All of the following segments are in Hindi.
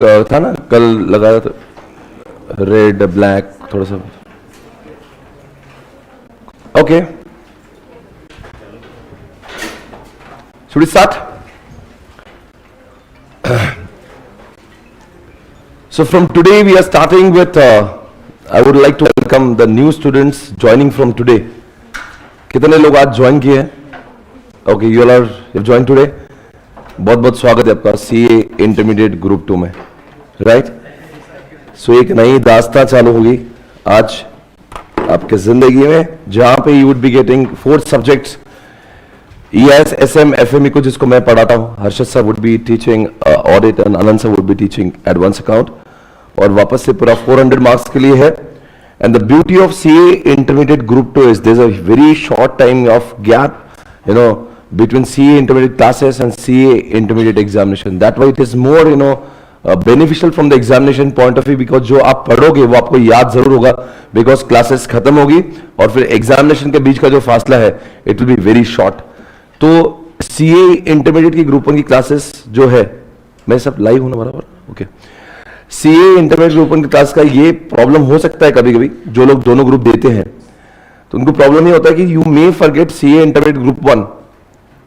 था ना कल लगाया था, रेड ब्लैक थोड़ा सा. Okay, should we start? So from today we are starting with I would like to welcome the new students joining from today. कितने लोग आज ज्वाइन किए हैं? Okay, you all are join today. बहुत बहुत स्वागत है आपका सीए इंटरमीडिएट ग्रुप 2 में, राइट? सो एक नई दास्तां चालू होगी आज आपके जिंदगी में, जहां पे you would be getting 4 subjects, EIS, SM, FME को जिसको मैं पढ़ाता हूं. Harshad sir would be teaching audit and Anand sir would be teaching advance account. और वापस से पूरा 400 मार्क्स के लिए है. And the beauty of CA intermediate group 2 is there is a very short time of gap, you know, between CA intermediate classes and CA intermediate examination. That way it is more, you know, beneficial from the examination point of view, because जो आप पढ़ोगे वो आपको याद जरूर होगा, because classes खत्म होगी और फिर examination के बीच का जो फासला है it will be very short. तो CA intermediate की ग्रुप 1 की क्लासेस जो है, मैं सब लाइव हूँ ना बराबर? ओके. CA intermediate ग्रुप 1 की क्लास का ये प्रॉब्लम हो सकता है कभी कभी, जो लोग दोनों ग्रुप देते हैं तो उनको प्रॉब्लम ये होता है कि you may forget CA intermediate group 1,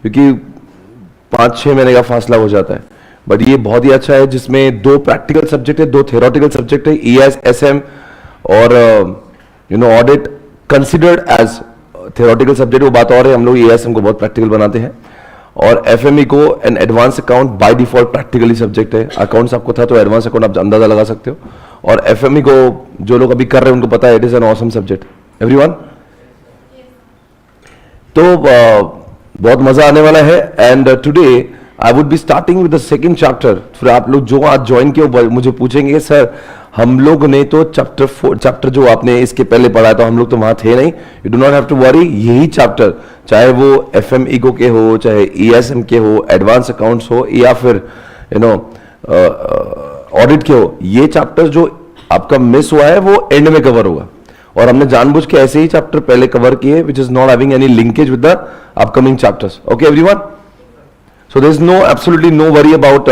क्योंकि 5-6 महीने का फासला हो जाता है. बट ये बहुत ही अच्छा है, जिसमें 2 प्रैक्टिकल सब्जेक्ट है, 2 थ्योरेटिकल सब्जेक्ट है. EIS, SM और you know audit considered as theoretical subject, वो बात और है. हम लोग EISM को बहुत प्रैक्टिकल बनाते हैं, और FME को an advance account by default practically subject है. अकाउंट्स आपको था तो एडवांस अकाउंट आप अंदाजा लगा सकते हो. और FME को जो लोग अभी कर रहे हैं उनको पता है it is an awesome subject. Everyone, तो बहुत मजा आने वाला है. And today I would be starting with the second chapter. फिर आप लोग जो आज ज्वाइन किए मुझे पूछेंगे सर हम लोग ने तो चैप्टर जो आपने इसके पहले पढ़ा तो हम लोग तो वहां थे नहीं. You do not have to worry, यही चैप्टर चाहे वो FME को के हो, चाहे EISM के हो, एडवांस अकाउंट्स हो, या फिर यू नो ऑडिट के हो, ये चैप्टर जो आपका मिस हुआ है वो एंड में कवर होगा. और हमने जानबूझ के ऐसे ही चैप्टर पहले कवर किए which is not having any linkage with the upcoming chapters. Okay everyone, so there is no absolutely no worry about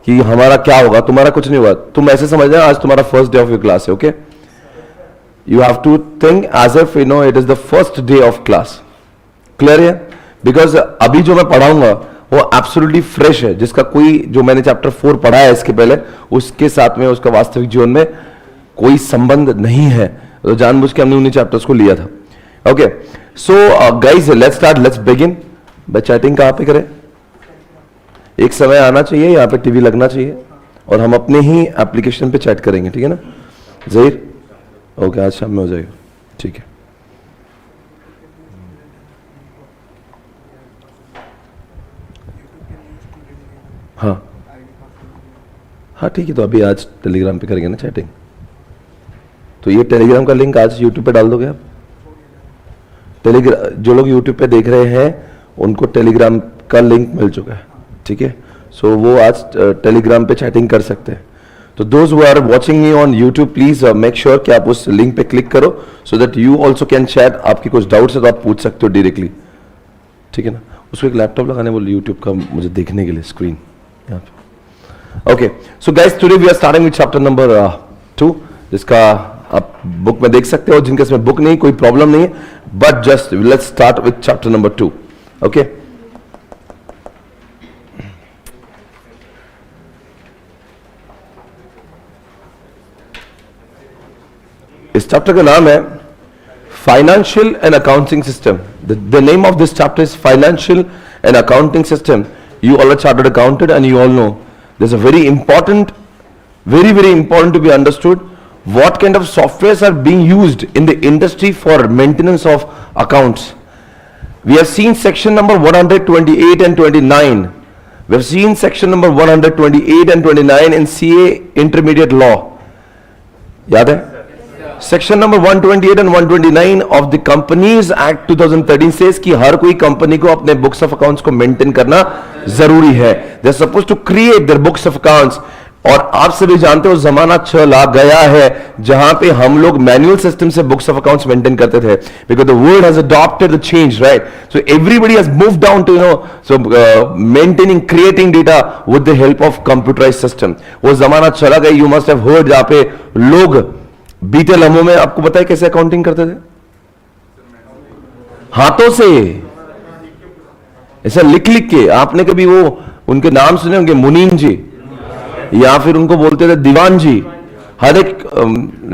कि हमारा क्या होगा. तुम्हारा कुछ नहीं होगा. तुम ऐसे समझना आज तुम्हारा first day of your class है. Okay, you have to think as if you know it is the first day of class. Clear है? बिकॉज अभी जो मैं पढ़ाऊंगा वो एब्सोल्युटली फ्रेश है, जिसका कोई जो मैंने चैप्टर 4 पढ़ा है इसके पहले उसके साथ में उसका वास्तविक जीवन में कोई संबंध नहीं है. तो जानबूझ के हमने उन्हीं चैप्टर्स को लिया था. Okay, so guys let's start, let's begin. भाई चैटिंग कहाँ पे करें? एक समय आना चाहिए, यहाँ पे टीवी लगना चाहिए, और हम अपने ही एप्लीकेशन पे चैट करेंगे. ठीक है ना जहीर? ओके, आज शाम में हो जाएगा. ठीक है. हाँ हाँ ठीक है. तो अभी आज टेलीग्राम पे करेंगे ना चैटिंग. तो ये टेलीग्राम का लिंक आज यूट्यूब पे डाल दोगे आप? टेलीग्राम जो लोग यूट्यूब पे देख रहे हैं उनको टेलीग्राम का लिंक मिल चुका है. ठीक है, सो वो आज टेलीग्राम पे चैटिंग कर सकते हैं. तो those who are watching me on YouTube please make sure कि आप उस लिंक पे क्लिक करो so that you also can chat. आपकी कुछ डाउट्स है तो आप पूछ सकते हो डायरेक्टली. ठीक है ना? उसको एक लैपटॉप लगाने बोल यूट्यूब का मुझे देखने के लिए स्क्रीन यहाँ पे. Okay, so guys today we are starting with chapter number 2, जिसका आप बुक में देख सकते हो. जिनके इसमें बुक नहीं कोई प्रॉब्लम नहीं है, but just let's start with chapter number 2. Okay, इस चैप्टर का नाम है financial and accounting system. The name of this chapter is financial and accounting system. You all are chartered accountant and you all know there's a very important to be understood what kind of softwares are being used in the industry for maintenance of accounts. We have seen section number 128 and 29. We have seen section number 128 and 29 in CA intermediate law. याद है? Section number 128 and 129 of the companies act 2013 says कि हर कोई कंपनी को अपने बुक्स ऑफ अकाउंट्स को मेंटेन करना जरूरी है. They are supposed to create their books of accounts और आप सभी जानते हो जमाना चला गया है जहां पे हम लोग मैनुअल सिस्टम से बुक्स ऑफ अकाउंट्स मेंटेन करते थे, because the world has adopted the change, right? So everybody has moved down to so maintaining, creating data with the help of computerized system. वो जमाना चला गया, यू मस्ट हैव हर्ड, जहां पे लोग बीते लम्हों में, आपको पता है कैसे अकाउंटिंग करते थे? हाथों से, ऐसा लिख लिख के। आपने कभी वो उनके नाम सुने होंगे, मुनीम जी, या फिर उनको बोलते थे दीवान जी। हर एक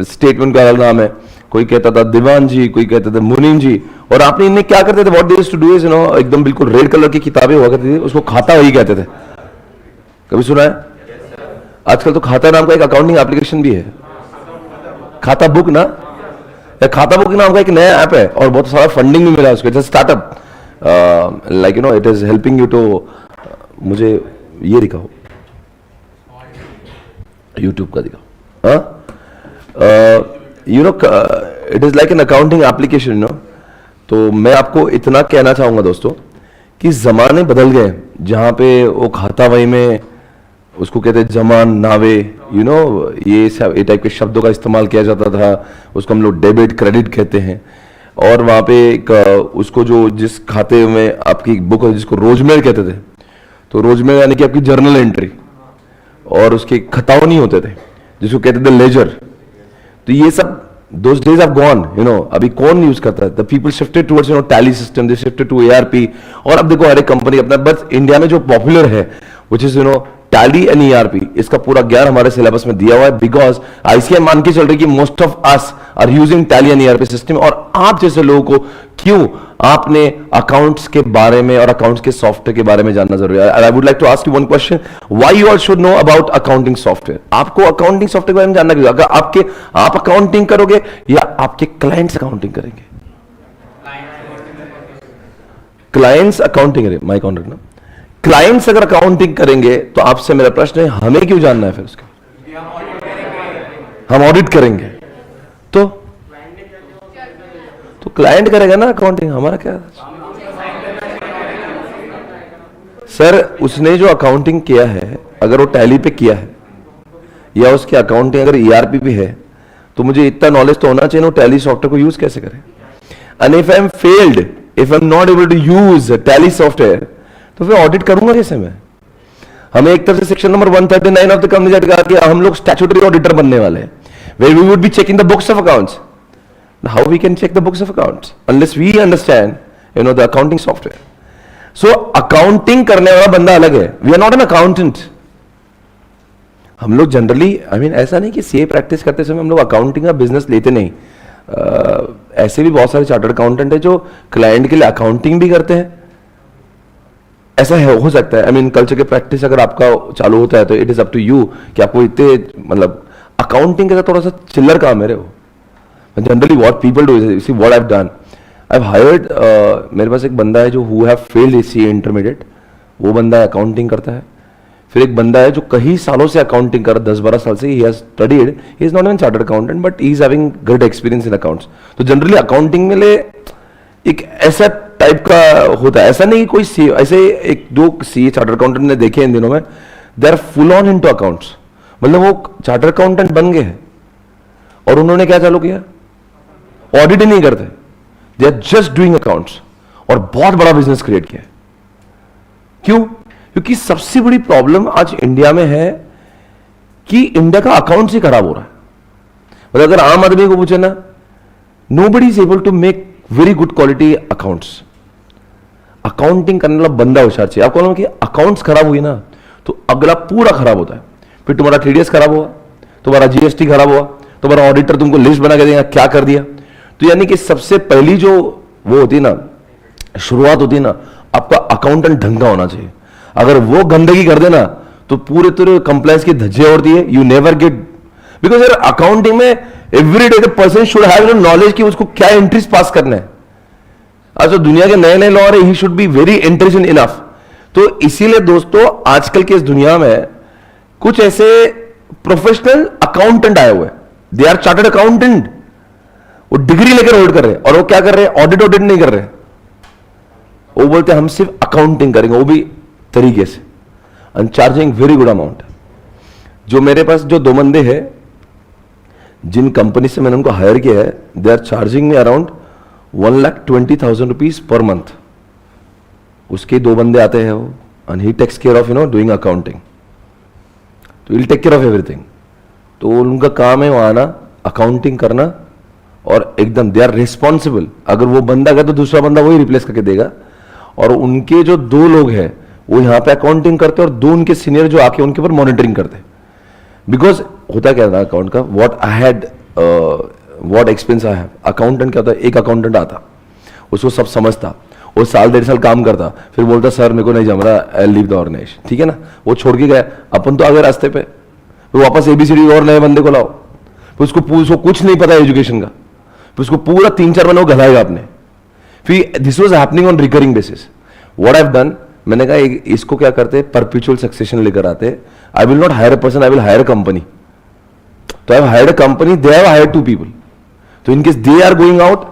स्टेटमेंट का अलग नाम है, कोई कहता था दीवान जी, कोई कहता था मुनीम जी। और आपने इन्हें क्या करते थे, what they used to do is एकदम बिल्कुल रेड कलर की किताबें हुआ करती थी, उसको खाता वही कहते थे। कभी सुना है? आजकल तो खाता नाम का एक अकाउंटिंग एप्लीकेशन भी है, खाता बुक ना, या खाता बुक नाम का एक नया ऐप है, और बहुत सारा फंडिंग भी मिला उसको, startup, like it is helping you to, मुझे ये दिखाओ, यूट्यूब का दिखाओ, it is like an accounting application, तो मैं आपको इतना कहना चाहूंगा दोस्तों कि जमाने बदल गए, जहां पे वो खाता वही में उसको कहते हैं जमान नावे, ये टाइप के शब्दों का इस्तेमाल किया जाता था, उसको हम लोग डेबिट क्रेडिट कहते हैं। और वहां पे एक उसको जो जिस खाते में आपकी बुक है जिसको रोजमेर कहते थे, तो रोजमेर यानी कि आपकी जर्नल एंट्री, और उसके खताव नहीं होते थे जिसको कहते थे लेजर। तो ये सब those days have gone, अभी कौन यूज करता है? The people shifted towards tally system, they shifted to ARP। और अब देखो हर एक कंपनी अपना, बस इंडिया में जो पॉपुलर है which is tally and ERP, इसका पूरा ज्ञान हमारे सिलेबस में दिया हुआ है, बिकॉज ICAI मान के चल रही कि most of us are using Tally and ERP system. और आप जैसे लोगों को क्यों आपने अकाउंट्स के बारे में और अकाउंट्स के सॉफ्टवेयर के बारे में जानना जरूरी है। I would like to ask you one question, why you all should know about accounting software. आपको अकाउंटिंग सॉफ्टवेयर के बारे में जानना क्यों? अगर आप अकाउंटिंग करोगे या आपके क्लाइंट्स अकाउंटिंग करेंगे? क्लाइंट्स अकाउंटिंग करेंगे, माइक ऑन रखना। क्लाइंट्स अगर अकाउंटिंग करेंगे तो आपसे मेरा प्रश्न है, हमें क्यों जानना है फिर उसके? हम ऑडिट करेंगे तो क्लाइंट करेगा ना अकाउंटिंग, हमारा क्या? सर उसने जो अकाउंटिंग किया है, अगर वो टैली पे किया है या उसकी अकाउंटिंग अगर ERP पे है, तो मुझे इतना नॉलेज तो होना चाहिए वो टैली सॉफ्टवेयर को यूज कैसे करें। And if I am failed, if I am not able to use Tally software, तो फिर ऑडिट करूंगा कैसे मैं? हमें एक तरफ से section number 139 of the company act कहा कि हम लोग स्टैट्यूटरी ऑडिटर बनने वाले हैं, where we would be checking the books of accounts. How we can check the books of accounts unless we understand the accounting software. So accounting करने वाला बंदा अलग है, we are not an accountant. हम लोग जनरली ऐसा नहीं कि CA प्रैक्टिस करते समय हम लोग अकाउंटिंग का बिजनेस लेते नहीं। ऐसे भी बहुत सारे चार्टर्ड अकाउंटेंट है जो क्लाइंट के लिए अकाउंटिंग भी करते हैं, ऐसा है, हो सकता है। कल्चर के प्रैक्टिस अगर आपका चालू होता है तो it is up to you कि आपको इतने अकाउंटिंग का थोड़ा सा चिल्लर काम है। Generally what people do is, see what I have done, I have hired, मेरे पास एक बंदा है जो who have failed CA intermediate, वो बंदा अकाउंटिंग करता है। फिर एक बंदा है जो कई सालों से अकाउंटिंग कर, 10-12 साल से, he has studied, he is not an chartered accountant but he is having great experience in accounts. तो जनरली अकाउंटिंग में ले एक ऐसा टाइप का होता है, ऐसा नहीं कोई ऐसे 1-2 CA चार्टर्ड अकाउंटेंट ने देखे इन दिनों में, they are full on into accounts. वो चार्टर्ड अकाउंटेंट बन गए हैं और उन्होंने क्या चालू किया? ऑडिट ही नहीं करते, they are just doing accounts, और बहुत बड़ा बिजनेस क्रिएट किया है। क्यों? क्योंकि सबसे बड़ी प्रॉब्लम आज इंडिया में है कि इंडिया का अकाउंट्स ही खराब हो रहा है। अगर आम आदमी को पूछे ना, nobody is able to make very good quality accounts. Accounting करने वाला बंदा होशियार चाहिए। आपको मालूम कि अकाउंट्स खराब हुई ना तो अगला पूरा खराब होता है। फिर तुम्हारा TDS खराब हुआ, तुम्हारा GST खराब हुआ, तुम्हारा ऑडिटर तुमको लिस्ट बना के देगा क्या कर दिया। तो यानी कि सबसे पहली जो वो होती है ना, शुरुआत होती है ना, आपका अकाउंटेंट ढंग का होना चाहिए। अगर वो गंदगी कर देना तो पूरे कंप्लायंस की धज्जियां उड़ती है, यू नेवर गेट, बिकॉज यार अकाउंटिंग में every day the person should have knowledge कि उसको क्या एंट्रीज पास करना है। अच्छा दुनिया के नए नए लॉ आ रहे, he should be very intelligent enough. तो इसीलिए दोस्तों आजकल की इस दुनिया में कुछ ऐसे प्रोफेशनल अकाउंटेंट आए हुए हैं, दे आर चार्टर्ड अकाउंटेंट, वो डिग्री लेकर ऑडिट कर रहे हैं, और वो क्या कर रहे हैं? ऑडिट नहीं कर रहे, वो बोलते हैं हम सिर्फ अकाउंटिंग करेंगे, वो भी तरीके से, and charging very good amount. जो मेरे पास जो 2 बंदे हैं, जिन कंपनी से मैंने उनको हायर किया है, they are charging me around 1,20,000 rupees per month. उसके 2 बंदे आते हैं वो, and he takes care of doing accounting. तो will take care of everything. तो उनका काम है वहां आना, अकाउंटिंग करना, और एकदम दे आर रिस्पॉन्सिबल. अगर वो बंदा गया तो दूसरा बंदा वही रिप्लेस करके देगा. और उनके जो 2 लोग हैं वो यहाँ पे अकाउंटिंग करते और 2 उनके सीनियर जो आके उनके ऊपर मॉनिटरिंग करते. बिकॉज होता क्या था अकाउंट का, what experience I have. Accountant क्या होता है, एक अकाउंटेंट आता, उसको सब समझता, वो 1.5 साल काम करता, फिर बोलता सर मेरे को नहीं जम रहा, आई लीव द ऑर्गेनाइजेशन. ठीक है ना, वो छोड़ के गया, अपन तो आगे रास्ते पे, फिर वापस ABCD और नए बंदे को लाओ, फिर उसको कुछ नहीं पता एजुकेशन का, फिर उसको पूरा 3-4 महीने वो गलाएगा आपने. फिर this was happening on recurring basis. What I have done, मैंने कहा इसको क्या करते, परपेचुअल सक्सेशन लेकर आते. I will not hire a person, I will hire a company. तो I have hired a company, they have hired 2 people. तो in case they are going out,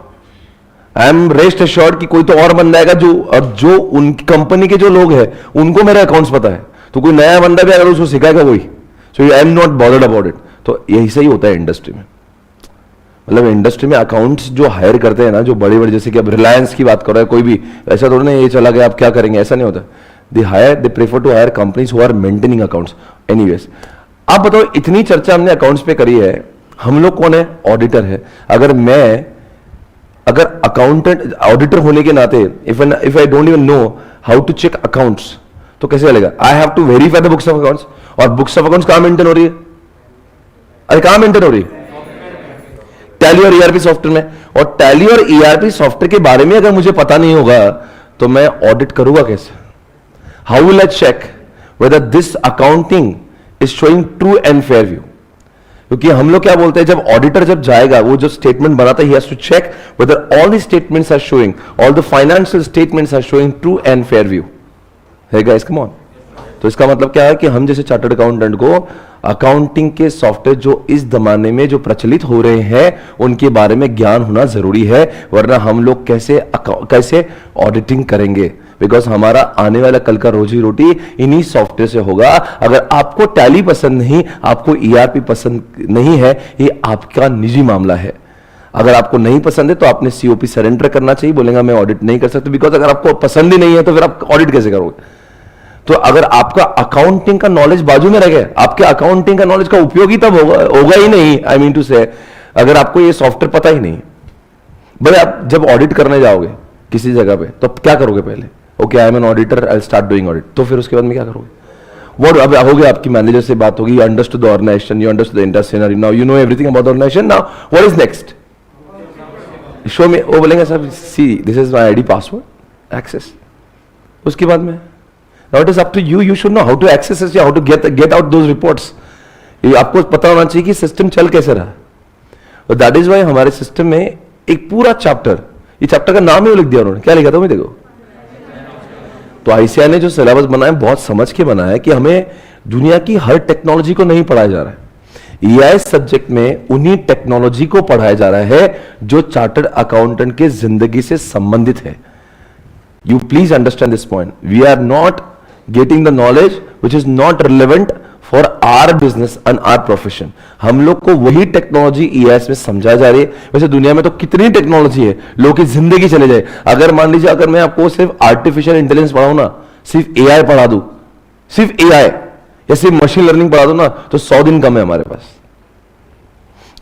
I am rest assured कि कोई तो और बंदा आएगा जो उनकी कंपनी के जो लोग हैं उनको मेरे अकाउंट्स पता है. तो कोई नया बंदा भी अगर उसको सिखाएगा वही. So I am not bothered about it. तो यही सही होता है इंडस्ट्री में. मतलब इंडस्ट्री में अकाउंट्स जो हायर करते हैं ना, जो बड़े बड़े, जैसे कि अब रिलायंस की बात कर रहे हैं, कोई भी ऐसा थोड़ा ना ये चला गया आप क्या करेंगे, ऐसा नहीं होता. They prefer to hire companies who are maintaining accounts. Anyways, आप बताओ, इतनी चर्चा हमने अकाउंट्स पे करी है. हम लोग कौन है, ऑडिटर है. अगर अकाउंटेंट ऑडिटर होने के नाते if I don't even know how to check accounts, तो कैसे चलेगा. I have to verify the books of accounts. और बुक्स ऑफ अकाउंट्स कहां मेंटेन हो रही है, अरे कहां मेंटेन हो रही है, टैली और ERP सॉफ्टवेयर में. और टैली और ERP सॉफ्टवेयर के बारे में अगर मुझे पता नहीं होगा तो मैं ऑडिट करूंगा कैसे. How will I check whether this accounting is showing true and fair view. क्योंकि हम लोग क्या बोलते हैं, जब ऑडिटर जब जाएगा, वो जो स्टेटमेंट बनाता है, he has to check whether all the statements are showing, all the financial statements are showing true and fair view. है guys, come on. तो इसका मतलब क्या है कि हम जैसे चार्टर्ड अकाउंटेंट को अकाउंटिंग के सॉफ्टवेयर जो इस जमाने में जो प्रचलित हो रहे हैं उनके बारे में ज्ञान होना जरूरी है. वरना हम लोग कैसे ऑडिटिंग करेंगे. बिकॉज हमारा आने वाला कल का रोजी रोटी इन्हीं सॉफ्टवेयर से होगा. अगर आपको टैली पसंद नहीं, आपको ERP पसंद नहीं है, ये आपका निजी मामला है. अगर आपको नहीं पसंद है तो आपने COP सरेंडर करना चाहिए. बोलेगा मैं ऑडिट नहीं कर सकता. बिकॉज अगर आपको पसंद ही नहीं है तो फिर आप ऑडिट कैसे करोगे. तो अगर आपका अकाउंटिंग का नॉलेज बाजू में रह गया, आपके अकाउंटिंग का नॉलेज का उपयोग ही तब होगा ही नहीं. आई मीन टू से, अगर आपको ये सॉफ्टवेयर पता ही नहीं. भाई आप जब ऑडिट करने जाओगे किसी जगह पे तो क्या करोगे पहले, okay I am an auditor, I start doing audit. तो फिर उसके बाद में क्या करोगे, वो अब हो गया, आपकी मैनेजर से बात होगी, you understood the organization, you understood the entire scenario, now you know everything about the organization. Now what is next, show me. वो बोलेंगे sir see this is my ID password, access. उसके बाद में now it is up to you, you should know how to access it, how to get out those reports. ये आपको पता होना चाहिए कि सिस्टम चल कैसे रहा. और दैट इज वाई हमारे सिस्टम में एक पूरा चैप्टर, ये चैप्टर का नाम ही लिख दिया उन्होंने. क्या लिखा था मैं देखो. तो ICAI ने जो सिलेबस बनाया बहुत समझ के बनाया है कि हमें दुनिया की हर टेक्नोलॉजी को नहीं पढ़ाया जा रहा है. EIS सब्जेक्ट में उन्हीं टेक्नोलॉजी को पढ़ाया जा रहा है जो चार्टर्ड अकाउंटेंट के जिंदगी से संबंधित है. You please understand this point. We are not getting the knowledge which is not relevant for our business and our profession. हम लोग को वही टेक्नोलॉजी EIS में समझाई जा रही है. वैसे दुनिया में तो कितनी टेक्नोलॉजी है, लोगों की जिंदगी चले जाए. अगर मान लीजिए अगर मैं आपको सिर्फ आर्टिफिशियल इंटेलिजेंस पढ़ाऊं ना, सिर्फ AI पढ़ा दूं, सिर्फ AI या सिर्फ मशीन लर्निंग पढ़ा दूं ना, तो 100 दिन कम है हमारे पास.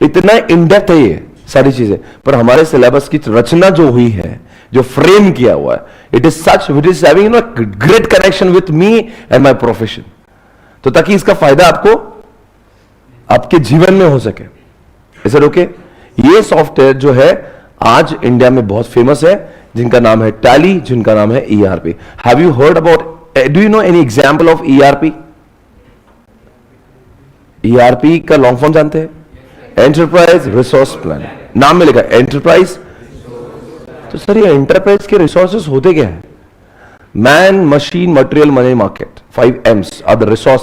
इतना इन डेप्थ है ये सारी चीजें. पर हमारे सिलेबस की रचना जो हुई है, जो फ्रेम किया हुआ है, it is such which is having great connection with me and my profession. तो ताकि इसका फायदा आपको आपके जीवन में हो सके. Is it okay. ये सॉफ्टवेयर जो है आज इंडिया में बहुत फेमस है, जिनका नाम है टैली, जिनका नाम है ERP. Have you heard about, do you know any example of ERP? ERP का लॉन्ग फॉर्म जानते हैं, एंटरप्राइज रिसोर्स प्लान. नाम में लिखा एंटरप्राइज. तो सर ये एंटरप्राइज के रिसोर्सेस होते क्या है? Man, machine, material, money, market. 5 M's are the resource.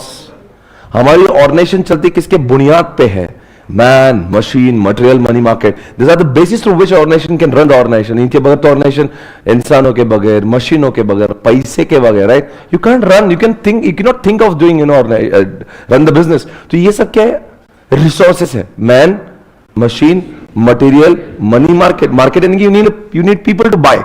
हमारी ऑर्गेनाइजेशन चलती किसके बुनियाद पे है? Man, machine, material, money market, this are the basis to which organization can run the organization. इनके बगैर तो ऑर्गेनाइजेशन, इंसानों के बगैर, मशीनों के बगैर, पैसे के बगैर, right, you can run, you can think, you can not think of doing run the business. तो ये सब क्या है? रिसोर्सेस है. Man, machine, material, money market. Market यानी कि you need people to buy.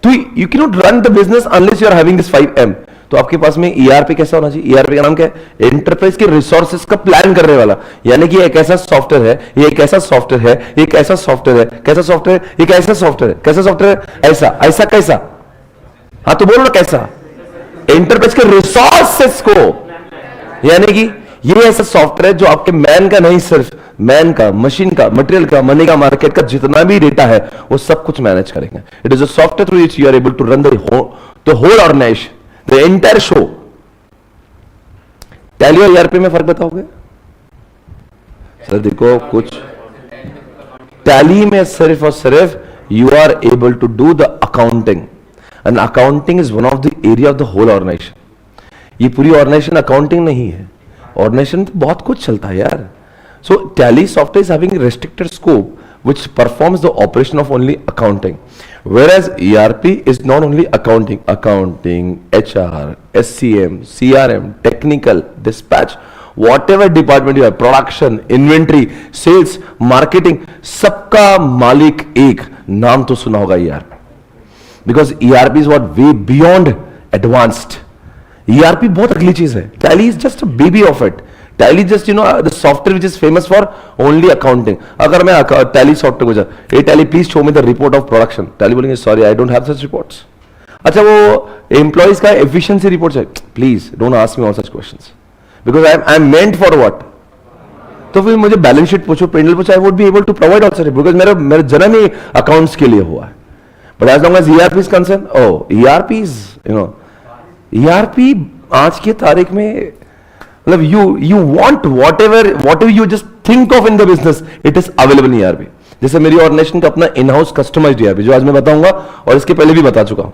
तो you cannot run the business unless you are having this 5M. तो आपके पास में ERP कैसा होना चाहिए? ERP का नाम क्या है? एंटरप्राइज के रिसोर्सेस का प्लान करने वाला. यानी कि एक ऐसा सॉफ्टवेयर है, ये एक ऐसा सॉफ्टवेयर है, एक ऐसा सॉफ्टवेयर है, कैसा सॉफ्टवेयर है, एक ऐसा सॉफ्टवेयर है, कैसा सॉफ्टवेयर है, ऐसा ऐसा कैसा. हाँ तो बोलो ना कैसा. एंटरप्राइज के रिसोर्सेस को, यानी कि ये ऐसा सॉफ्टवेयर है जो आपके मैन का नहीं, सिर्फ मैन का, मशीन का, मटेरियल का, मनी का, मार्केट का जितना भी डेटा है वो सब कुछ मैनेज करेंगे. It is a software through which you are able to run the whole organization, the entire show. Tally और ईआरपी में फर्क बताओगे सर? देखो कुछ टैली में सिर्फ और सिर्फ you are able to do the accounting, and accounting is one of the area of the whole organization. ये पूरी ऑर्गेनाइजेशन अकाउंटिंग नहीं है. ऑर्गेनाइजेशन तो बहुत कुछ चलता है यार. So Tally software is having a restricted scope which performs the operation of only accounting, whereas ERP is not only accounting, HR, SCM, CRM, technical, dispatch, whatever department you have, production, inventory, sales, marketing, सबका मालिक एक. नाम तो सुना होगा ERP, because ERP is what way beyond advanced. ERP बहुत अगली चीज है. Tally is just a baby of it. Tally just the software which is famous for only accounting. अगर मैं Tally software को जा, hey Tally please show me the report of production. Tally बोलेंगे sorry I don't have such reports. अच्छा वो employees का efficiency report है, please don't ask me all such questions because I am meant for what. तो फिर मुझे बैलेंस शीट पूछो, पेंडल पूछो, I would be able to provide all such because मेरा जन्म ही अकाउंट्स के लिए हुआ है. But as long as ERP is concerned, ERP is ERP आज की तारीख में मतलब you want whatever you just think of in the business, it is available in ERP. जैसे मेरी ऑर्गेनाइजेशन का अपना इन हाउस कस्टमाइज्ड ERP जो आज मैं बताऊंगा और इसके पहले भी बता चुका हूं.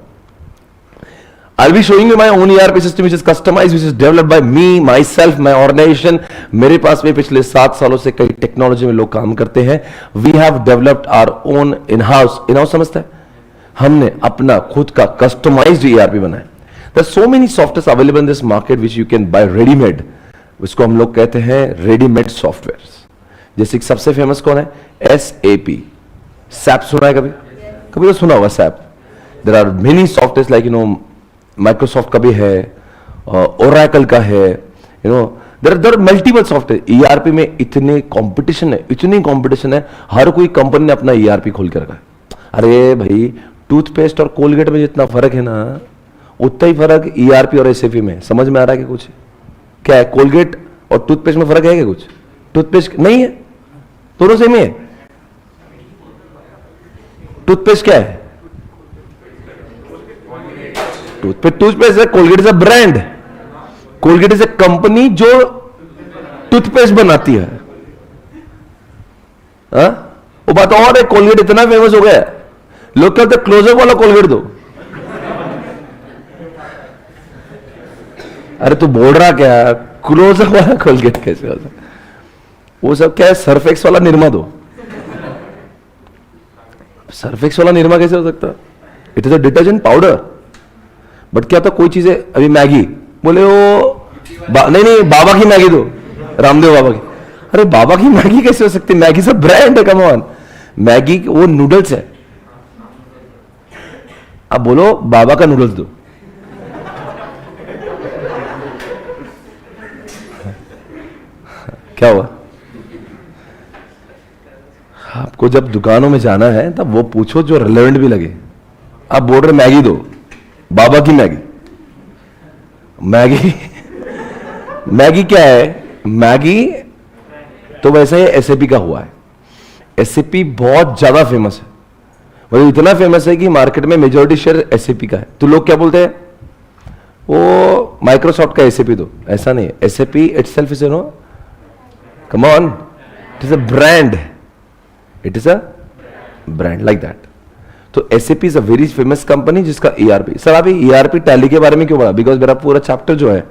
I'll be showing you my own ERP system which is customized, which is developed by me, myself, my organization. मेरे पास में पिछले 7 सालों से कई टेक्नोलॉजी में लोग काम करते हैं. We have developed our own in-house समझते हैं? हमने अपना खुद का कस्टमाइज्ड ERP बनाया. There are so many softwares available in this market which you can buy ready-made. उसको हम लोग कहते हैं रेडीमेड सॉफ्टवेयर. जैसे कि सबसे फेमस कौन है? SAP. SAP सुना है कभी? कभी तो सुना होगा SAP. There are many software like Microsoft का भी है, ओरेकल का है, there are multiple software. ERP में इतनी कंपटीशन है, हर कोई कंपनी ने अपना ERP खोल के रखा है. अरे भाई टूथपेस्ट और कोलगेट में जितना फर्क है ना, उतना ही फर्क ERP और SAP में. समझ में आ रहा है कि कुछ? क्या है? कोलगेट और टूथपेस्ट में फर्क है क्या कुछ? टूथपेस्ट नहीं है, दोनों सेम ही है. टूथपेस्ट क्या है? टूथपेस्ट है. Colgate is a brand. Colgate is a company जो टूथपेस्ट बनाती है. वो बात और है, कोलगेट इतना फेमस हो गया लोग कहते हैं क्लोजअप वाला कोलगेट दो. अरे तू बोल रहा क्या? क्लोजअप वाला कोलगेट कैसे हो सकता? वो सब क्या है? सरफेक्स वाला निरमा दो. सरफेक्स वाला निरमा कैसे हो सकता? It is a detergent powder. But क्या था कोई चीजें, अभी मैगी बोले नहीं बाबा की मैगी दो, रामदेव बाबा की. अरे बाबा की मैगी कैसे हो सकती? मैगी से ब्रांड है, कम ऑन. मैगी वो नूडल्स है. अब बोलो बाबा का नूडल्स दो. क्या हुआ? आपको जब दुकानों में जाना है तब वो पूछो जो रिलेवेंट भी लगे. आप बोल रहे मैगी दो, बाबा की मैगी क्या है? मैगी तो वैसे ही SAP का हुआ है. SAP बहुत ज्यादा फेमस है, मतलब इतना फेमस है कि मार्केट में मेजॉरिटी शेयर SAP का है. तो लोग क्या बोलते हैं? वो माइक्रोसॉफ्ट का SAP दो. ऐसा नहीं है. SAP itself is come on, it is a brand. It is a brand like that. तो SAP is a very famous company जिसका ERP. सर अभी ERP टैली के बारे में क्यों बोला? बिकॉज मेरा पूरा चैप्टर जो है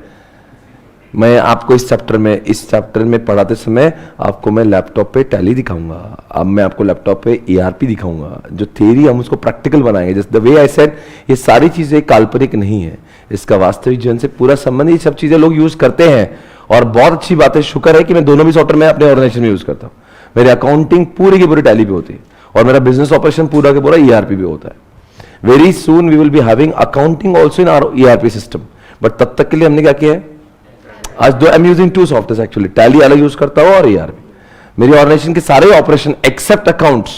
मैं आपको इस चैप्टर में पढ़ाते समय आपको मैं लैपटॉप पे टैली दिखाऊंगा, अब मैं आपको लैपटॉप पे ईआरपी दिखाऊंगा, जो थ्योरी हम उसको प्रैक्टिकल बनाएंगे। Just the way I said, ये सारी चीजें काल्पनिक नहीं है, इसका वास्तविक जीवन से पूरा संबंध। ये सब चीजें लोग यूज करते हैं और बहुत अच्छी बात है, शुक्र है कि मैं दोनों भी सॉफ्टवेयर में अपने ऑर्गेनाइजेशन में यूज करता हूँ। मेरी अकाउंटिंग पूरी की पूरी टैली पे होती है और मेरा बिजनेस ऑपरेशन पूरा के पूरा ईआरपी पे होता है। Very soon we will be having accounting also in our ERP system, but तब तक के लिए हमने क्या किया है, आज दो I am using two software actually, Tally अलग यूज करता हूं और ईआरपी। मेरी ऑर्गेनाइजेशन के सारे ऑपरेशन एक्सेप्ट अकाउंट्स,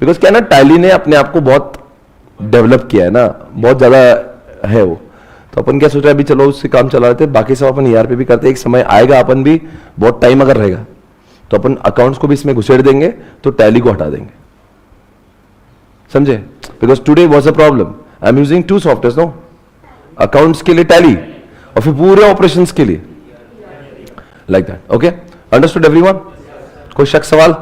बिकॉज क्या है ना, टैली ने अपने आप को बहुत डेवलप किया है ना, बहुत ज्यादा है वो, तो अपन क्या सोच रहे हैं अभी चलो उससे काम चला लेते हैं, बाकी सब अपन ईआरपी भी करते हैं। एक समय आएगा अपन भी, बहुत टाइम अगर रहेगा तो अपन अकाउंट्स को भी इसमें घुसेड़ देंगे तो टैली को हटा देंगे, समझे? Because today was a problem, I am using two software, no, accounts के लिए टैली और फिर पूरे ऑपरेशंस के लिए like that. Okay, understood everyone? कोई शक सवाल?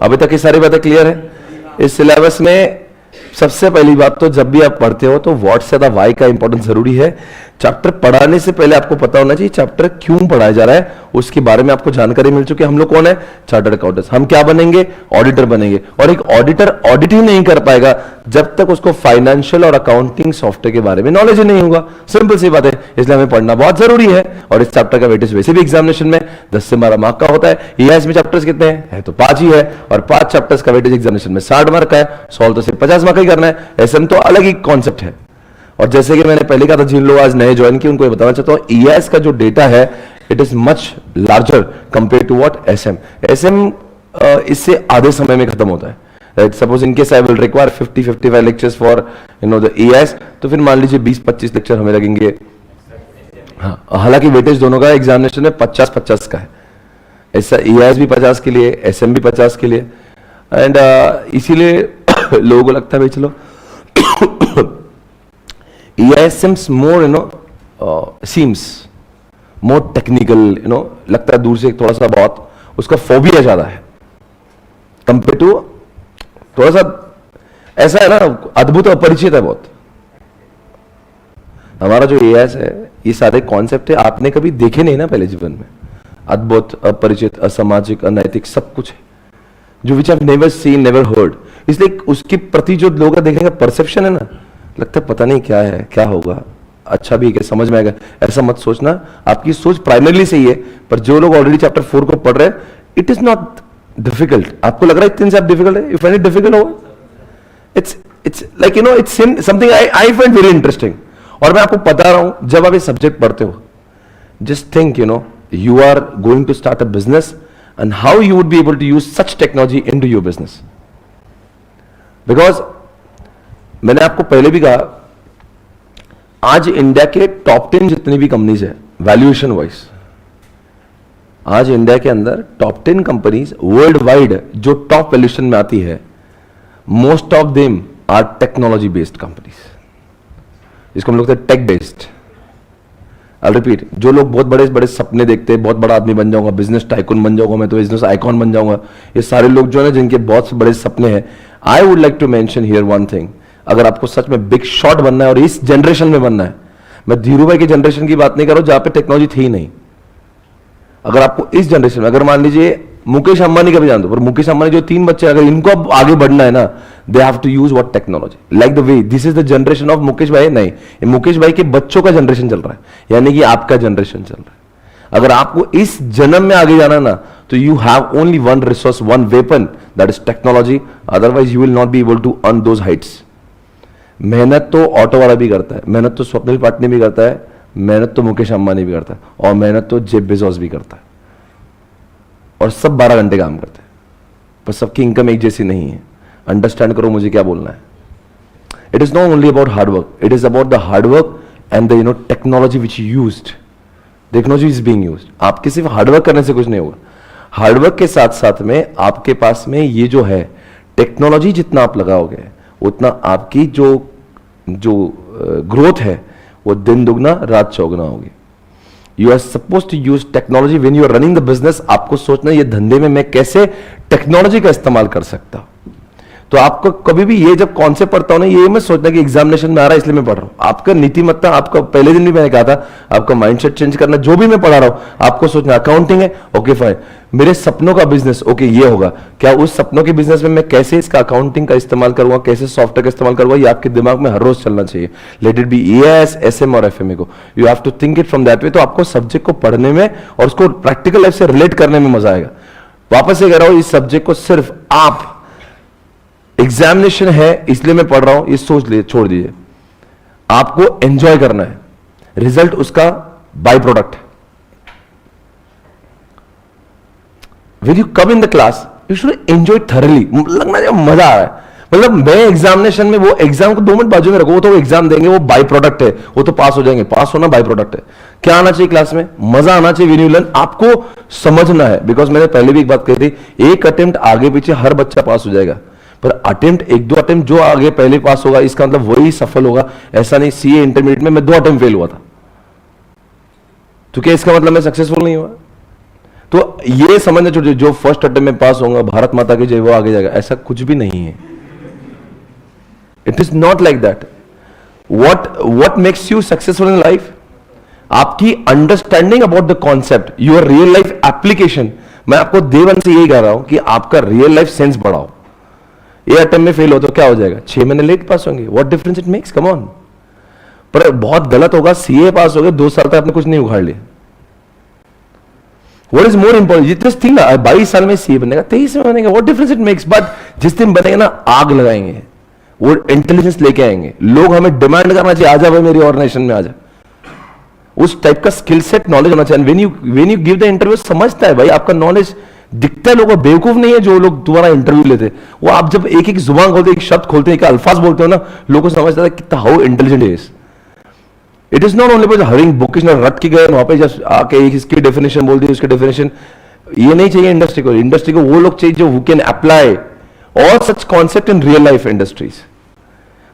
अभी तक ये सारी बातें क्लियर है? इस सिलेबस में सबसे पहली बात तो जब भी आप पढ़ते हो तो व्हाट से द वाई का इंपॉर्टेंस जरूरी है। चैप्टर पढ़ाने से पहले आपको पता होना चाहिए चैप्टर क्यों पढ़ाया जा रहा है, उसके बारे में आपको जानकारी मिल चुकी है। हम लोग कौन है? Chartered accountants. हम क्या बनेंगे? ऑडिटर बनेंगे। और एक ऑडिटर ऑडिट ही नहीं कर पाएगा जब तक उसको फाइनेंशियल और अकाउंटिंग सॉफ्टवेयर के बारे में नॉलेज ही नहीं होगा। सिंपल सी बात है, इसलिए हमें पढ़ना बहुत जरूरी है। और इस चैप्टर का वेटेज वैसे भी एग्जामिनेशन में 10 से 12 मार्क का होता है। ईएएस में चैप्टर्स कितने हैं? है तो 5 ही है, और 5 चैप्टर्स का वेटेज एग्जामिनेशन में 60 मार्क का है। सॉल्व तो सिर्फ 50 मार्क का ही करना है। एसएम तो अलग ही कॉन्सेप्ट है। और जैसे कि मैंने पहले कहा था, जिन लोग आज नए ज्वाइन किए उनको ये बताना चाहता हूं, ईएएस का जो डेटा है it is much larger compare to what SM. SM इससे आधे समय में खत्म होता है। Right, suppose in case I will require 50-55 lectures for the EAS, तो फिर मान लीजिए 20-25 लेक्चर हमें लगेंगे। हाँ, हालांकि वेटेज दोनों का एग्जामिनेशन में 50-50 का है। ऐसा ईएएस भी 50 के लिए, एसएम भी 50 के लिए। एंड इसीलिए लोगों को लगता है भाई चलो EIS seems more, seems more technical, लगता है दूर से थोड़ा सा बहुत उसका फोबिया ज्यादा है कंपेयर टू, थोड़ा सा ऐसा है ना, अद्भुत अपरिचित है बहुत। हमारा जो EIS है, ये सारे कॉन्सेप्ट है आपने कभी देखे नहीं ना पहले जीवन में। अद्भुत, अपरिचित, असामाजिक, अनैतिक, सब कुछ है जो which have never seen, never heard. इसलिए उसके प्रति जो लोगों का देखने का परसेप्शन है ना, लगता है पता नहीं क्या है, क्या होगा, अच्छा भी है, समझ में आएगा। ऐसा मत सोचना, आपकी सोच प्राइमरीली सही है, पर जो लोग ऑलरेडी चैप्टर 4 को पढ़ रहे हैं, इट इज नॉट डिफिकल्ट। आपको लग रहा है इतने से डिफिकल्ट है, इफ एनी डिफिकल्ट होगा, it's like it's something I find very interesting. और मैं आपको बता रहा हूं, जब आप ये सब्जेक्ट पढ़ते हो, just think you are going to start a business and how you would be able to use such technology into your business. Because मैंने आपको पहले भी कहा, आज इंडिया के टॉप 10 जितनी भी कंपनीज है वैल्यूएशन वाइज, आज इंडिया के अंदर टॉप 10 कंपनीज वर्ल्ड वाइड जो टॉप वैल्यूएशन में आती है, most of them are technology based companies, जिसको हम लोग कहते हैं टेक बेस्ड। आई रिपीट, जो लोग बहुत बड़े बड़े सपने देखते हैं, बहुत बड़ा आदमी बन जाऊंगा, बिजनेस टाइकून बन जाऊंगा, मैं तो बिजनेस आइकॉन बन जाऊंगा, ये सारे लोग जो है जिनके बहुत बड़े सपने हैं, I would like to mention here one thing. अगर आपको सच में बिग शॉट बनना है और इस जनरेशन में बनना है, मैं धीरू भाई की जनरेशन की बात नहीं कर रहा हूं जहां पे टेक्नोलॉजी थी ही नहीं। अगर आपको इस जनरेशन में, अगर मान लीजिए मुकेश अंबानी का भी जान दो, पर मुकेश अंबानी जो 3 बच्चे, अगर इनको अब आगे बढ़ना है ना, they have to use what technology like the way this is the generation of Mukesh भाई। नहीं, ये मुकेश भाई के बच्चों का जनरेशन चल रहा है, यानी कि आपका जनरेशन चल रहा है। अगर आपको इस जन्म में आगे जाना ना, तो you have only one resource, one weapon, that is technology. Otherwise you will not be able to earn those heights. मेहनत तो ऑटो वाला भी करता है, मेहनत तो स्वप्निल पाटनी भी करता है, मेहनत तो मुकेश अंबानी भी करता है, और मेहनत तो जेफ बेजोस भी करता है, और सब 12 घंटे काम करते हैं, पर सबकी इनकम एक जैसी नहीं है। अंडरस्टैंड करो मुझे क्या बोलना है। It is not only about hard work, it is about the hard work and the technology which used, technology is being used. आपके सिर्फ हार्डवर्क करने से कुछ नहीं होगा, हार्डवर्क के साथ साथ में आपके पास में ये जो है टेक्नोलॉजी जितना आप लगाओगे, उतना आपकी जो ग्रोथ है वो दिन दुगना रात चौगुना होगी। You are suppose to use technology when you are running the business. आपको सोचना ये धंधे में मैं कैसे टेक्नोलॉजी का इस्तेमाल कर सकता हूं। तो आपको कभी भी ये जब कॉन्सेप्ट पढ़ता हूं ना, ये मत सोचना कि एग्जामिनेशन में आ रहा है इसलिए मैं पढ़ रहा हूं। आपका नीतिमत्ता, आपका पहले दिन भी मैंने कहा था, आपका माइंडसेट चेंज करना। जो भी मैं पढ़ा रहा हूं आपको सोचना अकाउंटिंग है, ओके फाइन, मेरे सपनों का बिजनेस, ओके ये होगा, क्या उस सपनों के बिजनेस में मैं कैसे इसका अकाउंटिंग का इस्तेमाल करूंगा, कैसे सॉफ्टवेयर का इस्तेमाल करूंगा, ये आपके दिमाग में हर रोज चलना चाहिए। Let it be EIS, SM और FMA को, you have to think it from that way. तो आपको सब्जेक्ट को पढ़ने में और उसको प्रैक्टिकल लाइफ से रिलेट करने में मजा आएगा। वापस से कह रहा हूं, इस सब्जेक्ट को सिर्फ आप एग्जामिनेशन है इसलिए मैं पढ़ रहा हूं, ये सोच लिए छोड़ दीजिए। आपको एंजॉय करना है, रिजल्ट उसका बाय प्रोडक्ट है। When you come in the class, you should enjoy thoroughly। लगना चाहिए मजा आ रहा है। मतलब मैं एग्जामिनेशन में, वो एग्जाम को 2 मिनट बाजू में रखो, वो तो एग्जाम देंगे, वो बाय प्रोडक्ट है, वो तो पास हो जाएंगे। पास होना बाय प्रोडक्ट है। क्या आना चाहिए क्लास में? मजा आना चाहिए। when you learn, आपको समझना है। बिकॉज मैंने पहले भी एक बात कही थी, एक अटेम्प्ट आगे पीछे हर बच्चा पास हो जाएगा, पर अटेम्प्ट 1-2 अटेम्प्ट जो आगे पहले पास होगा इसका मतलब वही सफल होगा, ऐसा नहीं। CA इंटरमीडिएट में मैं 2 अटेम्प्ट फेल हुआ था, तो क्या इसका मतलब मैं सक्सेसफुल नहीं हुआ? तो ये समझना चाहिए, जो फर्स्ट अटेम्प्ट में पास होगा, भारत माता की जय, वो आगे जाएगा, ऐसा कुछ भी नहीं है। It is not like that. What makes you successful in life? आपकी understanding about the concept, your real life application. मैं आपको डे 1 से यही कह रहा हूं कि आपका रियल लाइफ सेंस बढ़ाओ। ये अटेम्प्ट में फेल हो तो क्या हो जाएगा? 6 महीने लेट पास होंगे, what difference it makes, come on. पर बहुत गलत होगा, CA पास हो गए, 2 साल तक आपने कुछ नहीं उखाड़ लिया। What is more important, just think 22 साल में CA बनेगा, 23 में बनेगा, what difference it makes. But जिस दिन बनेगा ना, आग लगाएंगे, वो इंटेलिजेंस लेके आएंगे। लोग हमें डिमांड करना चाहिए, आजा भाई मेरी ऑर्गेनाइजेशन में आजा। उस टाइप का स्किल सेट, नॉलेज होना चाहिए। When you give the interview, समझता है भाई, आपका नॉलेज दिखता है लोगों को। बेवकूफ नहीं है जो लोग तुम्हारा इंटरव्यू लेते, वो आप जब एक एक जुबान खोलते, एक शब्द खोलते, एक अल्फाज बोलते हो ना, लोगों को समझता है कितना how intelligent is. It is not only about having bookish, रट के गए वहां पे जस्ट आके इसकी डेफिनेशन बोल दी, उसकी डेफिनेशन। ये नहीं चाहिए इंडस्ट्री को। इंडस्ट्री को वो लोग चाहिए जो who can apply all such concept in real life industries.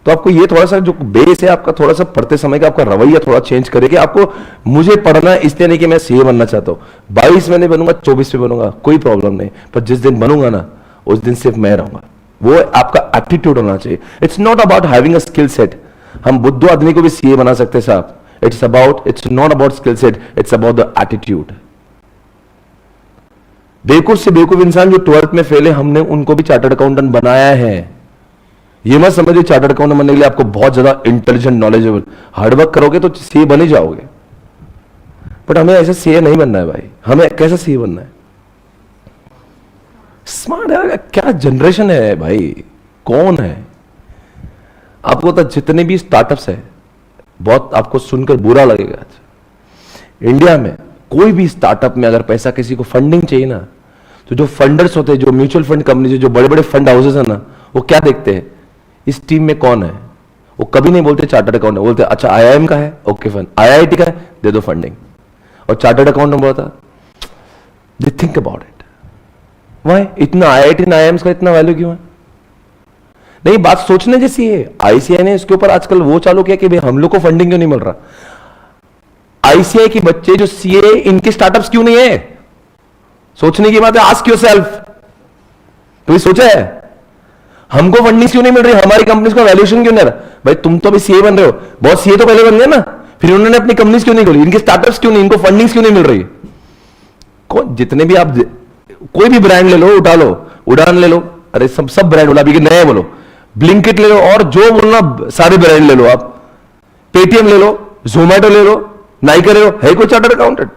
तो आपको ये थोड़ा सा जो बेस है आपका, थोड़ा सा पढ़ते समय का आपका रवैया थोड़ा चेंज करे कि आपको, मुझे पढ़ना है इसलिए नहीं कि मैं CA बनना चाहता हूं, 22 में नहीं बनूंगा, 24 में बनूंगा, कोई प्रॉब्लम नहीं, पर जिस दिन बनूंगा ना, उस दिन सिर्फ मैं रहूंगा। वो आपका एटीट्यूड होना चाहिए। It's not about having a skill set. हम बुद्धू आदमी को भी CA बना सकते हैं साहब। It's not about skill set, it's about the attitude. बेवकूफ से बेवकूफ इंसान जो 12th में फेल है, हमने उनको भी चार्टर्ड अकाउंटेंट बनाया है। ये मत समझिए चार्टर्ड अकाउंटेंट बनने के लिए आपको बहुत ज्यादा इंटेलिजेंट, नॉलेजेबल, हार्डवर्क करोगे तो CA बन ही जाओगे। बट हमें ऐसा CA नहीं बनना है भाई। हमें कैसा CA बनना है? स्मार्ट है। क्या जनरेशन है भाई, कौन है? आपको तो जितने भी स्टार्टअप्स है, बहुत आपको सुनकर बुरा लगेगा, इंडिया में कोई भी स्टार्टअप में अगर पैसा किसी को फंडिंग चाहिए ना, तो जो फंडर्स होते हैं, जो म्यूचुअल फंड कंपनी, जो बड़े बड़े फंड हाउसेस है ना, वो क्या देखते हैं, इस टीम में कौन है। वो कभी नहीं बोलते चार्टर्ड अकाउंटेंट, बोलते अच्छा IIM का है, ओके फन, IIT का है, दे दो फंडिंग। और चार्टर्ड अकाउंटेंट बोलता, they think about it, why इतना IIT और IIMs का इतना वैल्यू क्यों है? नहीं, बात सोचने जैसी है। ICI ने इसके ऊपर आजकल वो चालू किया कि भाई हम लोग को फंडिंग क्यों नहीं मिल रहा। ICI के बच्चे जो CA, इनके स्टार्टअप्स क्यों नहीं है? सोचने की बात है, आस्क योरसेल्फ। तो सोचा है हमको फंडिंग क्यों नहीं मिल रही, हमारी कंपनीज का वैल्यूएशन क्यों नहीं रहा? भाई तुम तो अभी CA बन रहे हो, बहुत CA तो पहले बन गए ना, फिर उन्होंने अपनी कंपनीज क्यों नहीं खोली, इनके स्टार्टअप्स क्यों नहीं, इनको फंडिंग्स क्यों नहीं मिल रही? कौन, जितने भी आप कोई भी ब्रांड ले लो, उठा लो, उड़ान ले लो, अरे सब ब्रांड बोला, अभी नए बोलो, ब्लिंकिट ले लो, और जो बोलना सारे ब्रांड ले लो, आप पेटीएम ले लो, जोमैटो ले लो, नाइका ले लो, है कोई चार्टर्ड अकाउंटेंट?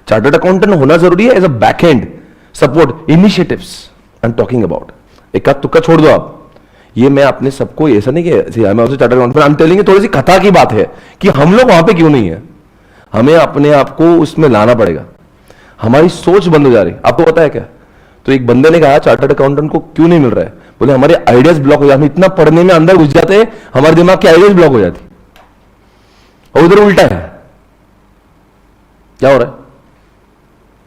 चार्टर्ड अकाउंटेंट होना जरूरी है as a back end support initiatives I am talking about. एक तुक्का छोड़ दो आप, ये मैं अपने सबको ऐसा नहीं कि मैं chartered accountant, I am telling थोड़ी सी कथा की बात है कि हम लोग वहां पे क्यों नहीं है। हमें अपने आप को उसमें लाना पड़ेगा, हमारी सोच बंद हो जा रही। आपको पता है क्या? तो एक बंदे ने कहा चार्टर्ड अकाउंटेंट को क्यों नहीं मिल रहा है, बोले हमारे आइडियाज ब्लॉक हो जाते, हम इतना पढ़ने में अंदर घुस जाते हैं, हमारे दिमाग के आइडियाज ब्लॉक हो जाती, और उधर उल्टा है। क्या हो रहा है?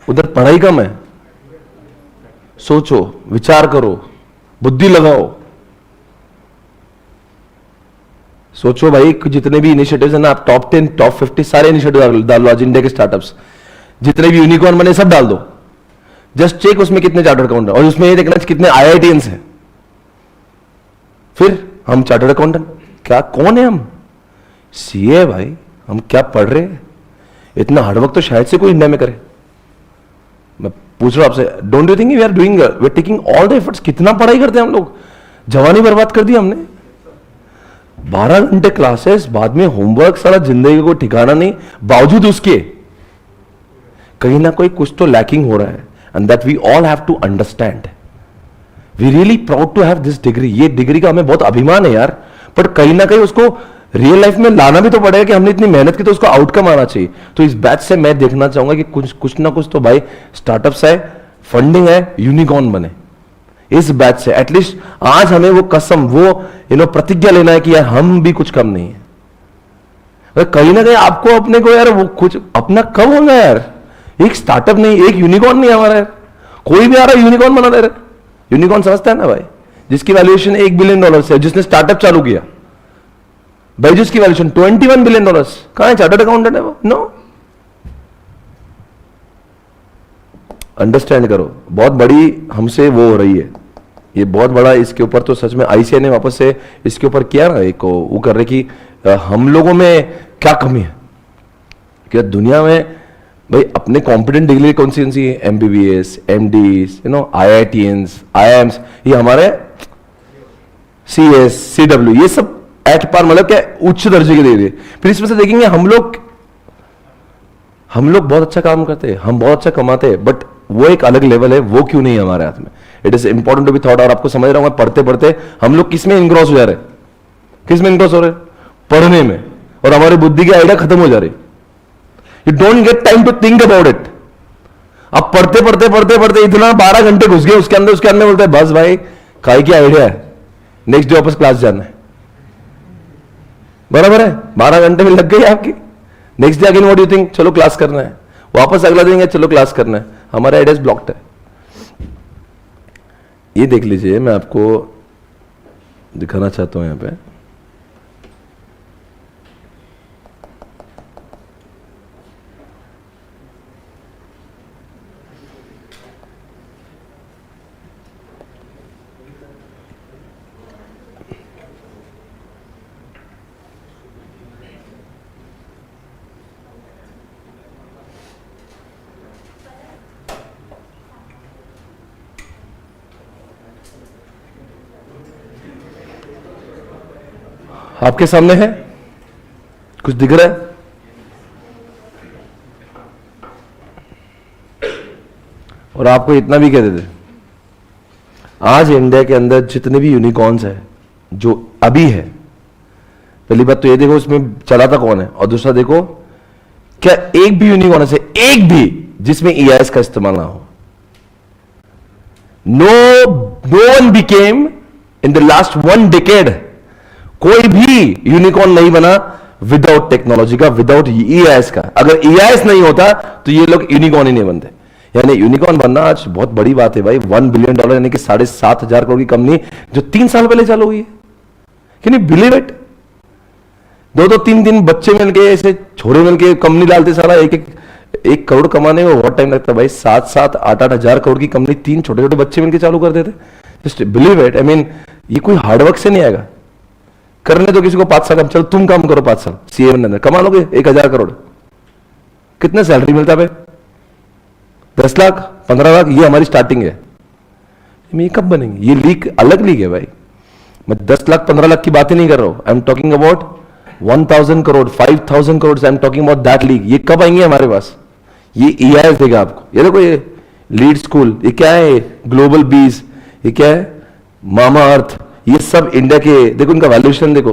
उधर पढ़ाई कम है, सोचो, विचार करो, बुद्धि लगाओ, सोचो भाई। जितने भी इनिशिएटिव्स है ना, आप टॉप 10, टॉप 50 सारे इनिशिएटिव डाल लो आज इंडिया के स्टार्टअप्स, जितने भी यूनिकॉर्न बने सब डाल दो, जस्ट चेक उसमें कितने चार्टर्ड अकाउंटेंट, और उसमें ये देखना कितने IITians हैं। फिर हम चार्टर्ड अकाउंटेंट, क्या कौन है हम? सीए भाई, हम क्या पढ़ रहे हैं? इतना हार्डवर्क तो शायद से कोई इंडिया में करे। मैं पूछ रहा हूं आपसे, don't you think we are doing, we are taking all the efforts? कितना पढ़ाई करते हैं हम लोग, जवानी बर्बाद कर दी हमने। 12 घंटे क्लासेस, बाद में होमवर्क, सारा जिंदगी को ठिकाना नहीं। बावजूद उसके कहीं ना कोई कुछ तो लैकिंग हो रहा है, and that we all have to understand. We really proud to have this degree. ये डिग्री का हमें बहुत अभिमान है यार, बट कहीं ना कहीं उसको रियल लाइफ में लाना भी तो पड़ेगा कि हमने इतनी मेहनत की, तो उसको आउटकम आना चाहिए। तो इस बैच से मैं देखना चाहूंगा कि कुछ ना कुछ तो भाई स्टार्टअप्स है, फंडिंग है, यूनिकॉर्न बने इस बैच से। एटलीस्ट आज हमें वो कसम, वो प्रतिज्ञा लेना है कि यार हम भी कुछ कम नहीं है। कहीं ना कहीं आपको अपने को यार वो कुछ अपना कम होगा यार। एक स्टार्टअप नहीं, एक यूनिकॉर्न नहीं हमारा यार। कोई भी आ रहा है यूनिकॉर्न बना दे रहा है। यूनिकॉर्न समझता है ना भाई, जिसकी वैल्यूएशन $1 बिलियन से, जिसने स्टार्टअप चालू किया। भाई जिसकी वैल्यूएशन $21 बिलियन, कहां है? चार्टर्ड अकाउंटेंट है वो? नो। अंडरस्टैंड करो, बहुत बड़ी हमसे वो हो रही है, ये बहुत बड़ा। इसके ऊपर तो सच में आईसीआई ने वापस से इसके ऊपर किया ना, एक वो कर रहे कि हम लोगों में क्या कमी है। क्या दुनिया में भाई अपने कॉम्पिटेंट डिग्री कौन सी है? एमबीबीएस, एमडीज, आईआईटीएंस, आईआईएम्स, ये हमारे सीएस, सीडब्ल्यू, ये सब एट पार, मतलब क्या उच्च दर्जे के डिग्री। फिर इसमें से देखेंगे हम लोग बहुत अच्छा काम करते हैं, हम बहुत अच्छा कमाते हैं, बट वो एक अलग लेवल है, वो क्यों नहीं है हमारे हाथ में? It is important to be thought. और आपको समझ रहा हूं मैं, पढ़ते पढ़ते हम लोग किस में इनग्रॉस हो जा रहे हैं? किस में इनग्रॉस हो रहे हैं? पढ़ने में। और हमारी बुद्धि की आइडिया खत्म हो जा रही। You don't get time to think about it. अब पढ़ते पढ़ते पढ़ते पढ़ते इतना 12 घंटे घुस गए उसके अंदर बोलते हैं बस भाई काय की आइडिया है, नेक्स्ट डे वापस क्लास जाना है। बराबर है, 12 घंटे में लग गई आपकी। Next day again what do you think? चलो क्लास करना है, वापस अगला दिन चलो क्लास करना है। हमारे आइडियाज ब्लॉक्ड है। ये देख लीजिए, मैं आपको दिखाना चाहता हूं यहां पे। आपके सामने है, कुछ दिख रहा है? और आपको इतना भी कह देते, आज इंडिया के अंदर जितने भी यूनिकॉर्न्स है जो अभी है, पहली बात तो ये देखो उसमें चलाता कौन है, और दूसरा देखो क्या एक भी यूनिकॉर्न से एक भी जिसमें ईआईएस का इस्तेमाल ना हो। No one became in the last 1 decade, कोई भी यूनिकॉर्न नहीं बना विदाउट टेक्नोलॉजी का, विदाउट ईआईएस का। अगर ईआईएस नहीं होता तो ये लोग यूनिकॉर्न ही नहीं बनते। यानी यूनिकॉर्न बनना आज बहुत बड़ी बात है भाई। $1 बिलियन यानी कि 7,500 करोड़ की कंपनी जो 3 साल पहले चालू हुई है। Can you believe it? 2-2, 3-3 बच्चे मिलके, ऐसे छोरे मिलके कंपनी डालते, सारा 1 करोड़ कमाने में बहुत टाइम लगता है भाई। 7-7, 8-8 हजार करोड़ की कंपनी 3 छोटे-छोटे बच्चे मिलके चालू कर देते। Just believe it. I mean ये कोई हार्डवर्क से नहीं आएगा। करने तो किसी को 5 साल काम, चलो तुम काम करो 5 साल, सीए में अंदर कमा लोगे 1,000 करोड़। कितना सैलरी मिलता है? 10 लाख, 15 लाख, ये हमारी स्टार्टिंग है। ये कब बनेंगे? ये लीग अलग लीग है भाई। मैं 10 लाख 15 लाख की बात ही नहीं कर रहा हूं। आई am talking about 1,000 crore, 5,000 crore. I am talking about that league. ये कब आएंगे हमारे पास? ये ईआईएस देगा आपको। ये देखो, ये लीड स्कूल, ये क्या है? ग्लोबल बीज, ये क्या है? मामा अर्थ, ये सब इंडिया के। देखो इनका वैल्यूएशन देखो,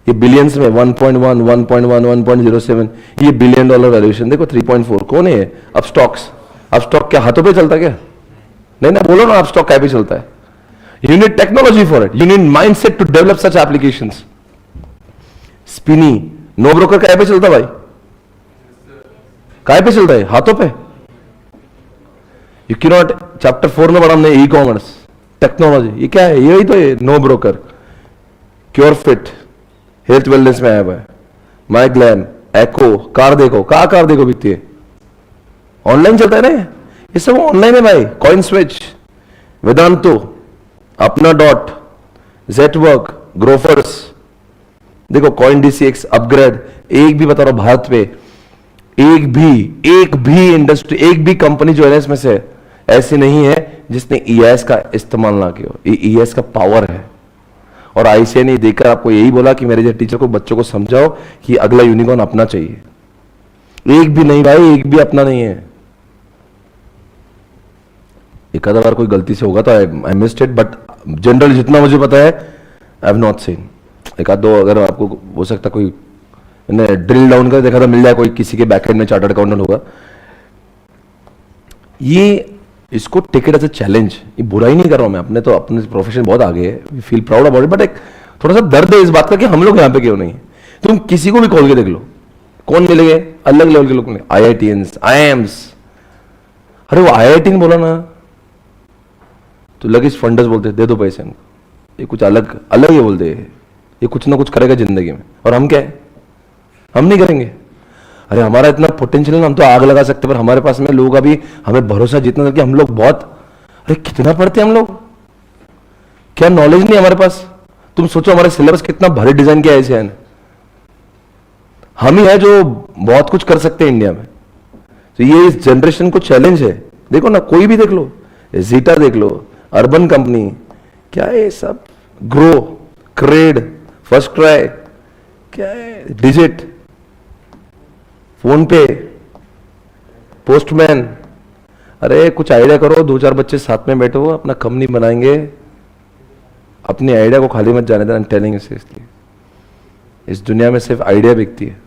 ये बिलियंस में 1.1, 1.1, 1.07, ये $1 बिलियन वैल्यूएशन देखो। 3.4 कौन है? अपस्टॉक्स। अपस्टॉक क्या हाथों पे चलता क्या? नहीं ना, बोलो ना, अपस्टॉक क्या पे चलता है? You need technology for it, you need mindset to develop such applications. Spinny, no broker क्या पे चलता भाई? काय पे चलता है? हाथों पे। यू कैन नॉट, चैप्टर 4 में पढ़ा हमने ई कॉमर्स टेक्नोलॉजी, ये क्या है? यही तो है no broker. Cure fit health wellness में आया हुआ है। My glam, Acko, car Dekho, car Dekho बिकती है, ऑनलाइन चलता है ना ये सब, ऑनलाइन है भाई। कॉइन स्विच, वेदांतो, अपना डॉट, जेटवर्क, ग्रोफर्स, देखो CoinDCX, अपग्रेड, एक भी बता रहा हूं भारत पे एक भी इंडस्ट्री, एक भी कंपनी जो है इसमें से ऐसी नहीं है जिसने EIS का इस्तेमाल ना किया हो। ये EIS का पावर है। और ICAI ने देखकर आपको यही बोला कि मेरे जैसे टीचर को, बच्चों को समझाओ कि अगला यूनिकॉर्न अपना चाहिए। एक भी नहीं भाई, एक भी अपना नहीं है। एक आधा बार कोई गलती से होगा तो I missed it, but general जितना मुझे पता है आई हैव नॉट सीन। एक आध दो अगर आपको हो सकता कोई ड्रिल डाउन कर देखा था, मिल जाए कोई किसी के बैकएंड में चार्टर्ड अकाउंटेंट होगा। ये इसको take it as a challenge. ये बुराई नहीं कर रहा हूं मैं, अपने प्रोफेशन बहुत आगे है, we feel proud about it, but एक थोड़ा सा दर्द है इस बात का कि हम लोग यहाँ पे क्यों नहीं है। तुम किसी को भी खोल के देख लो, कौन मिलेंगे, अलग लेवल के लोग मिलेंगे, IITians, IIMs। अरे वो IIT बोला ना तो लगिस फंडर्स बोलते दे दो पैसे इनको, ये कुछ अलग अलग ही बोलते हैं, ये कुछ ना कुछ करेगा जिंदगी में। और हम क्या है, हम नहीं करेंगे। अरे हमारा इतना पोटेंशियल है, हम तो आग लगा सकते, पर हमारे पास में लोगों का भी हमें भरोसा जितना था कि हम लोग बहुत, अरे कितना पढ़ते हैं हम लोग, क्या नॉलेज नहीं हमारे पास। तुम सोचो हमारे सिलेबस कितना भारी डिजाइन किया है इसे, हम ही है जो बहुत कुछ कर सकते हैं इंडिया में। तो ये इस जनरेशन को चैलेंज है। देखो ना, कोई भी देख लो, जीटा देख लो, अर्बन कंपनी, क्या है सब, ग्रो, क्रेड, फर्स्ट क्राई, क्या है, डिजिट, फोन पे, पोस्टमैन। अरे कुछ आइडिया करो, दो चार बच्चे साथ में बैठो, अपना कंपनी बनाएंगे। अपनी आइडिया को खाली मत जाने देना, टेलिंग सीरियसली। इस दुनिया में सिर्फ आइडिया बिकती है।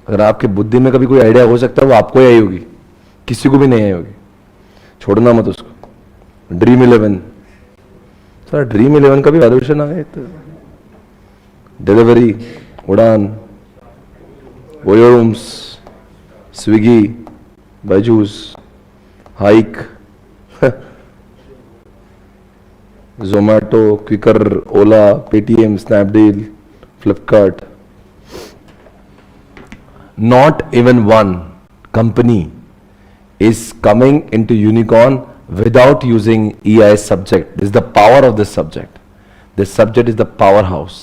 अगर आपकी बुद्धि में कभी कोई आइडिया हो सकता है, वो आपको ही आई होगी, किसी को भी नहीं आई होगी। छोड़ना मत उसको। ड्रीम 11, सर ड्रीम 11 का भी वैल्यूएशन आ गया तो delivery, Udaan, OYO rooms, Swiggy, Byju's, Hike, Zomato, Quikr, Ola, Paytm, Snapdeal, Flipkart. Not even one company is coming into unicorn without using EIS subject. This is the power of this subject. This subject is the powerhouse.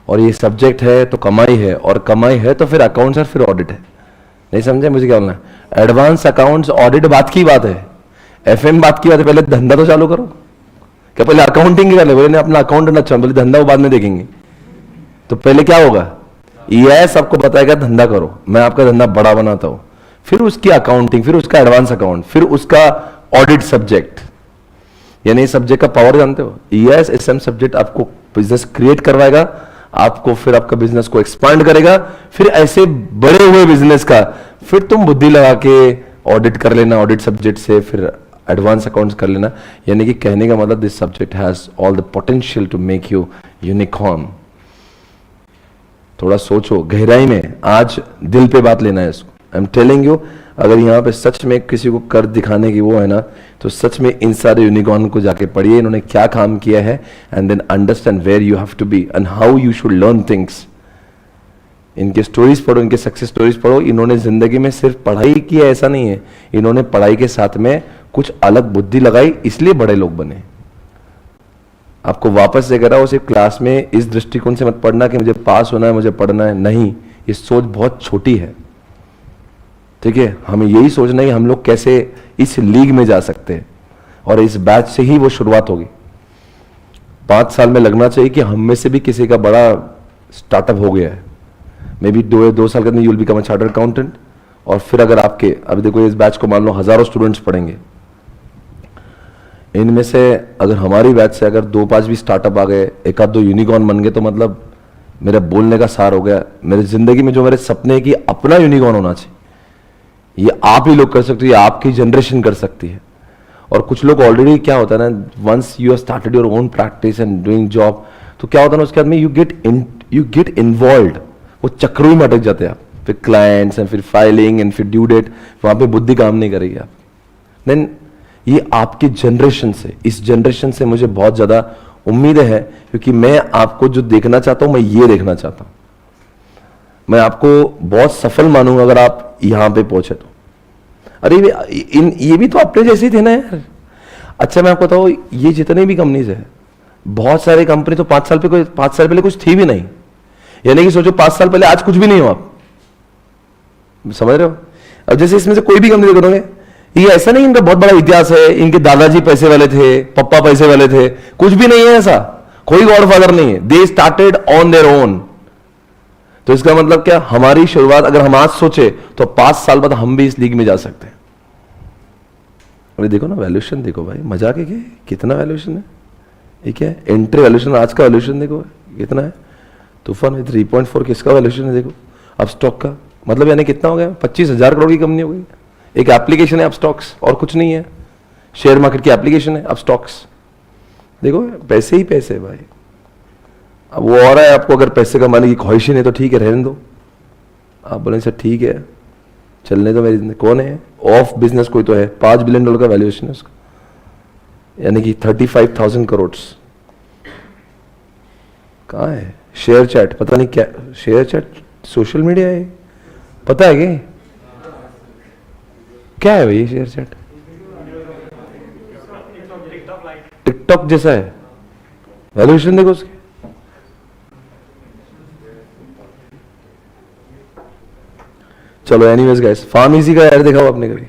और ये सब्जेक्ट है तो कमाई है, और कमाई है तो फिर अकाउंट्स और फिर ऑडिट है। नहीं समझे मुझे क्या बोलना है? एडवांस अकाउंट्स ऑडिट बात की बात है, FM बात की बात है। पहले धंधा तो चालू करो। क्या पहले अकाउंटिंग कर ले? बोले अपना अकाउंट अच्छा, बोले धंधा वो बाद में देखेंगे। तो पहले क्या होगा? EIS आपको बताएगा धंधा करो, मैं आपका धंधा बड़ा बनाता हूं, फिर उसकी अकाउंटिंग, फिर उसका एडवांस अकाउंट, फिर उसका ऑडिट सब्जेक्ट। यानी सब्जेक्ट का पावर जानते हो? EIS SM सब्जेक्ट आपको बिजनेस क्रिएट करवाएगा, आपको फिर आपका बिजनेस को एक्सपांड करेगा, फिर ऐसे बड़े हुए बिजनेस का फिर तुम बुद्धि लगा के ऑडिट कर लेना, ऑडिट सब्जेक्ट से फिर एडवांस अकाउंट्स कर लेना। यानी कि कहने का मतलब this subject has all the potential to make you unicorn. थोड़ा सोचो गहराई में, आज दिल पे बात लेना है इसको। आई एम टेलिंग यू, अगर यहाँ पे सच में किसी को कर दिखाने की वो है ना, तो सच में इन सारे यूनिकॉर्न को जाके पढ़िए, इन्होंने क्या काम किया है, and then understand where you have to be and how you should learn things. इनके स्टोरीज पढ़ो, इनके सक्सेस स्टोरीज पढ़ो। इन्होंने जिंदगी में सिर्फ पढ़ाई की है ऐसा नहीं है, इन्होंने पढ़ाई के साथ में कुछ अलग बुद्धि लगाई, इसलिए बड़े लोग बने। आपको वापस से कह रहा हूं, सिर्फ क्लास में इस दृष्टिकोण से मत पढ़ना कि मुझे पास होना है, मुझे पढ़ना है। नहीं, ये सोच बहुत छोटी है। ठीक है, हमें यही सोचना है कि हम लोग कैसे इस लीग में जा सकते हैं, और इस बैच से ही वो शुरुआत होगी। 5 साल में लगना चाहिए कि हम में से भी किसी का बड़ा स्टार्टअप हो गया है। मे बी 2 साल के अंदर you will become a chartered accountant. और फिर अगर आपके, अभी देखो इस बैच को मान लो हजारों स्टूडेंट्स पढ़ेंगे, इनमें से अगर हमारी बैच से अगर 2-5 भी स्टार्टअप आ गए, एक आध 2 यूनिकॉर्न बन गए, तो मतलब मेरे बोलने का सार हो गया। मेरी जिंदगी में जो मेरे सपने है कि अपना यूनिकॉर्न होना चाहिए, ये आप ही लोग कर सकते हो, ये आपकी जनरेशन कर सकती है। और कुछ लोग ऑलरेडी, क्या होता है ना, once you have started your own practice and doing job, तो क्या होता है ना, उसके बाद में यू गेट इन्वॉल्व, वो चक्रों में अटक जाते हैं आप, फिर क्लाइंट्स एंड फिर फाइलिंग एंड फिर ड्यू डेट, वहां पे बुद्धि काम नहीं करेगी आप। देन ये आपकी जनरेशन से, इस जनरेशन से मुझे बहुत ज्यादा उम्मीद है, क्योंकि मैं आपको जो देखना चाहता हूं, मैं ये देखना चाहता हूं। मैं आपको बहुत सफल मानूंगा अगर आप यहां पे पहुंचे तो। अरे ये भी तो अपने जैसे ही थे ना यार। अच्छा मैं आपको बताऊं, ये जितने भी कंपनीज है, बहुत सारी कंपनी तो 5 साल पहले कुछ थी भी नहीं, यानी कि सोचो 5 साल पहले आज कुछ भी नहीं हो आप, समझ रहे हो। अब जैसे इसमें से कोई भी कंपनी करोगे, ये ऐसा नहीं इनका बहुत बड़ा इतिहास है, इनके दादाजी पैसे वाले थे, पप्पा पैसे वाले थे, कुछ भी नहीं है ऐसा, कोई गॉडफादर नहीं है, they started on their own. तो इसका मतलब क्या, हमारी शुरुआत अगर हम आज सोचे तो 5 साल बाद हम भी इस लीग में जा सकते हैं। अरे देखो ना वैल्यूएशन, देखो भाई मजाक है क्या, कितना वैल्यूएशन है, ये क्या है, एंट्री वैल्यूएशन, आज का वैल्यूएशन देखो कितना है, तूफान में 3.4 किसका वैल्यूएशन है देखो, अब स्टॉक का मतलब यानी कितना हो गया, 25,000 करोड़ की कंपनी हो गई। एक एप्लीकेशन है अब स्टॉक्स, और कुछ नहीं है, शेयर मार्केट की एप्लीकेशन है अब स्टॉक्स। देखो पैसे ही पैसे भाई। अब वो और है, आपको अगर पैसे कमाने की ख्वाहिश ही नहीं तो ठीक है रहने दो, आप बोलें सर ठीक है चलने दो मेरी जिंदगी। कौन है ऑफ बिजनेस, कोई तो है, $5 बिलियन का वैल्यूएशन है उसका, यानी कि 35,000 करोड़। कहाँ है शेयर चैट, पता नहीं क्या शेयर चैट, सोशल मीडिया है, पता है क्या है भाई शेयर चैट, टिकटॉक जैसा है, वैल्यूएशन देखो उसकी। चलो एनीवेज गाइस, फार्म इजी का ऐड देखा हो आपने कभी?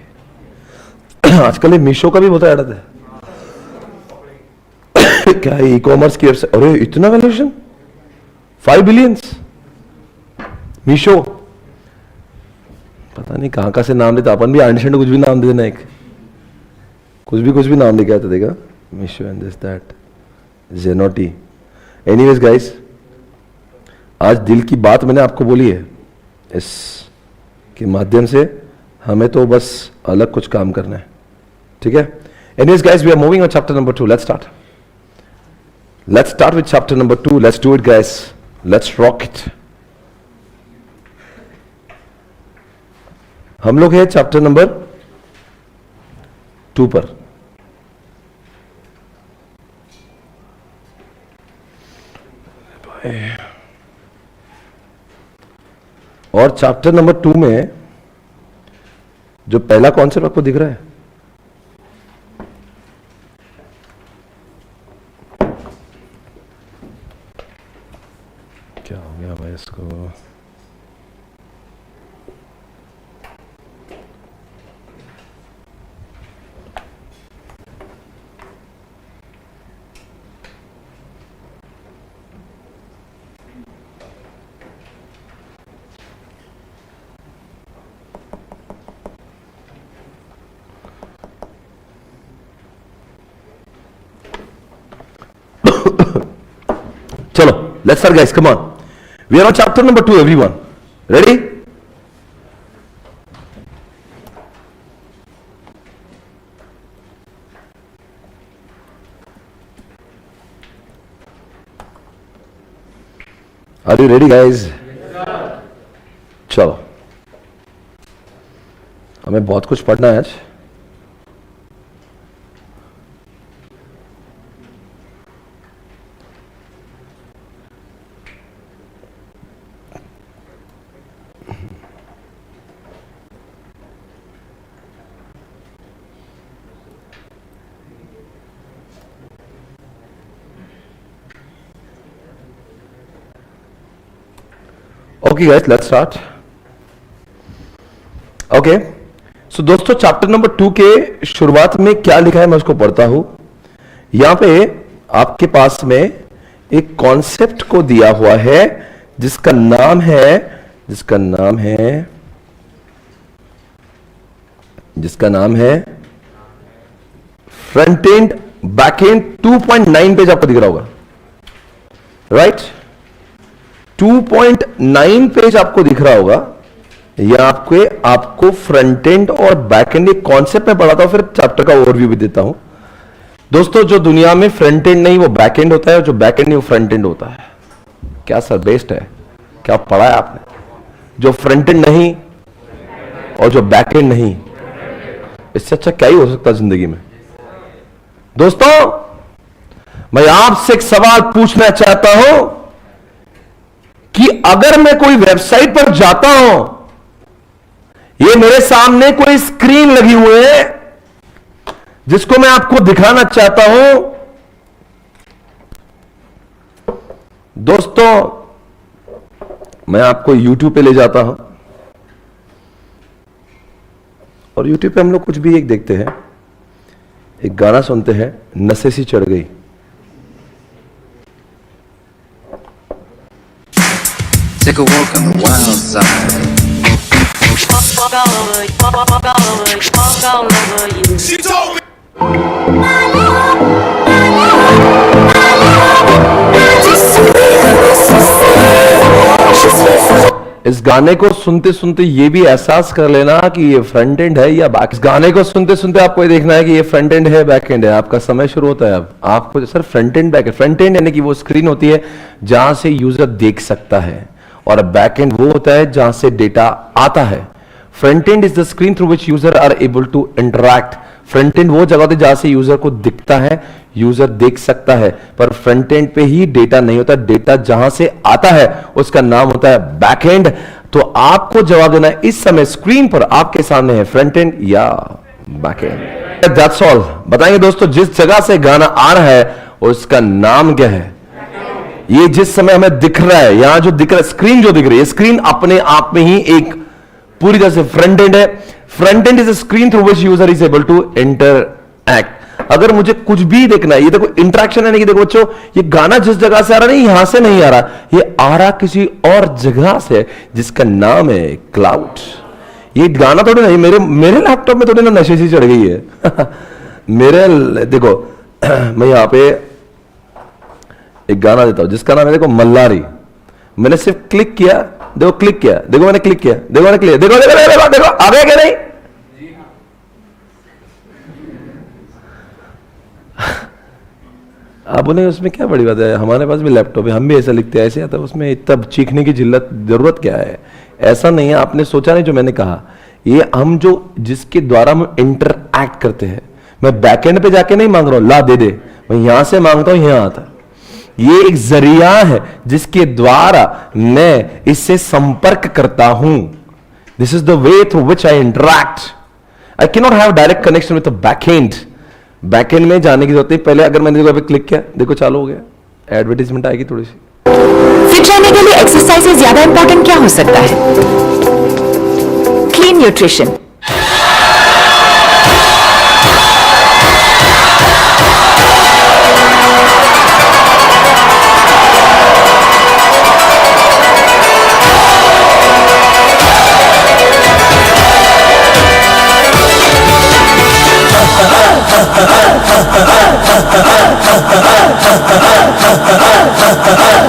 आजकल ये मीशो का भी बहुत ऐड आता है। क्या है ई कॉमर्स की, अरे इतना वैल्यूएशन 5 बिलियन मीशो, पता नहीं कहां से नाम लेता, अपन भी आंटी कुछ भी नाम दे देना, एक कुछ भी नाम लेके आता देगा, मीशो एंड दिस दैट जेनोटी। एनीवेज गाइस, आज दिल की बात मैंने आपको बोली है, इस के माध्यम से हमें तो बस अलग कुछ काम करना है, ठीक है। Anyways guys, we are moving on chapter number 2, let's start with chapter number 2, let's do it guys, let's rock it. हम लोग है चैप्टर नंबर 2 पर। और चैप्टर नंबर 2 में जो पहला कॉन्सेप्ट आपको दिख रहा है, क्या हो गया भाई इसको, चलो let's start guys, come on, we are on chapter number 2, everyone ready? Are you ready guys? चलो हमें बहुत कुछ पढ़ना है आज। Okay guys, let's start. Okay so दोस्तों, चैप्टर नंबर 2 के शुरुआत में क्या लिखा है मैं उसको पढ़ता हूं। यहां पे आपके पास में एक कॉन्सेप्ट को दिया हुआ है जिसका नाम है front end back and. 2.9 page आपको दिख रहा होगा, राइट? 2.9 पेज आपको दिख रहा होगा। यह आपको फ्रंट एंड और बैक एंड एक कॉन्सेप्ट में पढ़ाता हूं, फिर चैप्टर का ओवरव्यू भी देता हूं। दोस्तों, जो दुनिया में फ्रंट एंड नहीं वो बैक एंड होता है, और जो बैक एंड नहीं वो फ्रंट एंड होता है। क्या सर बेस्ट है? क्या पढ़ा है आपने? जो फ्रंट एंड नहीं और जो बैक एंड नहीं, इससे अच्छा क्या ही हो सकता है जिंदगी में। दोस्तों, मैं आपसे एक सवाल पूछना चाहता हूं कि अगर मैं कोई वेबसाइट पर जाता हूं, ये मेरे सामने कोई स्क्रीन लगी हुई है जिसको मैं आपको दिखाना चाहता हूं, दोस्तों, मैं आपको YouTube पे ले जाता हूं और YouTube पे हम लोग कुछ भी एक देखते हैं, एक गाना सुनते हैं, नशे सी चढ़ गई। Take a walk on the wild side. She told me. इस गाने को सुनते सुनते ये भी एहसास कर लेना कि ये फ्रंट एंड है या बैक। इस गाने को सुनते सुनते आपको ये देखना है कि ये फ्रंट एंड है बैक एंड है। आपका समय शुरू होता है। अब आपको sir front end back and, front and यानी कि वो स्क्रीन होती है जहां से यूजर देख सकता है, और बैक एंड वो होता है जहां से डेटा आता है। Front end is the screen through which user are able to interact. Front end वो जगह होती है जहां से यूजर को दिखता है, यूजर देख सकता है, पर फ्रंट एंड पे ही डेटा नहीं होता। डेटा जहां से आता है उसका नाम होता है बैक एंड। तो आपको जवाब देना है इस समय स्क्रीन पर आपके सामने है फ्रंट एंड या बैक एंड। That's all. बताएंगे दोस्तों, जिस जगह से गाना आ रहा है उसका नाम क्या है? ये जिस समय हमें दिख रहा है, यहां जो दिख रहा है, स्क्रीन जो दिख रही है, स्क्रीन अपने आप में ही एक पूरी तरह से फ्रंट एंड है। Front end is a screen through which user is able to interact. अगर मुझे कुछ भी देखना है, ये देखो इंटरेक्शन है। देखो बच्चों, ये गाना जिस जगह से आ रहा नहीं, यहां से नहीं आ रहा, ये आ रहा किसी और जगह से जिसका नाम है क्लाउड। ये गाना थोड़ी नहीं, मेरे लैपटॉप में थोड़ी ना नशे सी चढ़ गई है। मेरे देखो मैं यहां पे एक गाना देता हूं जिसका नाम है देखो मल्लारी। मैंने सिर्फ क्लिक किया, देखो क्लिक किया, देखो मैंने क्लिक किया, देखो मैंने क्लिक, देखो देखो देखो देखो आ गया क्या? नहीं आप बोले उसमें क्या बड़ी बात है, हमारे पास भी लैपटॉप है, हम भी ऐसा लिखते हैं, ऐसे आता है, उसमें तब चीखने की जरूरत क्या है? ऐसा नहीं है, आपने सोचा नहीं जो मैंने कहा। ये हम जो जिसके द्वारा हम इंटरएक्ट करते हैं, मैं बैकएंड पे जाके नहीं मांग रहा हूं ला दे दे, मैं यहां से मांगता हूं, यहां आता। ये एक जरिया है जिसके द्वारा मैं इससे संपर्क करता हूं। This is the way through which I interact. I can not have direct connection with the backend. Backend में जाने की जरूरत है। पहले अगर मैंने देखो क्लिक किया, देखो चालू हो गया, एडवर्टाइजमेंट आएगी थोड़ी सी। फिट रहने के लिए एक्सरसाइज से ज्यादा इंपॉर्टेंट क्या हो सकता है? Clean nutrition.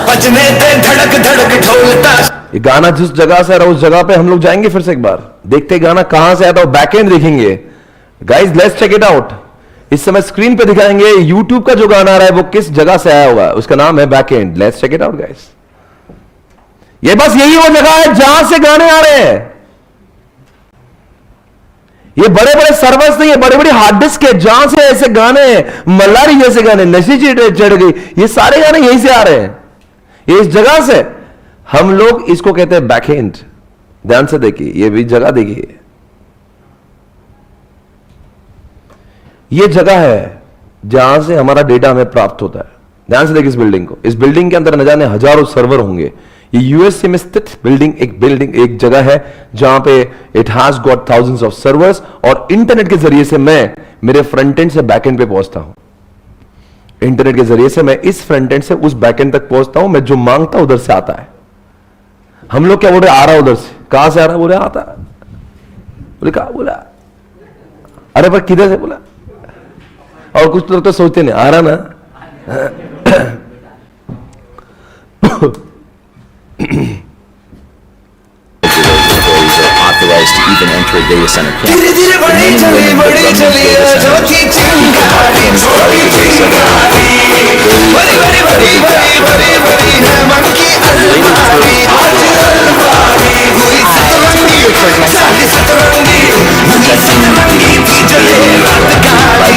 बजने दे धड़क धड़क ढोलता। ये गाना जिस जगह से आ रहा है उस जगह पे हम लोग जाएंगे फिर से एक बार, देखते हैं गाना कहां से आता है, बैकएंड देखेंगे। Guys let's check it out. इस समय स्क्रीन पे दिखाएंगे यूट्यूब का जो गाना आ रहा है वो किस जगह से आया होगा, उसका नाम है backend. Let's check it out guys. ये बस यही वो जगह है जहां से गाने आ रहे हैं। ये बड़े बड़े सर्वर्स नहीं है, बड़े बड़े हार्ड डिस्क है जहां से ऐसे गाने, मल्लारी जैसे गाने, नशे चढ़ गई, ये सारे गाने यहीं से आ रहे हैं, ये इस जगह से। हम लोग इसको कहते हैं बैकएंड। ध्यान से देखिए, ये भी जगह देखिए, ये जगह है जहां से हमारा डेटा हमें प्राप्त होता है। ध्यान से देखिए इस बिल्डिंग को। इस बिल्डिंग के अंदर न जाने हजारों सर्वर होंगे। ये यूएसए में स्थित बिल्डिंग एक जगह है जहां पे it has got thousands of servers, और इंटरनेट के जरिए से मैं मेरे फ्रंट एंड से बैक एंड पे पहुंचता हूं। इंटरनेट के जरिए से मैं इस फ्रंट एंड से उस बैक एंड तक पहुंचता हूं। मैं जो मांगता उधर से आता है। हम लोग क्या बोल रहे, आ रहा उधर से, कहां से आ रहा, बोले आता, बोले कहा, बोला अरे पर किधर से, बोला। और कुछ लोग तो सोचते नहीं आ रहा ना। Authorized to even enter a data center campus. धीरे धीरे बड़ी चली ज्योति चिंगारी, छोटी चिंगारी, बड़ी बड़ी बड़ी बड़ी बड़ी बड़ी है मन की अलमारी, आज अलमारी हुई सतरंगी, साली सतरंगी, हुई सतरंगी थी जले रात काली।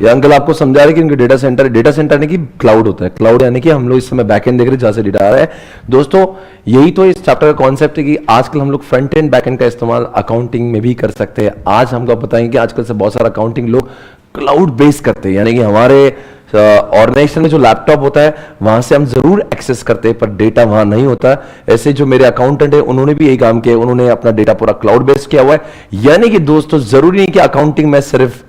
ये अंकल आपको समझा रहे कि इनके डेटा सेंटर यानी कि क्लाउड होता है। क्लाउड यानी कि हम लोग इस समय बैकएंड देख रहे हैं जहां से डेटा आ रहा है। दोस्तों यही तो इस चैप्टर का कॉन्सेप्ट है कि आजकल हम लोग फ्रंट एंड बैकएंड का इस्तेमाल अकाउंटिंग में भी कर सकते हैं। आज हमको बताएंगे कि आजकल से बहुत सारा अकाउंटिंग लोग क्लाउड बेस्ड करते हैं, यानी कि हमारे ऑर्गेनाइजेशन में जो लैपटॉप होता है वहां से हम जरूर एक्सेस करते हैं पर डेटा वहां नहीं होता। ऐसे जो मेरे अकाउंटेंट है उन्होंने भी यही काम किया, उन्होंने अपना डेटा पूरा क्लाउड बेस्ड किया हुआ है। यानी कि दोस्तों जरूरी नहीं कि अकाउंटिंग में सिर्फ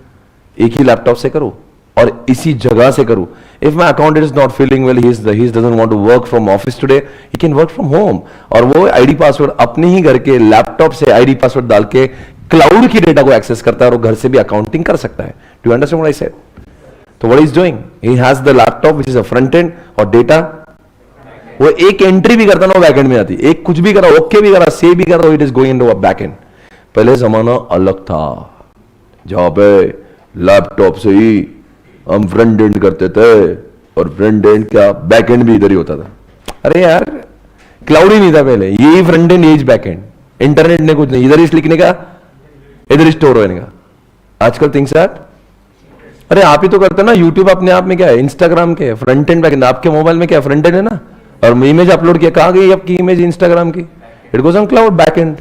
एक ही लैपटॉप से करूं और इसी जगह से करूं। If my accountant is not feeling well, he doesn't want to work from office today, he can work from home, और वो आईडी पासवर्ड अपने ही घर के लैपटॉप से आईडी पासवर्ड डाल के क्लाउड की डेटा को एक्सेस करता है और घर से भी अकाउंटिंग कर सकता है। Do you understand what I said? तो what is doing, he has the laptop which is a front end, और डेटा वो एक एंट्री भी करता ना वो बैक एंड में आती, एक कुछ भी करा, ओके भी करा, से भी करा, it is going into a back and. पहले जमाना अलग था जहां पे लैपटॉप से ही हम फ्रंट एंड करते थे और फ्रंट एंड क्या बैक एंड भी इधर ही होता था। अरे यार क्लाउड ही नहीं था पहले, यही फ्रंट एंड यही बैक एंड, इंटरनेट ने कुछ नहीं, इधर ही लिखने का इधर ही स्टोर होने का। आजकल थिंग्स आर, अरे आप ही तो करते ना, यूट्यूब अपने आप में क्या है, इंस्टाग्राम के फ्रंट एंड बैक एंड, आपके मोबाइल में क्या फ्रंट एंड है ना, और इमेज अपलोड किया, कहां गई आपकी इमेज इंस्टाग्राम की, it goes on cloud back end.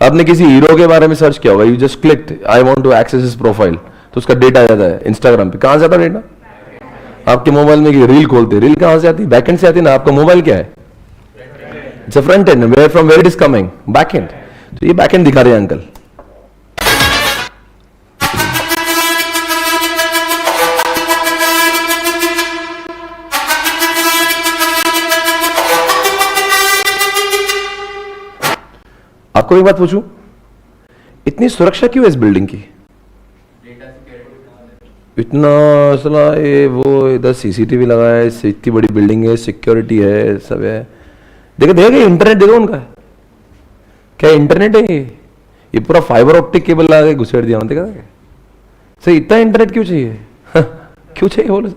आपने किसी हीरो के बारे में सर्च किया होगा, you just clicked I want to access his profile, तो उसका डेटा आ जाता है इंस्टाग्राम पे। कहां से आता डेटा? आपके मोबाइल में रील खोलते, रील कहां से आती है? बैकएंड से आती है ना। आपका मोबाइल क्या है? It's a front end, where from where it is coming, backend. तो ये बैकएंड दिखा रहे हैं अंकल। आपको एक बात पूछूं, इतनी सुरक्षा क्यों है इस बिल्डिंग की? इतना असला ये वो, इधर सीसीटीवी लगा है, इतनी बड़ी बिल्डिंग है, सिक्योरिटी है, सब है। देखो इंटरनेट देखो उनका, क्या इंटरनेट है ये पूरा फाइबर ऑप्टिक केबल लगा के घुसेड़ दिया। देखा सही, इतना इंटरनेट क्यों चाहिए? क्यों चाहिए बोले?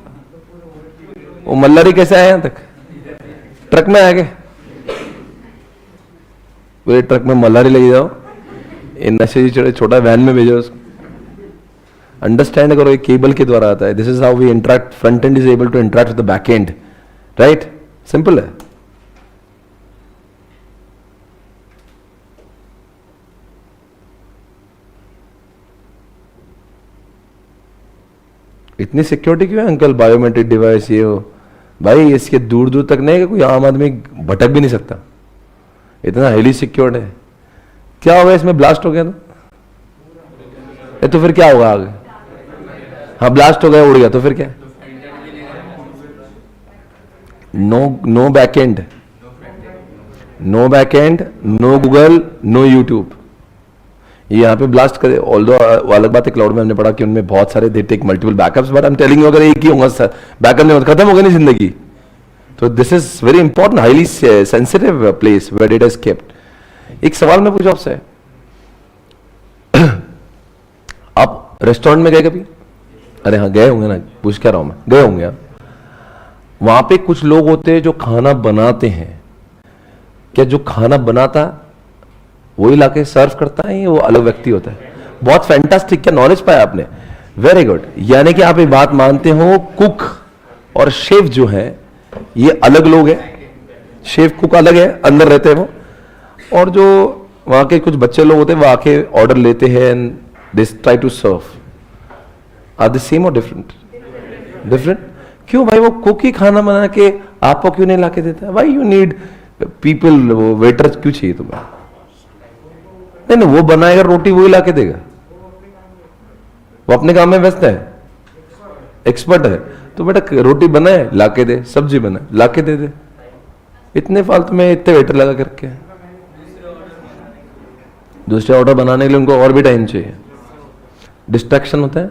वो मल्लारी कैसे आया यहां तक? ट्रक में आ गए, पूरे ट्रक में मल्लारी ले जाओ, इन नशे चढ़े, छोटा वैन में भेजो उसको। अंडरस्टैंड करो, एक केबल के द्वारा आता है। This is how we interact, front end is able to interact with the back end, right? Simple है। इतनी सिक्योरिटी क्यों है अंकल? बायोमेट्रिक डिवाइस ये हो भाई, इसके दूर दूर तक नहीं है, कोई आम आदमी भटक भी नहीं सकता, इतना हाईली सिक्योर्ड है। क्या होगा इसमें? ब्लास्ट हो गया तो फिर क्या होगा आगे? हाँ ब्लास्ट हो गया, उड़ गया, तो फिर क्या? No backend, no backend, no Google, no YouTube. ये यहाँ पे ब्लास्ट करे, ऑल्दो अलग बात है, क्लाउड में हमने पढ़ा कि उनमें बहुत सारे they take multiple backups, but I am telling you अगर एक ही होगा बैकअप नहीं होता, खत्म हो गई नहीं जिंदगी। तो this is very important, highly sensitive place where data is kept. एक सवाल मैं पूछूं आपसे, आप रेस्टोरेंट में गए कभी? अरे हाँ गए होंगे ना, पूछ क्या रहा हूं मैं, गए होंगे आप। वहां पे कुछ लोग होते हैं जो खाना बनाते हैं, क्या जो खाना बनाता वही लाके सर्व करता है, वो अलग व्यक्ति होता है? बहुत फैंटास्टिक, क्या नॉलेज पाया आपने, वेरी गुड। यानी कि आप ये बात मानते हो कुक और शेफ जो है ये अलग लोग हैं, शेफ कुक अलग है, अंदर रहते हैं वो, और जो वहां के कुछ बच्चे लोग होते हैं वो आके ऑर्डर लेते हैं and they try to serve, are the same और डिफरेंट? डिफरेंट क्यों भाई? वो कुक ही खाना बना के आपको क्यों नहीं लाके देता? व्हाई यू नीड पीपल, वो वेटर क्यों चाहिए तुम्हें? नहीं, वो बनाएगा रोटी, वही लाके देगा, वो अपने काम में व्यस्त है, एक्सपर्ट है। तो बेटा रोटी बनाए लाके दे, सब्जी बनाए लाके दे दे, इतने फालतू में इतने वेटर लगा करके। दूसरे ऑर्डर बनाने के लिए उनको और भी टाइम चाहिए, डिस्ट्रैक्शन होता है।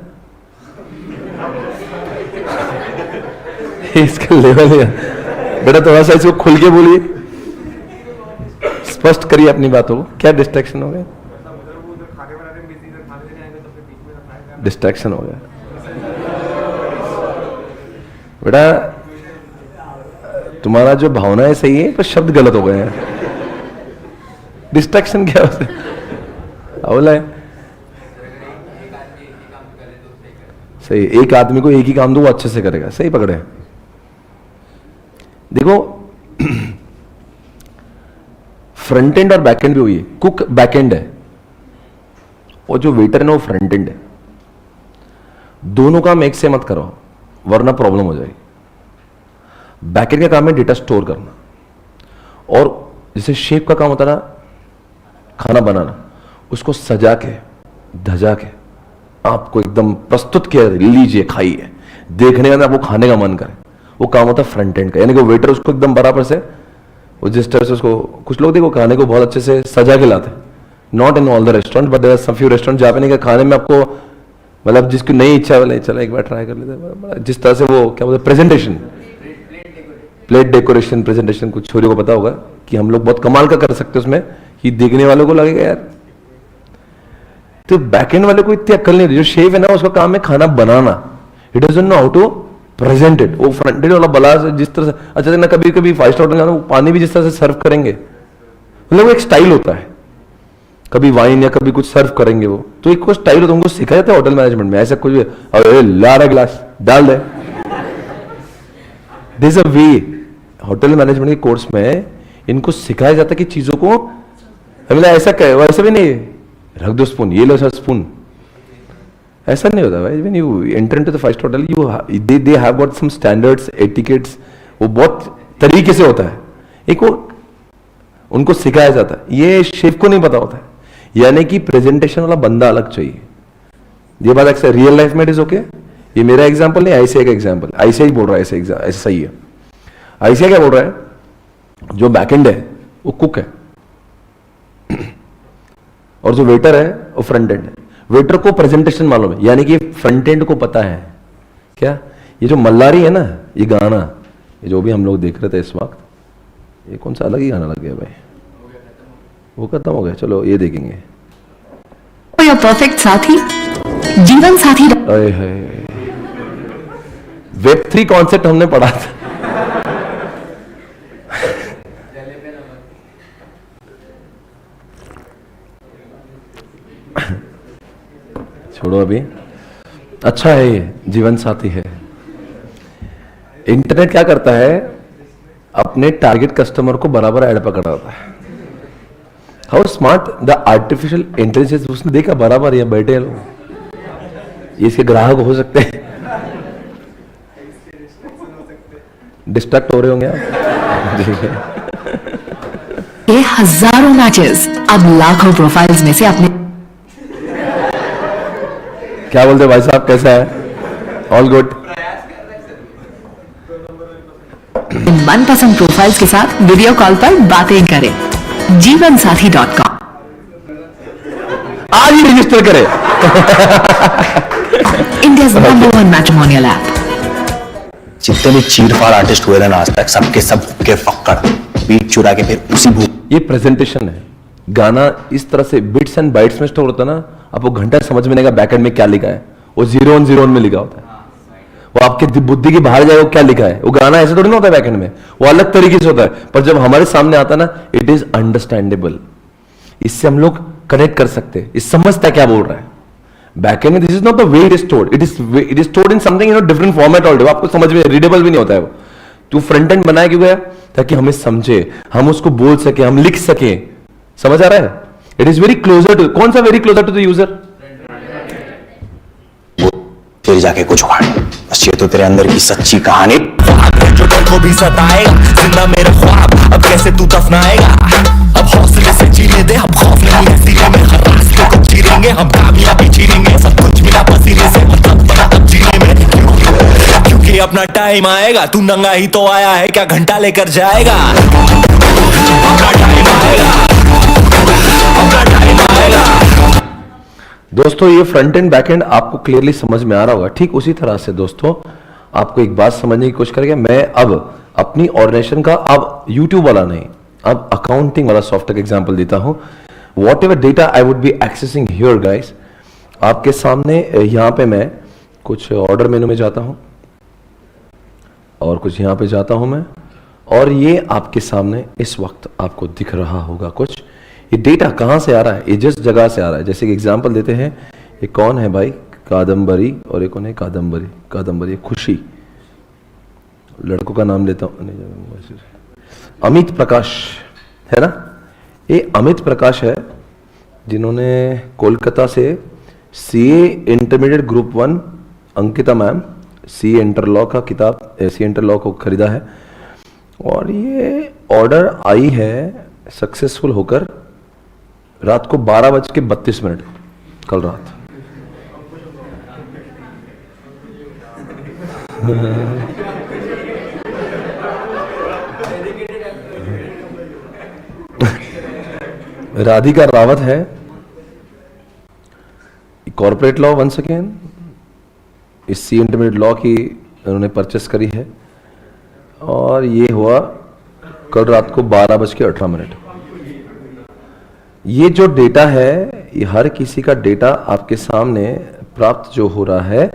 इसका लेवल है बेटा, थोड़ा सा इसको खुल के बोलिए, स्पष्ट करिए अपनी बातों को, क्या डिस्ट्रैक्शन हो गया? डिस्ट्रैक्शन हो गया बेटा, तुम्हारा जो भावनाएं सही है पर शब्द गलत हो गए हैं। डिस्ट्रैक्शन क्या होता है? अवला है, सही, एक आदमी को एक ही काम दो वो अच्छे से करेगा, सही पकड़े हैं। देखो फ्रंट एंड और बैक एंड भी हुई है। कुक बैक एंड है और जो वेटर है ना वो फ्रंट एंड है। दोनों काम एक से मत करो वरना प्रॉब्लम हो जाएगी। बैक एंड का काम है डेटा स्टोर करना, और जैसे शेफ का काम होता है ना खाना बनाना, उसको सजा के धजा के आपको एकदम प्रस्तुत किया, लीजिए खाइए, देखने का आपको खाने का मन करे, वो काम होता है फ्रंट एंड का। यानी कि वेटर उसको एकदम बराबर से, वो जिस तरह से उसको, कुछ लोग देखो खाने को बहुत अच्छे से सजा के लाते हैं, not in all the restaurant but there are some few restaurant जहाँ पे नहीं खाने में आपको मतलब जिसकी नहीं इच्छा है नहीं चला एक बार ट्राई कर लेते हैं, जिस तरह से वो क्या बोलते हैं प्रेजेंटेशन, प्लेट डेकोरेशन, प्रेजेंटेशन, कुछ छोरियों को पता होगा कि हम लोग बहुत कमाल का कर सकते हैं उसमें कि देखने वालों को लगेगा यार। तो बैकएंड वाले को इतनी अक्ल नहीं होती। जो शेफ है ना उसका काम है खाना बनाना, it doesn't know how to present it. वो फ्रंट एंड वाला बला से जिस तरह से, अच्छा ना कभी कभी 5 स्टार होटल जाना, वो पानी भी जिस तरह से सर्व करेंगे, मतलब वो एक स्टाइल होता है, कभी वाइन या कभी कुछ सर्व करेंगे वो, तो एक स्टाइल होता है, उनको सिखाया जाता है होटल मैनेजमेंट में। ऐसा कुछ भी अरे ला रहा गिलास डाल दे, there is a way. Hotel management के कोर्स में इनको सिखाया जाता है कि चीजों को मतलब ऐसा कहे, वैसे भी नहीं रख दो स्पून, ये लो सर स्पून, ऐसा नहीं होता भाई। When you enter into the 5 star hotel you they have got some standards, etiquettes, वो बहुत तरीके से होता है, एक वो उनको सिखाया जाता है, ये शेफ को नहीं पता होता है। यानी कि प्रेजेंटेशन वाला बंदा अलग चाहिए। ये बात अक्सर रियल लाइफ में इट इज ओके, ये मेरा एग्जांपल नहीं, आईसीआई का एग्जांपल, आईसीआई बोल रहा है ऐसे सही है। आईसीआई क्या बोल रहा है, जो बैकएंड है वो कुक है और जो वेटर है वो फ्रंट एंड है। वेटर को प्रेजेंटेशन मालूम है, यानी कि फ्रंट एंड को पता है क्या। ये जो मल्लारी है ना, ये गाना, ये जो भी हम लोग देख रहे थे इस वक्त, ये कौन सा अलग ही गाना लग गया भाई, वो खत्म हो गया, चलो ये देखेंगे। योर परफेक्ट साथी, जीवन साथी। वेब 3 कॉन्सेप्ट हमने पढ़ा था। छोड़ो अभी, अच्छा है ये जीवन साथी है। इंटरनेट क्या करता है, अपने टारगेट कस्टमर को बराबर ऐड पकड़ाता है। How smart the artificial intelligence, उसने देखा बराबर ये बैठे हैं लोग, ये इसके ग्राहक हो सकते हैं, डिस्ट्रैक्ट हो रहे होंगे आप। ये हजारों मैचेस अब लाखों प्रोफाइल्स में से अपने क्या बोलते भाई साहब, कैसा है? All good. मनपसंद प्रोफाइल्स के साथ वीडियो कॉल पर बातें करें। जीवनसाथी.com आज ही रजिस्टर करें। India's number 1 matrimonial app. जितने भी चीरफाड़ आर्टिस्ट हुए थे ना आज तक, सबके सब के फक्कड़ बीट चुरा के फिर उसी भूत। ये प्रेजेंटेशन है। गाना इस तरह से बिट्स एंड बाइट्स में स्टोर होता है ना, आपको घंटा समझ में नहीं आएगा बैकएंड में क्या लिखा है, वो 0 on 0 में लिखा होता है, वो आपके बुद्धि के बाहर जाएगा क्या लिखा है। वो गाना ऐसे थोड़ी ना होता है बैकएंड में, वो अलग तरीके से होता है, पर जब हमारे सामने आता है ना, इट इज अंडरस्टैंडेबल, इससे हम लोग कनेक्ट कर सकते हैं, इस समझता है क्या बोल रहा है। बैकएंड में this is not the way it is stored, it is stored in something different format already, आपको समझ में रीडेबल भी नहीं होता है वो। तो फ्रंट एंड बनाया क्यों गया, ताकि हमें समझे, हम उसको बोल सके, हम लिख सके। समझ आ रहा है? It is very closer to, कौन सा very closer to the user? फिर जाके कुछ उखाड़, बस ये तो तेरे अंदर की सच्ची कहानी। जो डर को भी सताएगा, जिंदा मेरे ख्वाब अब कैसे तू दफनाएगा। अब हौसले से जीने दे, हम खौफ नहीं है सीने में, हर रास्ते को चीरेंगे, हम कामयाबी चीरेंगे। सब कुछ मिला पसीने से, मतलब बना अब जीने में, क्योंकि अपना टाइम आएगा। तू नंगा ही तो आया है, क्या घंटा लेकर जाएगा? अपना टाइम आएगा, अपना टाइम आएगा। दोस्तों ये फ्रंट एंड बैक एंड आपको क्लियरली समझ में आ रहा होगा। ठीक उसी तरह से दोस्तों आपको एक बात समझने की कोशिश करेंगे, मैं अब अपनी ऑर्गेनाइजेशन का, अब यूट्यूब वाला नहीं, अब अकाउंटिंग वाला सॉफ्टवेयर का एग्जांपल देता हूं। What ever data I would B accessing here guys, आपके सामने यहां पे मैं कुछ ऑर्डर मेनू में जाता हूं और कुछ यहां पे जाता हूं मैं, और ये आपके सामने इस वक्त आपको दिख रहा होगा कुछ। ये डेटा कहां से आ रहा है? ये जिस जगह से आ रहा है, जैसे कि एग्जांपल देते हैं, ये कौन है भाई, कादम्बरी और एक कौन है कादम्बरी, कादम्बरी खुशी, लड़कों का नाम लेता हूँ, अमित प्रकाश है ना, ये अमित प्रकाश है जिन्होंने कोलकाता से CA intermediate group 1, Ankita ma'am CA इंटरलॉ का किताब, सीए इंटरलॉ को खरीदा है और ये ऑर्डर आई है सक्सेसफुल होकर रात को 12:32 कल रात। राधिका रावत है, कॉर्पोरेट लॉ वंस अगेन, इस सी इंटरमीडिएट लॉ की उन्होंने परचेस करी है और ये हुआ कल रात को 12:18। ये जो डेटा है ये हर किसी का डेटा आपके सामने प्राप्त जो हो रहा है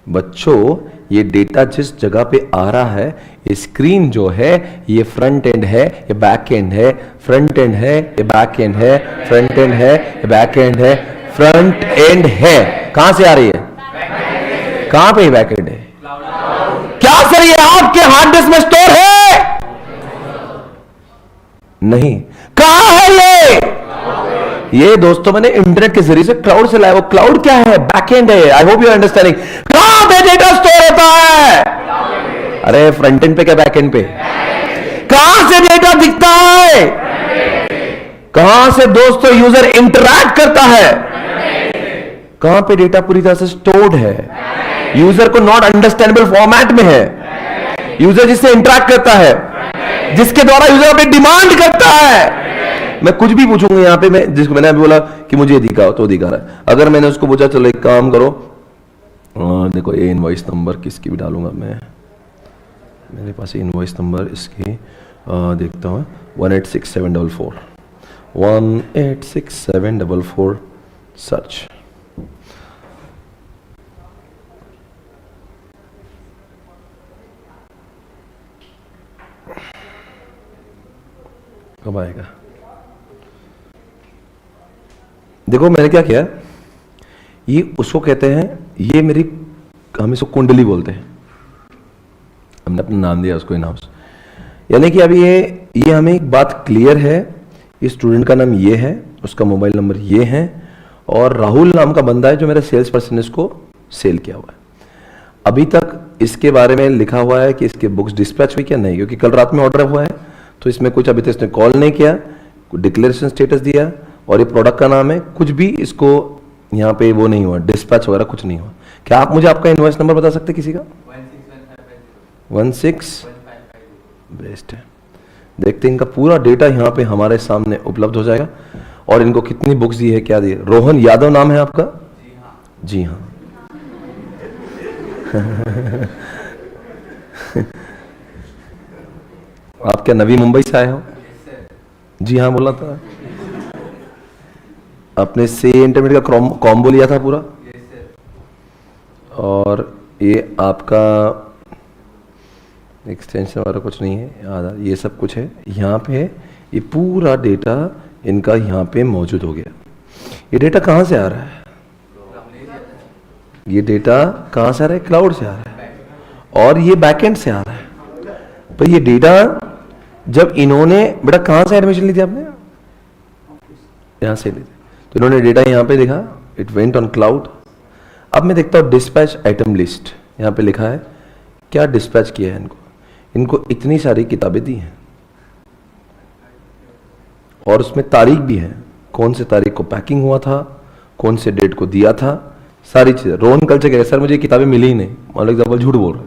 बच्चों, ये डेटा जिस जगह पे आ रहा है, ये स्क्रीन जो है ये फ्रंट एंड है, ये बैक एंड है, फ्रंट एंड है, ये बैक एंड है, फ्रंट एंड है, ये बैक एंड है, फ्रंट एंड है। कहां से आ रही है? कहां पे बैक एंड है? क्या सर ये आपके हार्ड डिस्क में स्टोर है? नहीं। कहां है ये दोस्तों मैंने इंटरनेट के जरिए से क्लाउड से लाया। वो क्लाउड क्या है? बैकएंड है। I hope you understanding. कहां पे डेटा स्टोर होता है? अरे फ्रंट एंड पे क्या बैकएंड पे? कहां से डेटा दिखता है? कहां से दोस्तों यूजर इंटरैक्ट करता है? कहां पे डेटा पूरी तरह से स्टोर्ड है? यूजर को नॉट अंडरस्टैंडेबल फॉर्मेट में है। यूजर जिससे इंटरैक्ट करता है, जिसके द्वारा यूजर अपनी डिमांड करता है। मैं कुछ भी पूछूंगा यहां पे, मैं जिसको मैंने अभी बोला कि मुझे ये दिखाओ तो दिखा रहा है। अगर मैंने उसको पूछा चलो एक काम करो, देखो ये इनवॉइस नंबर किसकी भी डालूंगा मैं, मेरे पास इनवॉइस नंबर इसकी देखता हूं 186744 186744 सर्च। कब आएगा? देखो मैंने क्या किया, ये उसको कहते हैं, ये मेरी, हम इसको कुंडली बोलते हैं, हमने अपना नाम दिया उसको इन हाउस। यानी कि अभी ये हमें एक बात क्लियर है, इस स्टूडेंट का नाम ये है, उसका मोबाइल नंबर ये है और राहुल नाम का बंदा है जो मेरा सेल्स पर्सन ने इसको सेल किया हुआ है। अभी तक इसके बारे में लिखा हुआ है कि इसके बुक्स डिस्पैच हुई क्या नहीं, क्योंकि कल रात में ऑर्डर हुआ है तो इसमें कुछ अभी तक इसने कॉल नहीं किया, डिक्लेरेशन स्टेटस दिया और ये प्रोडक्ट का नाम है, कुछ भी इसको यहाँ पे वो नहीं हुआ, डिस्पैच वगैरह कुछ नहीं हुआ। क्या आप मुझे आपका इनवॉइस नंबर बता सकते किसी का? 16 बेस्ट है। देखते हैं इनका पूरा डेटा यहाँ पे हमारे सामने उपलब्ध हो जाएगा और इनको कितनी बुक्स दी है, क्या दी है। रोहन यादव नाम है आपका? जी हाँ। आप क्या नवी मुंबई से आए हो? जी हाँ बोला था। आपने से इंटरमीडिएट का कॉम्बो लिया था पूरा? और ये आपका एक्सटेंशन वाला कुछ नहीं है, आधा ये सब कुछ है यहाँ पे। ये पूरा डेटा इनका यहाँ पे मौजूद हो गया। ये डेटा कहाँ से आ रहा है? ये डेटा कहाँ से आ रहा है? क्लाउड से आ रहा है और ये बैकएंड से आ रहा है। पर ये डेटा जब इन्होंने, बेटा कहाँ से एडमिशन ली थी आपने? यहाँ से ली थी, तो इन्होंने डेटा यहाँ पे देखा, इट वेंट ऑन क्लाउड। अब मैं देखता हूँ डिस्पैच आइटम लिस्ट, यहाँ पे लिखा है क्या डिस्पैच किया है इनको। इनको इतनी सारी किताबें दी हैं और उसमें तारीख भी है, कौन से तारीख को पैकिंग हुआ था, कौन से डेट को दिया था, सारी चीजें। रोहन कल से कह रहे सर मुझे किताबें मिली ही नहीं, मान एग्जाम्पल झूठ बोल रहे,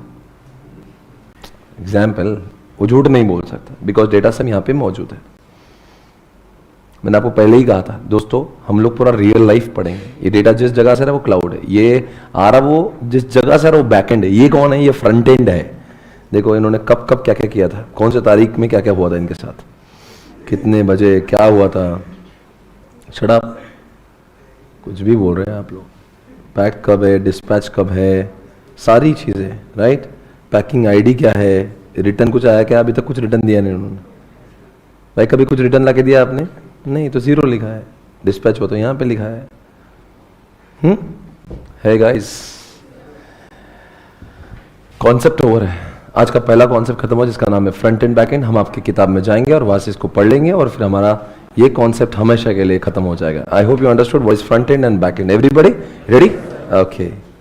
एग्जाम्पल वो झूठ नहीं बोल सकता बिकॉज डेटा सब यहाँ पे मौजूद है। मैंने आपको पहले ही कहा था दोस्तों, हम लोग पूरा रियल लाइफ पढ़ेंगे। ये डेटा जिस जगह से रहा वो क्लाउड है, ये आ रहा वो जिस जगह से रहा वो बैक एंड है। ये कौन है? ये फ्रंट एंड है। देखो इन्होंने कब कब क्या क्या किया था, कौन से तारीख में क्या क्या हुआ था इनके साथ, कितने बजे क्या हुआ था। शट कुछ भी बोल रहे हैं आप लोग। पैक कब है, डिस्पैच कब है, सारी चीजें राइट। पैकिंग आईडी क्या है, रिटर्न कुछ आया क्या? अभी तक कुछ रिटर्न दिया नहीं उन्होंने। भाई कभी कुछ रिटर्न ला के दिया आपने? नहीं, तो जीरो लिखा है। डिस्पैच हो तो यहाँ पे लिखा है। है गाइस, कॉन्सेप्ट ओवर है। आज का पहला कॉन्सेप्ट खत्म हुआ जिसका नाम है फ्रंट एंड बैक एंड। हम आपकी किताब में जाएंगे और वहां से इसको पढ़ लेंगे और फिर हमारा ये कॉन्सेप्ट हमेशा के लिए खत्म हो जाएगा। I hope you understood what is front end and back and. Everybody ready? Okay.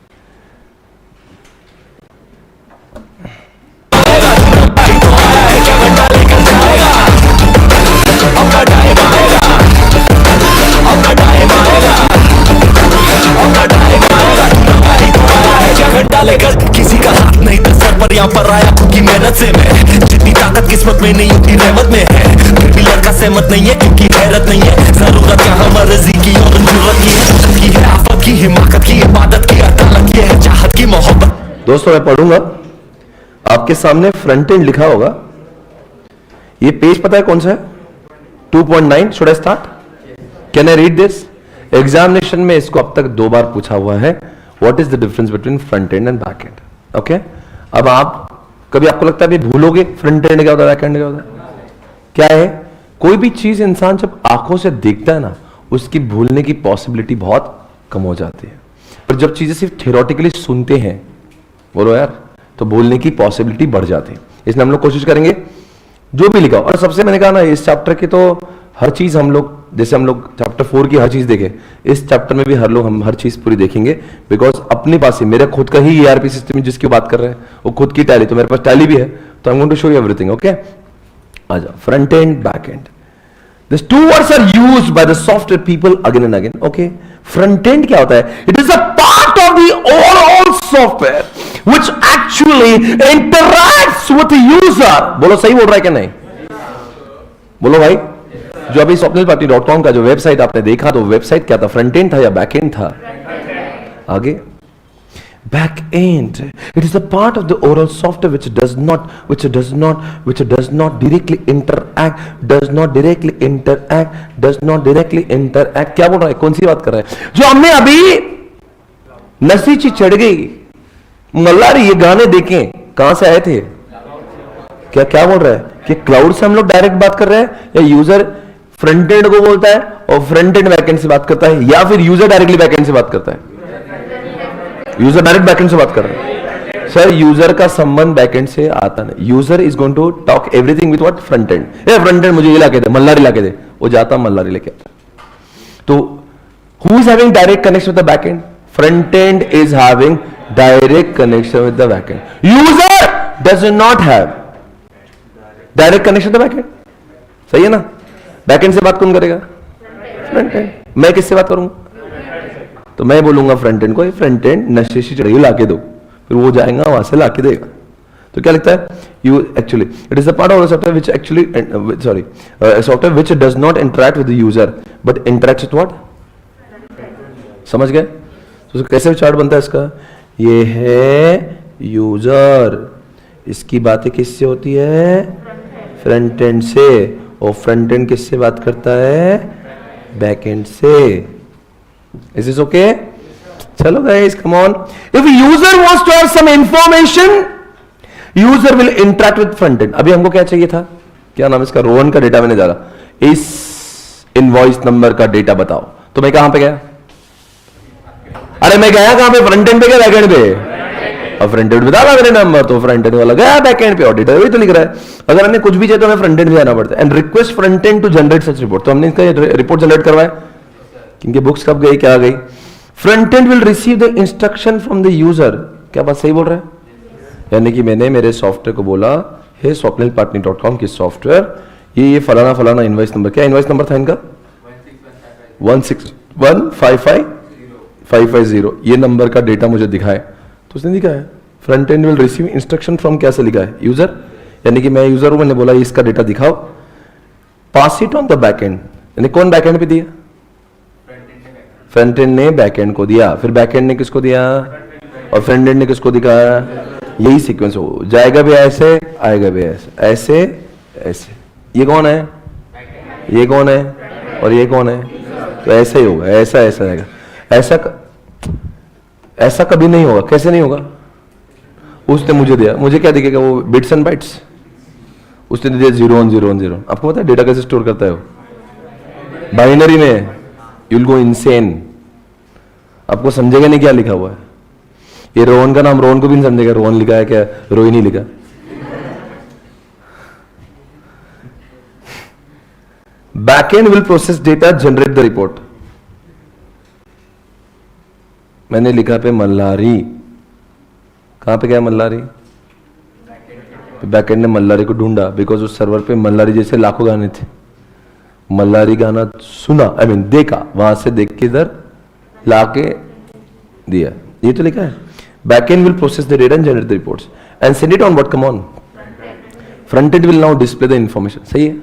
किसी का हाथ नहीं था सर पर, यहाँ पर आया खुद की मेहनत से मैं। जितनी ताकत किस्मत में नहीं उतनी रहमत में है। फिर भी लड़का सहमत नहीं है क्योंकि हैरत नहीं है। जरूरत यहाँ मर्जी की और जरूरत की है आफत की, हिमाकत की, इबादत की, अदालत की है, चाहत की, मोहब्बत। दोस्तों मैं पढ़ूंगा, आपके सामने फ्रंट एंड लिखा होगा। ये पेज पता है कौन सा है? 2.9। Should I start? Can I read this? Examination में इसको अब तक 2 बार पूछा हुआ है। What is the difference between front end and back and? Okay, अब आप कभी आपको लगता है भूलोगे फ्रंट एंड क्या होता है, बैक एंड क्या होता है? क्या है? कोई भी चीज इंसान जब आंखों से देखता है ना, उसकी भूलने की पॉसिबिलिटी बहुत कम हो जाती है। पर जब चीजें सिर्फ थियोरेटिकली सुनते हैं, बोलो यार, तो भूलने की पॉसिबिलिटी बढ़ जाती है। इसलिए हम लोग कोशिश करेंगे जो भी लिखा हो। और सबसे मैंने कहा ना, इस चैप्टर की तो हर चीज हम लोग, जैसे हम लोग चैप्टर 4 की हर चीज देखे, इस चैप्टर में भी हम हर चीज पूरी देखेंगे। बिकॉज अपने पास ही मेरा खुद का ही ERP सिस्टम है जिसकी बात कर रहे हैं, वो खुद की टैली, तो मेरे पास टैली भी है, तो I am going to show you everything. Okay, आजा। Front end, back end, this 2 words are used by the software people again and again. Okay, front end क्या होता है? It is a part of the overall software which actually interacts with the user. बोलो सही बोल रहा है क्या नहीं? बोलो भाई। जो अभी swapnilpatni.com का जो वेबसाइट आपने देखा, तो वेबसाइट क्या था? फ्रंट एंड था या बैक एंड था? आगे, back and, it is a part of the overall software which does not directly interact. क्या बोल रहा है? कौन सी बात कर रहा है? जो हमने अभी नसीची चढ़ गई मल्लारी ये गाने देखे, कहां से आए थे? क्या बोल रहा है कि क्लाउड से हम लोग डायरेक्ट बात कर रहे हैं, या यूजर फ्रंट एंड को बोलता है और फ्रंट एंड बैक एंड से बात करता है, या फिर यूजर डायरेक्टली बैक एंड से बात करता है? यूजर डायरेक्ट बैक एंड से बात कर रहे हैं। सर, यूजर का संबंध बैक एंड से आता नहीं। User is going to talk everything with what? Front end. Front end मुझे ये लाके दे, मल्लारी लाके दे, वो जाता मल्लारी लेके आता। तो who is having direct connection with the back and? Front end is having direct connection with the back and. User does not have direct connection with the back and. सही है ना? बैक एंड से बात कौन करेगा? Front end. मैं किससे बात करूंगा? तो मैं बोलूंगा फ्रंट एंड को, फ्रंट एंड नशे से चढ़ी लाके दो, फिर वो जाएगा वहां से लाके देगा। तो क्या लगता है? You actually it is a part of the software which actually software which does not interact with the user but interacts with what? समझ गए? तो कैसे चार्ट बनता है इसका? ये है यूजर, इसकी बातें किससे होती है? फ्रंट एंड से। और फ्रंट एंड किससे बात करता है? बैक एंड से। Is this okay? चलो guys, come on. If user wants to have some information, user will interact with front end. अभी हमको क्या चाहिए था? क्या नाम इसका? रोहन का डेटा मैंने डाला, इस इनवॉइस नंबर का डेटा बताओ। तो मैं कहां पे गया? अरे मैं गया कहां पे? फ्रंट एंड पे गया, बैक एंड पे? और फ्रंट एंड बता रहा मेरे नंबर, तो फ्रंट एंड वाला गया बैक एंड पे, और डेटा वही तो लिख रहा है। अगर हमने कुछ भी चाहिए तो हमें फ्रंट एंड पे जाना पड़ता है। And request front end to generate such report. तो हमने इसका रिपोर्ट जनरेट करवाया, इनके बुक्स कब गई, क्या गई? Front end will receive the instruction from the user. क्या बात सही बोल रहा है? यानी कि मैंने मेरे सॉफ्टवेयर को बोला, हे swapnilpatni.com की सॉफ्टवेयर, ये फलाना फलाना इनवॉइस नंबर, क्या इनवॉइस नंबर था इनका? 1615550, ये नंबर का डेटा मुझे दिखाए। तो उसने दिखाया front end will receive instruction from, क्या से लिखा है? यूजर। यानी कि मैं यूजर हूं, मैंने बोला इसका डेटा दिखाओ, pass it on the back end. यानी कौन बैक एंड पे दिया? फ्रंट एंड ने बैक एंड को दिया, फिर बैक एंड ने किसको दिया? और फ्रंट एंड ने किसको दिखाया? यही सीक्वेंस हो जाएगा भी, ऐसे आएगा भी, ऐसे ऐसे ऐसे। ये कौन है? ये कौन है? और ये कौन है? तो ऐसे ही होगा, ऐसा ऐसा आएगा। ऐसा कभी नहीं होगा। कैसे नहीं होगा? उसने मुझे दिया, मुझे क्या दिखेगा? वो बिट्स एंड बाइट्स। उसने दिया 0 1 0 1 0। आपको पता है डेटा कैसे स्टोर करता है वो? बाइनरी में। You will go insane. आपको समझेगा नहीं क्या लिखा हुआ है। ये रोहन का नाम रोहन को भी नहीं समझेगा, रोहन लिखा है क्या, रोहिणी लिखा। Backend will process data, generate the report. मैंने लिखा पे मल्हारी, कहां पे गया मल्हारी? बैकएंड ने मल्हारी को ढूंढा, बिकॉज उस सर्वर पे मल्हारी जैसे लाखों गाने थे। मल्हारी गाना सुना, आई मीन देखा, वहां से देख के इधर लाके दिया। ये तो लिखा है, backend will process the data and generate the reports and send it on what come on front end will now display the information. सही है,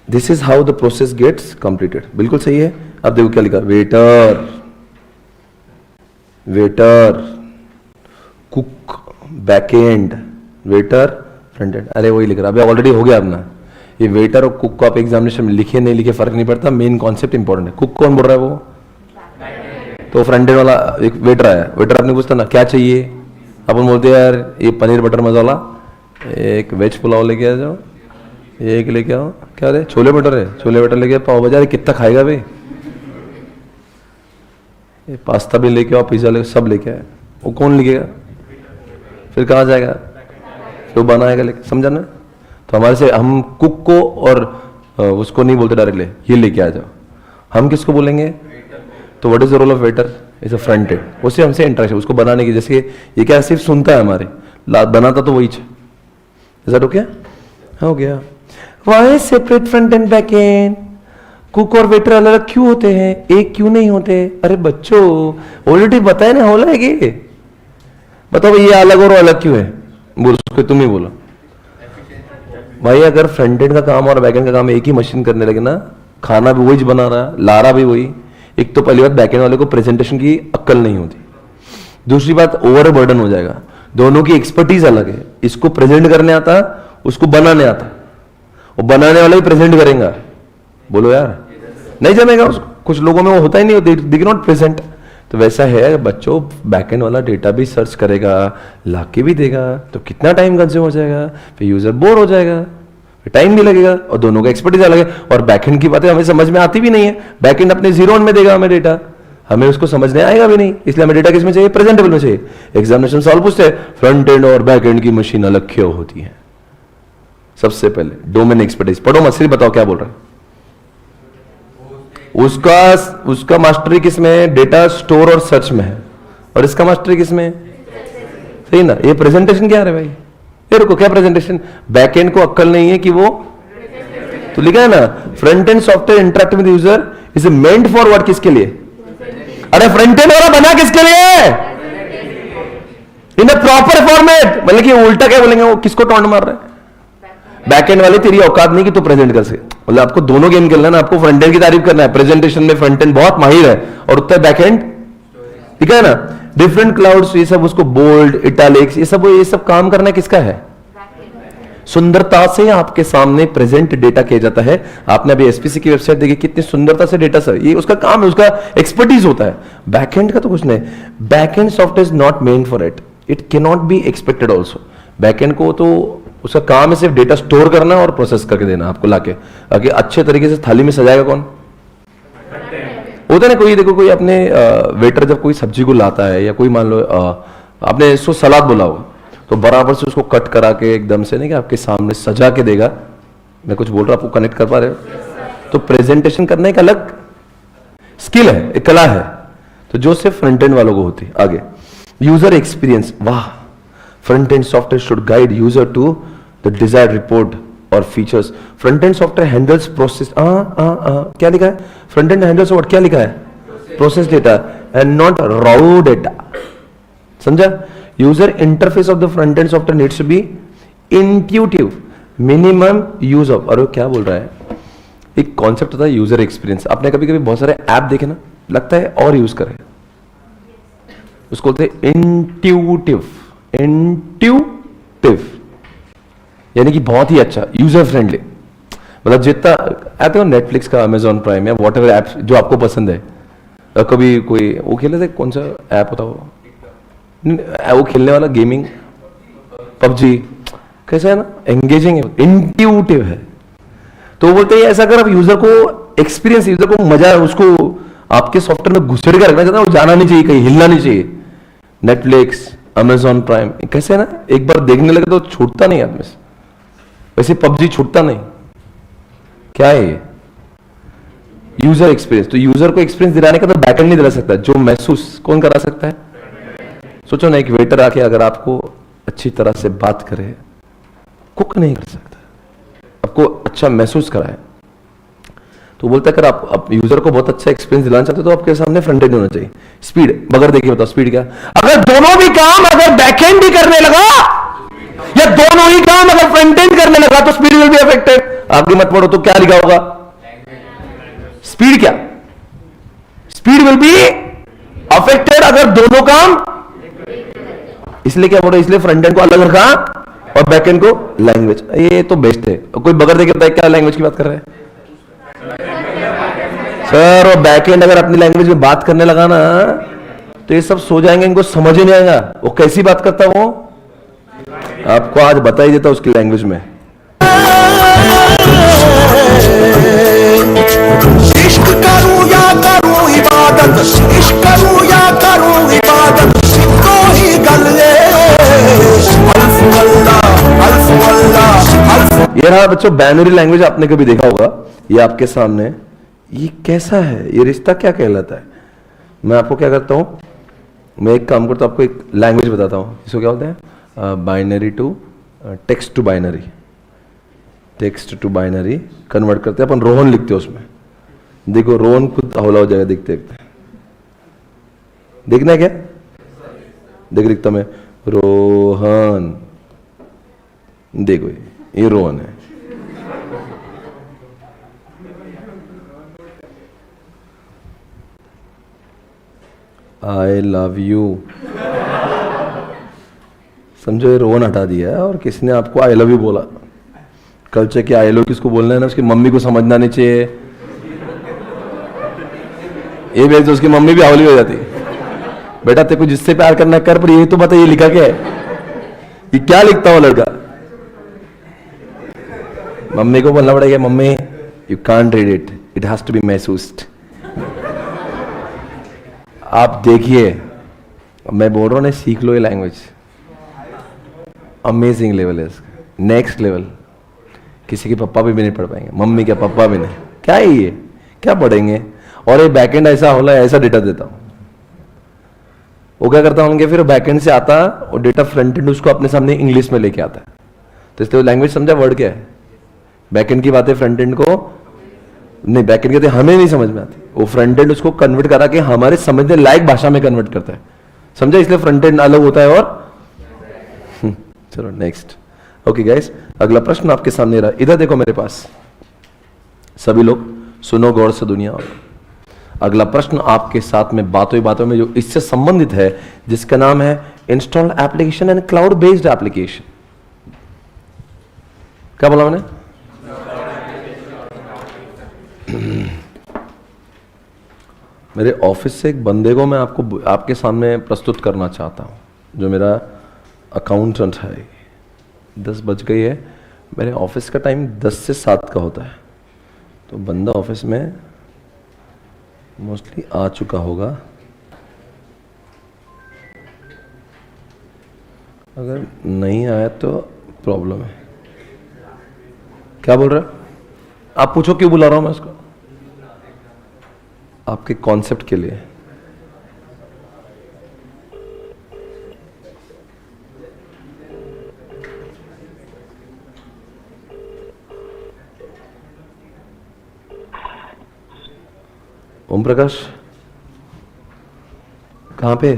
this is how the process gets completed. बिल्कुल सही है। अब देखो क्या लिखा, waiter, waiter, cook backend, waiter front end. अरे वही लिख रहा, अभी ऑलरेडी हो गया अपना। ये वेटर और कुक को आप एग्जामिनेशन में लिखे नहीं लिखे फर्क नहीं पड़ता, मेन कॉन्सेप्ट इंपॉर्टेंट है। कुक कौन बोल रहा है? वो तो फ्रंट एंड वाला एक वेटर आया, वेटर आपने पूछता ना क्या चाहिए, अपन बोलते हैं यार ये पनीर बटर मसाला, एक वेज पुलाव लेके आ जाओ, एक लेके आओ, क्या रे छोले बटर है, छोले बटर लेके पाव भाजी, कितना खाएगा भाई, ये पास्ता भी लेके आओ, पिज्जा लेके, सब लेके आए। वो कौन लिखेगा? फिर कहाँ जाएगा? तो बनाएगा लेके, समझा ना? तो हमारे से हम कुक को और उसको नहीं बोलते डायरेक्टली ये लेके आ जाओ, हम किसको बोलेंगे? तो what is the role of waiter? Is a front end, उससे हमसे इंटरेक्शन, उसको बनाने की। जैसे ये क्या सिर्फ सुनता है हमारे, बनाता तो वही है। Is that okay? हो गया। Why separate front end back and? Cook और वेटर अलग अलग क्यों होते हैं, एक क्यों नहीं होते? अरे बच्चों ऑलरेडी बताए ना, होला है कि बताओ ये अलग और अलग क्यों है? बोल, उसको तुम ही बोलो भाई। अगर फ्रंट एंड का काम और बैक एंड का काम एक ही मशीन करने लगे ना, खाना भी वही बना रहा, ला रहा भी वही। एक तो पहली बात बैक एंड वाले को प्रेजेंटेशन की अक्ल नहीं होती, दूसरी बात ओवर बर्डन हो जाएगा। दोनों की एक्सपर्टीज अलग है, इसको प्रेजेंट करने आता, उसको बनाने आता, और बनाने वाला ही प्रेजेंट करेगा। बोलो यार, नहीं जमेगा उसको। कुछ लोगों में वो होता ही नहीं, दे कैन नॉट प्रेजेंट। तो वैसा है बच्चों, बैकएंड वाला डेटा भी सर्च करेगा, लाके भी देगा, तो कितना टाइम कंज्यूम हो जाएगा, फिर यूजर बोर हो जाएगा, फिर टाइम भी लगेगा, और दोनों का एक्सपर्टीज अलग है। और बैकएंड की बातें हमें समझ में आती भी नहीं है। बैकएंड अपने जीरो में देगा हमें डेटा, हमें उसको समझने आएगा भी नहीं, इसलिए हमें डेटा किस में चाहिए? प्रेजेंटेबल में चाहिए। एग्जामिनेशन सॉल्व पूछते हैं, फ्रंट एंड और बैक एंड की मशीन अलग क्यों होती है? सबसे पहले डोमेन एक्सपर्टीज पढ़ो मत, सिर्फ बताओ क्या बोल रहा है। उसका मास्टरी किस में है? डेटा स्टोर और सर्च में है। और इसका मास्टरी किस में है? सही ना? ये प्रेजेंटेशन क्या है भाई? ये रुको, क्या प्रेजेंटेशन? बैकएंड को अक्ल नहीं है कि वो, तो लिखा है ना front end software interact with user is meant for what? किसके लिए? अरे फ्रंट एंड वाला बना किसके लिए? इन अ प्रॉपर फॉर्मेट। मतलब कि उल्टा क्या बोलेंगे, वो किसको टॉन्ट मार रहा है? बैकएंड वाले तेरी औकात नहीं कि तू प्रेजेंट कर सके। मतलब आपको दोनों गेम खेलना है ना, आपको फ्रंट एंड की तारीफ करना है, प्रेजेंटेशन में फ्रंट एंड बहुत माहिर है, और उत्तर बैक एंड, ठीक है ना? डिफरेंट क्लाउड्स, ये सब उसको बोल्ड, इटैलिक्स, ये सब काम करना किसका है? सुंदरता से आपके सामने प्रेजेंट डेटा किया जाता है। आपने अभी एसपीसी की वेबसाइट देखी, कितनी सुंदरता से डेटा सर, ये उसका काम है, उसका एक्सपर्टीज होता है। बैकएंड का तो कुछ नहीं। Backend software is not made for it can not be expected also. Backend को तो उसका काम है सिर्फ डेटा स्टोर करना और प्रोसेस करके देना आपको लाके, ताकि अच्छे तरीके से थाली में सजाएगा कौन? होता है ना, कोई देखो, कोई अपने वेटर जब कोई सब्जी को लाता है, या कोई मान लो आपने इसको सलाद बोला हो, तो बराबर से उसको कट करा के एकदम से नहीं कि आपके सामने सजा के देगा। मैं कुछ बोल रहा हूं, आपको कनेक्ट कर पा रहे हो? तो प्रेजेंटेशन करना एक अलग स्किल है, एक कला है, तो जो सिर्फ फ्रंट एंड वालों को होती है। आगे यूजर एक्सपीरियंस, वाह, front end software should guide user to the desired report और features. Front end software handles process, क्या लिखा है? फ्रंट एंड हैंडल्स व्हाट, क्या लिखा है? Process data and not raw data. समझा? User interface of the front end software needs to be intuitive, minimum use of, और क्या बोल रहा है? एक कॉन्सेप्ट होता है यूजर एक्सपीरियंस। आपने कभी कभी बहुत सारे ऐप देखे ना, लगता है और यूज करें, उसको बोलते हैं इंट्यूटिव। इंट्यूटिव यानी कि बहुत ही अच्छा, यूजर फ्रेंडली। मतलब जितना आते हो नेटफ्लिक्स का, अमेजॉन प्राइम या वॉट एवर ऐप जो आपको पसंद है, कभी कोई वो खेले थे, कौन सा ऐप होता वो खेलने वाला गेमिंग, पबजी, कैसा है ना, एंगेजिंग है, इंट्यूटिव है। तो बोलते हैं ऐसा अगर आप यूजर को एक्सपीरियंस, यूजर को मजा, उसको आपके सॉफ्टवेयर में घुसेड़ के रखना चाहता है, वो जाना नहीं चाहिए, कहीं हिलना नहीं चाहिए। नेटफ्लिक्स, अमेजॉन प्राइम, कैसे है ना, एक बार देखने लगे तो छूटता नहीं आदमी से। वैसे पबजी छूटता नहीं। क्या है ये? User experience. तो यूजर को एक्सपीरियंस दिलाने का तो बैकएंड नहीं दिला सकता, जो महसूस कौन करा सकता है? सोचो ना, एक वेटर आके अगर आपको अच्छी तरह से बात करे, कुक नहीं कर सकता, आपको अच्छा महसूस कराए, तो बोलता है अगर आप यूजर को बहुत अच्छा एक्सपीरियंस दिलाना चाहते हो तो आपके सामने फ्रंट एंड होना चाहिए। स्पीड बगैर देखिए, बताओ स्पीड क्या? अगर दोनों भी काम अगर बैकएंड भी करने लगा, या दोनों ही काम अगर फ्रंट एंड करने लगा, तो स्पीड विल बी अफेक्टेड। आगे मत पढ़ो तो क्या लिखा होगा? स्पीड क्या? स्पीड विल बी अफेक्टेड अगर दोनों काम। इसलिए क्या बोलो, इसलिए फ्रंट एंड को अलग रखा और बैक एंड को लैंग्वेज। ये तो बेस्ट है। कोई बगैर देखे बताए क्या लैंग्वेज की बात कर रहे हैं सर? और बैक एंड अगर अपनी लैंग्वेज में बात करने लगा ना, तो ये सब सो जाएंगे, इनको समझ ही नहीं आएगा वो कैसी बात करता वो। आपको आज बता ही देता उसकी लैंग्वेज में। इश्क करूं या करूं इबादत, इश्क करूं या करूं इबादत, को ही गले अल्फ अल्लाह अल्फ अल्लाह अल्फ। ये रहा बच्चों बाइनरी लैंग्वेज, आपने कभी देखा होगा, ये आपके सामने। ये कैसा है? ये रिश्ता क्या कहलाता है? मैं आपको क्या करता हूं, मैं एक काम करता हूं, आपको एक लैंग्वेज बताता हूं। इसको क्या बोलते हैं? Binary to text to binary. Text to binary convert करते हैं अपन, रोहन लिखते हैं उसमें। देखो रोहन खुद हौला हो जाएगा देखते देखते। देखना है क्या? देख लिखता मैं रोहन, देखो ये रोहन है। आई लव यू, समझो ये रोहन हटा दिया है और किसी ने आपको आई लव यू बोला। कल से क्या आई लव किसको बोलना है ना, उसकी मम्मी को समझना नहीं चाहिए। ये भेज तो उसकी मम्मी भी हौली हो जाती, बेटा तेरे को जिससे प्यार करना है कर, पर ये तो बता ये लिखा क्या है? ये क्या लिखता हो लड़का? मम्मी को बोलना पड़ेगा mummy you can't read it, it has to be महसूस्ड। आप देखिए, मैं बोल रहा हूं ना, सीख लो ये लैंग्वेज। अमेजिंग लेवल है इसका, नेक्स्ट लेवल। किसी के पापा भी नहीं पढ़ पाएंगे, मम्मी के पापा भी नहीं। क्या है ये? क्या पढ़ेंगे? और ये बैकएंड ऐसा होला, ऐसा डेटा देता हूं। वो क्या करता होंगे, फिर बैकएंड से आता और डेटा फ्रंट एंड उसको अपने सामने इंग्लिश में लेके आता है। तो इसलिए लैंग्वेज समझा वर्ड क्या है? बैकएंड की बातें फ्रंट एंड को नहीं, बैकएंड कहते हमें नहीं समझ में आती, वो फ्रंट एंड उसको कन्वर्ट करा के हमारे समझने लायक भाषा में कन्वर्ट करता है। समझा? इसलिए फ्रंट एंड अलग होता है। और चलो नेक्स्ट। ओके गाइस, अगला प्रश्न आपके सामने रहा। इधर देखो मेरे पास, सभी लोग सुनो गौर से दुनिया। अगला प्रश्न आपके साथ में बातों ही बातों में जो इससे संबंधित है, जिसका नाम है installed application and cloud based application. क्या बोला मैंने? मेरे ऑफिस से एक बंदे को मैं आपके सामने प्रस्तुत करना चाहता हूं, जो मेरा अकाउंटेंट है। 10 बज गई है, मेरे ऑफिस का टाइम 10 से 7 का होता है। तो बंदा ऑफिस में मोस्टली आ चुका होगा। अगर नहीं आया तो प्रॉब्लम है। क्या बोल रहे हैं आप? पूछो क्यों बुला रहा हूं मैं उसको? आपके कॉन्सेप्ट के लिए। ओम प्रकाश कहां पे?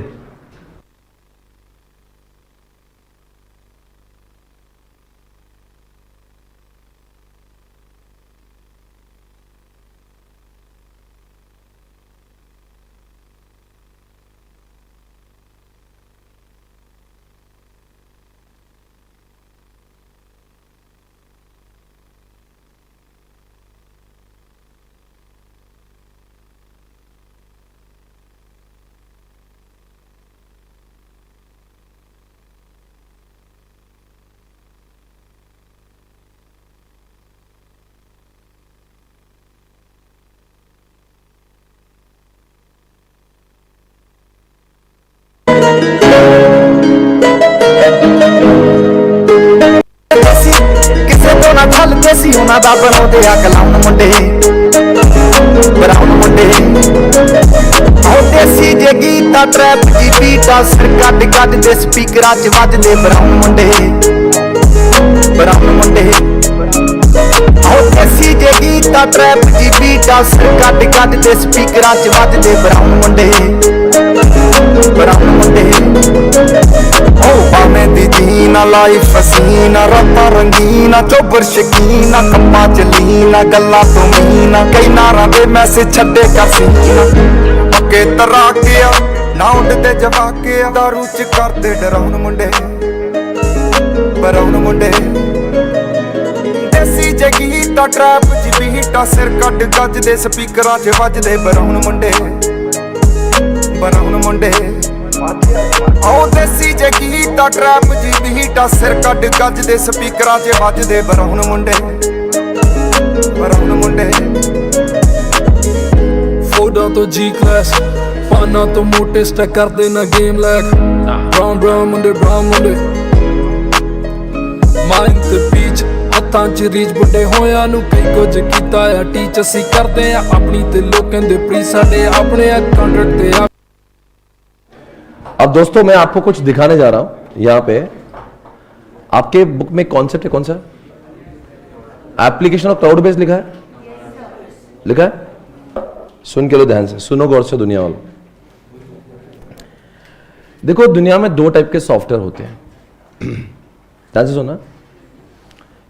ਕਿਸੇ ਤੋਂ ਨਾ ਛੱਲਦੇ ਸੀ ਉਹਨਾਂ ਦਾ ਬਣਾਉਂਦੇ ਆ ਕਲਾਉਣ ਮੁੰਡੇ ਬਰਾਉਨ ਮੁੰਡੇ ਉਹ ਦੇਸੀ ਜੇ ਗੀਤਾ ਟਰੈਪ ਦੀ ਬੀਟਾ ਸਿਰ ਕੱਢ ਕੱਢ ਦੇ ਸਪੀਕਰਾਂ 'ਚ ਵੱਜਦੇ ਬਰਾਉਨ ਮੁੰਡੇ ਬਰਾਉਨ ਮੁੰਡੇ ਉਹ ਦੇਸੀ ਜੇ ਗੀਤਾ ਟਰੈਪ ਦੀ ਬੀਟਾ ਸਿਰ ਕੱਢ ਕੱਢ ਦੇ ਸਪੀਕਰਾਂ 'ਚ ਵੱਜਦੇ ਬਰਾਉਨ ਮੁੰਡੇ ਬਰਾਉਨ ਮੁੰਡੇ ਉਹ ਭਾਵੇਂ ਦੀ ਜੀਨਾ ਲਾਈਫ ਹਸੀਨਾ ਰਾਤਾਂ ਰੰਗੀਨਾ ਚੋਬਰ ਸ਼ਕੀਨਾ ਕੰਮਾਂ ਚ ਲੀਨਾ ਗੱਲਾਂ ਤੋਂ ਮੀਨਾ ਕਈ ਨਾਰਾਂ ਦੇ ਮੈਸੇਜ ਛੱਡੇ ਕਰ ਸੀਨਾ ਪੱਕੇ ਤਰਾ ਕੇ ਆ ਨਾ ਉੱਡਦੇ ਜਵਾਕੇ ਆ ਦਾਰੂ ਚ ਕਰਦੇ ਡਰਾਉਣ ਮੁੰਡੇ ਬਰਾਉਨ ਮੁੰਡੇ ਦੇਸੀ ਜਗੀਤਾ ਟਰੈਪ ਜੀ ਬੀਟਾ ਸਿਰ ਕੱਢ ਗੱਜਦੇ ਸਪੀਕਰਾਂ 'ਚ ਵੱਜਦੇ ਬਰਾਉਨ ਮੁੰਡੇ ਬਰਾਉਨ ਮੁੰਡੇ ਉਹ ਦੇਸੀ ਜੇ ਗੀਤਾ ਟਰੈਪ ਜੀ ਬੀਟਾ ਸਿਰ ਕੱਢ ਗੱਜਦੇ ਸਪੀਕਰਾਂ 'ਚ ਵੱਜਦੇ ਬਰਾਉਨ ਮੁੰਡੇ ਬਰਾਉਨ ਮੁੰਡੇ ਫੋਟੋ ਤੋਂ ਜੀ ਕਲਾਸ ਪਾਨਾ ਤੋਂ ਮੋਟੇ ਸਟੈਕ ਕਰਦੇ ਨਾ ਗੇਮ ਲੈਕ ਬਰਾਉਨ ਮੁੰਡੇ ਮਾਈਂਡ ਤੇ ਪੀਚ ਹੱਥਾਂ 'ਚ ਰੀਚ ਬੁੱਢੇ ਹੋਇਆਂ ਨੂੰ ਕਈ ਕੁਝ ਕੀਤਾ ਆ ਟੀਚ ਅਸੀਂ ਕਰਦੇ ਆ ਆਪਣੀ ਤੇ ਲੋਕਾਂ ਦੇ ਪ੍ਰੀ ਸਾਡੇ ਆਪਣੇ ਆ ਕੰਟਰੈਕਟ ਤੇ ਆ अब दोस्तों मैं आपको कुछ दिखाने जा रहा हूं यहां पे आपके बुक में कॉन्सेप्ट है कौन सा एप्लीकेशन ऑफ क्लाउड बेस्ड लिखा है लिखा है सुन के लो ध्यान से सुनो गौर से दुनिया वालों देखो दुनिया में दो टाइप के सॉफ्टवेयर होते हैं ध्यान से सुना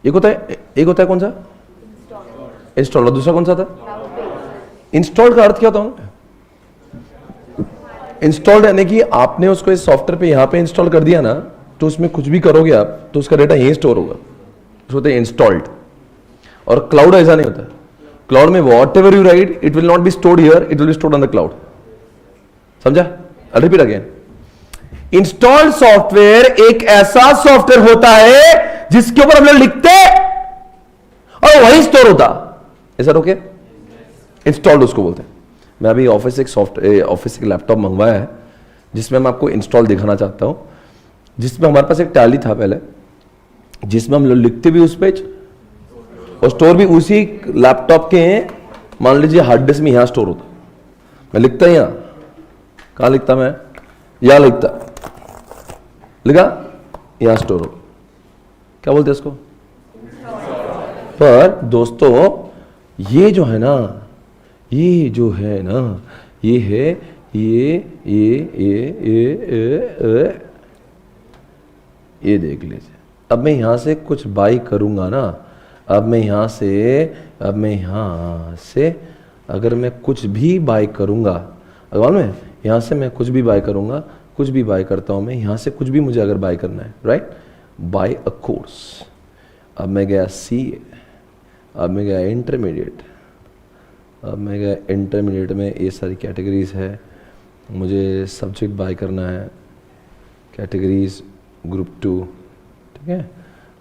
एक होता है कौन सा इंस्टॉल और दूसरा कौन सा था इंस्टॉल का अर्थ क्या होता है इंस्टॉल्ड यानी कि आपने उसको इस सॉफ्टवेयर पे यहां पे इंस्टॉल कर दिया ना तो उसमें कुछ भी करोगे आप तो उसका डेटा यहीं स्टोर होगा उसको होता है इंस्टॉल्ड और क्लाउड ऐसा नहीं होता क्लाउड में what ever you right it will not be stored here it will be stored on the cloud समझा रिपीट अगेन इंस्टॉल्ड सॉफ्टवेयर एक ऐसा सॉफ्टवेयर होता है जिसके ऊपर हम लोग लिखते और वहीं स्टोर होता ऐसा ओके इंस्टॉल्ड उसको बोलते हैं मैं अभी ऑफिस से एक लैपटॉप मंगवाया है जिसमें मैं आपको इंस्टॉल दिखाना चाहता हूं जिसमें हमारे पास एक टैली था पहले जिसमें हम लोग लिखते भी उस पेज और स्टोर भी उसी लैपटॉप के मान लीजिए हार्ड डिस्क में यहां स्टोर होता मैं लिखता यहां कहां लिखता मैं यहां लिखता लिखा यहां स्टोर हो क्या बोलते हैं इसको पर दोस्तों ये जो है ना ये जो है ना ये है ये देख लीजिए अब मैं यहां से कुछ बाई करूंगा ना अब मैं यहां से अगर मैं कुछ भी बाई करूंगा मालूम है यहां से मैं कुछ भी बाई करूंगा कुछ भी बाई करता हूं मैं यहां से कुछ भी मुझे अगर बाई करना है राइट बाई अ कोर्स अब मैं गया सीए अब मैं गया इंटरमीडिएट अब मैं गया इंटरमीडिएट में ये सारी कैटेगरीज है मुझे सब्जेक्ट बाय करना है कैटेगरीज ग्रुप 2 ठीक है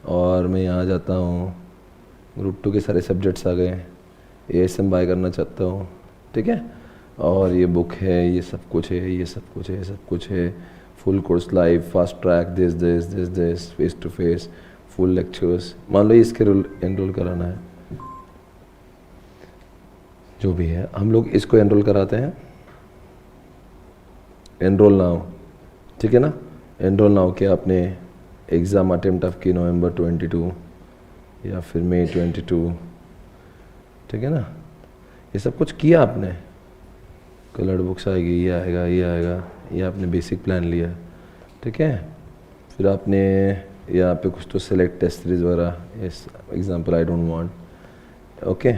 और मैं यहाँ जाता हूँ ग्रुप 2 के सारे सब्जेक्ट्स आ गए एएसएम बाय करना चाहता हूँ ठीक है और ये बुक है ये सब कुछ है ये सब कुछ है सब कुछ है full course live fast track this face to face full lectures मान लो इसके एनरोल कराना है जो भी है हम लोग इसको एनरोल कराते हैं एनरोल नाउ ठीक है ना एनरोल नाउ के आपने एग्ज़ाम अटेम्प्ट आपकी नवंबर 22 या फिर मई 22 ठीक है ना ये सब कुछ किया आपने कलर्ड बुक्स आएगी ये आएगा ये आपने बेसिक प्लान लिया ठीक है फिर आपने यहाँ पे कुछ तो सेलेक्ट टेस्ट सीरीज वगैरह example I don't want okay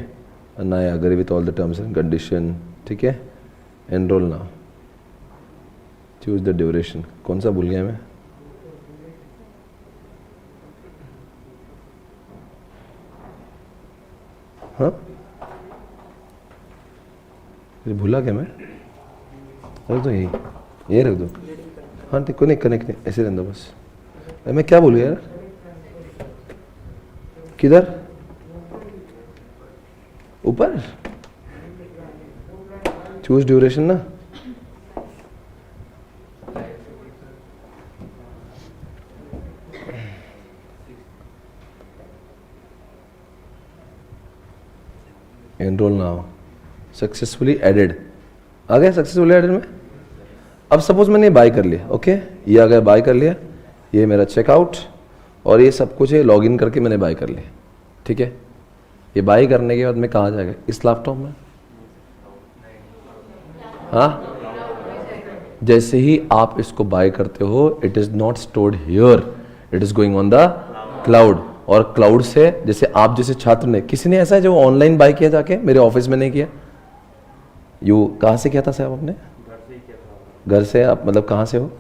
and I agree with all the terms and condition ठीक है enrol now choose the duration कौन सा भूल गया मैं हाँ भूला क्या मैं रख दो यही रख दो हाँ ठीक को नहीं कनेक्ट नहीं ऐसे रहने दो बस मैं क्या बोलूँ यार किधर ऊपर चूज ड्यूरेशन ना एनरोल नाउ, सक्सेसफुली एडेड, आ गया सक्सेसफुली एडेड में। अब सपोज मैंने बाय कर लिया, ओके, ये आ गया, बाय कर लिया, ये मेरा चेकआउट और ये सब कुछ है, लॉगिन करके मैंने बाय कर लिया, ठीक है। ये बाय करने के बाद मैं कहाँ जाएगा, इस लैपटॉप में, हाँ। जैसे ही आप इसको बाय करते हो, it is not stored here, it is going on the cloud. और क्लाउड से, जैसे आप जैसे छात्र ने, किसी ने ऐसा है जो ऑनलाइन बाय किया जाके, मेरे ऑफिस में नहीं किया, यू कहाँ से किया था साहब आपने? घर से। आप मतलब कहाँ से हो?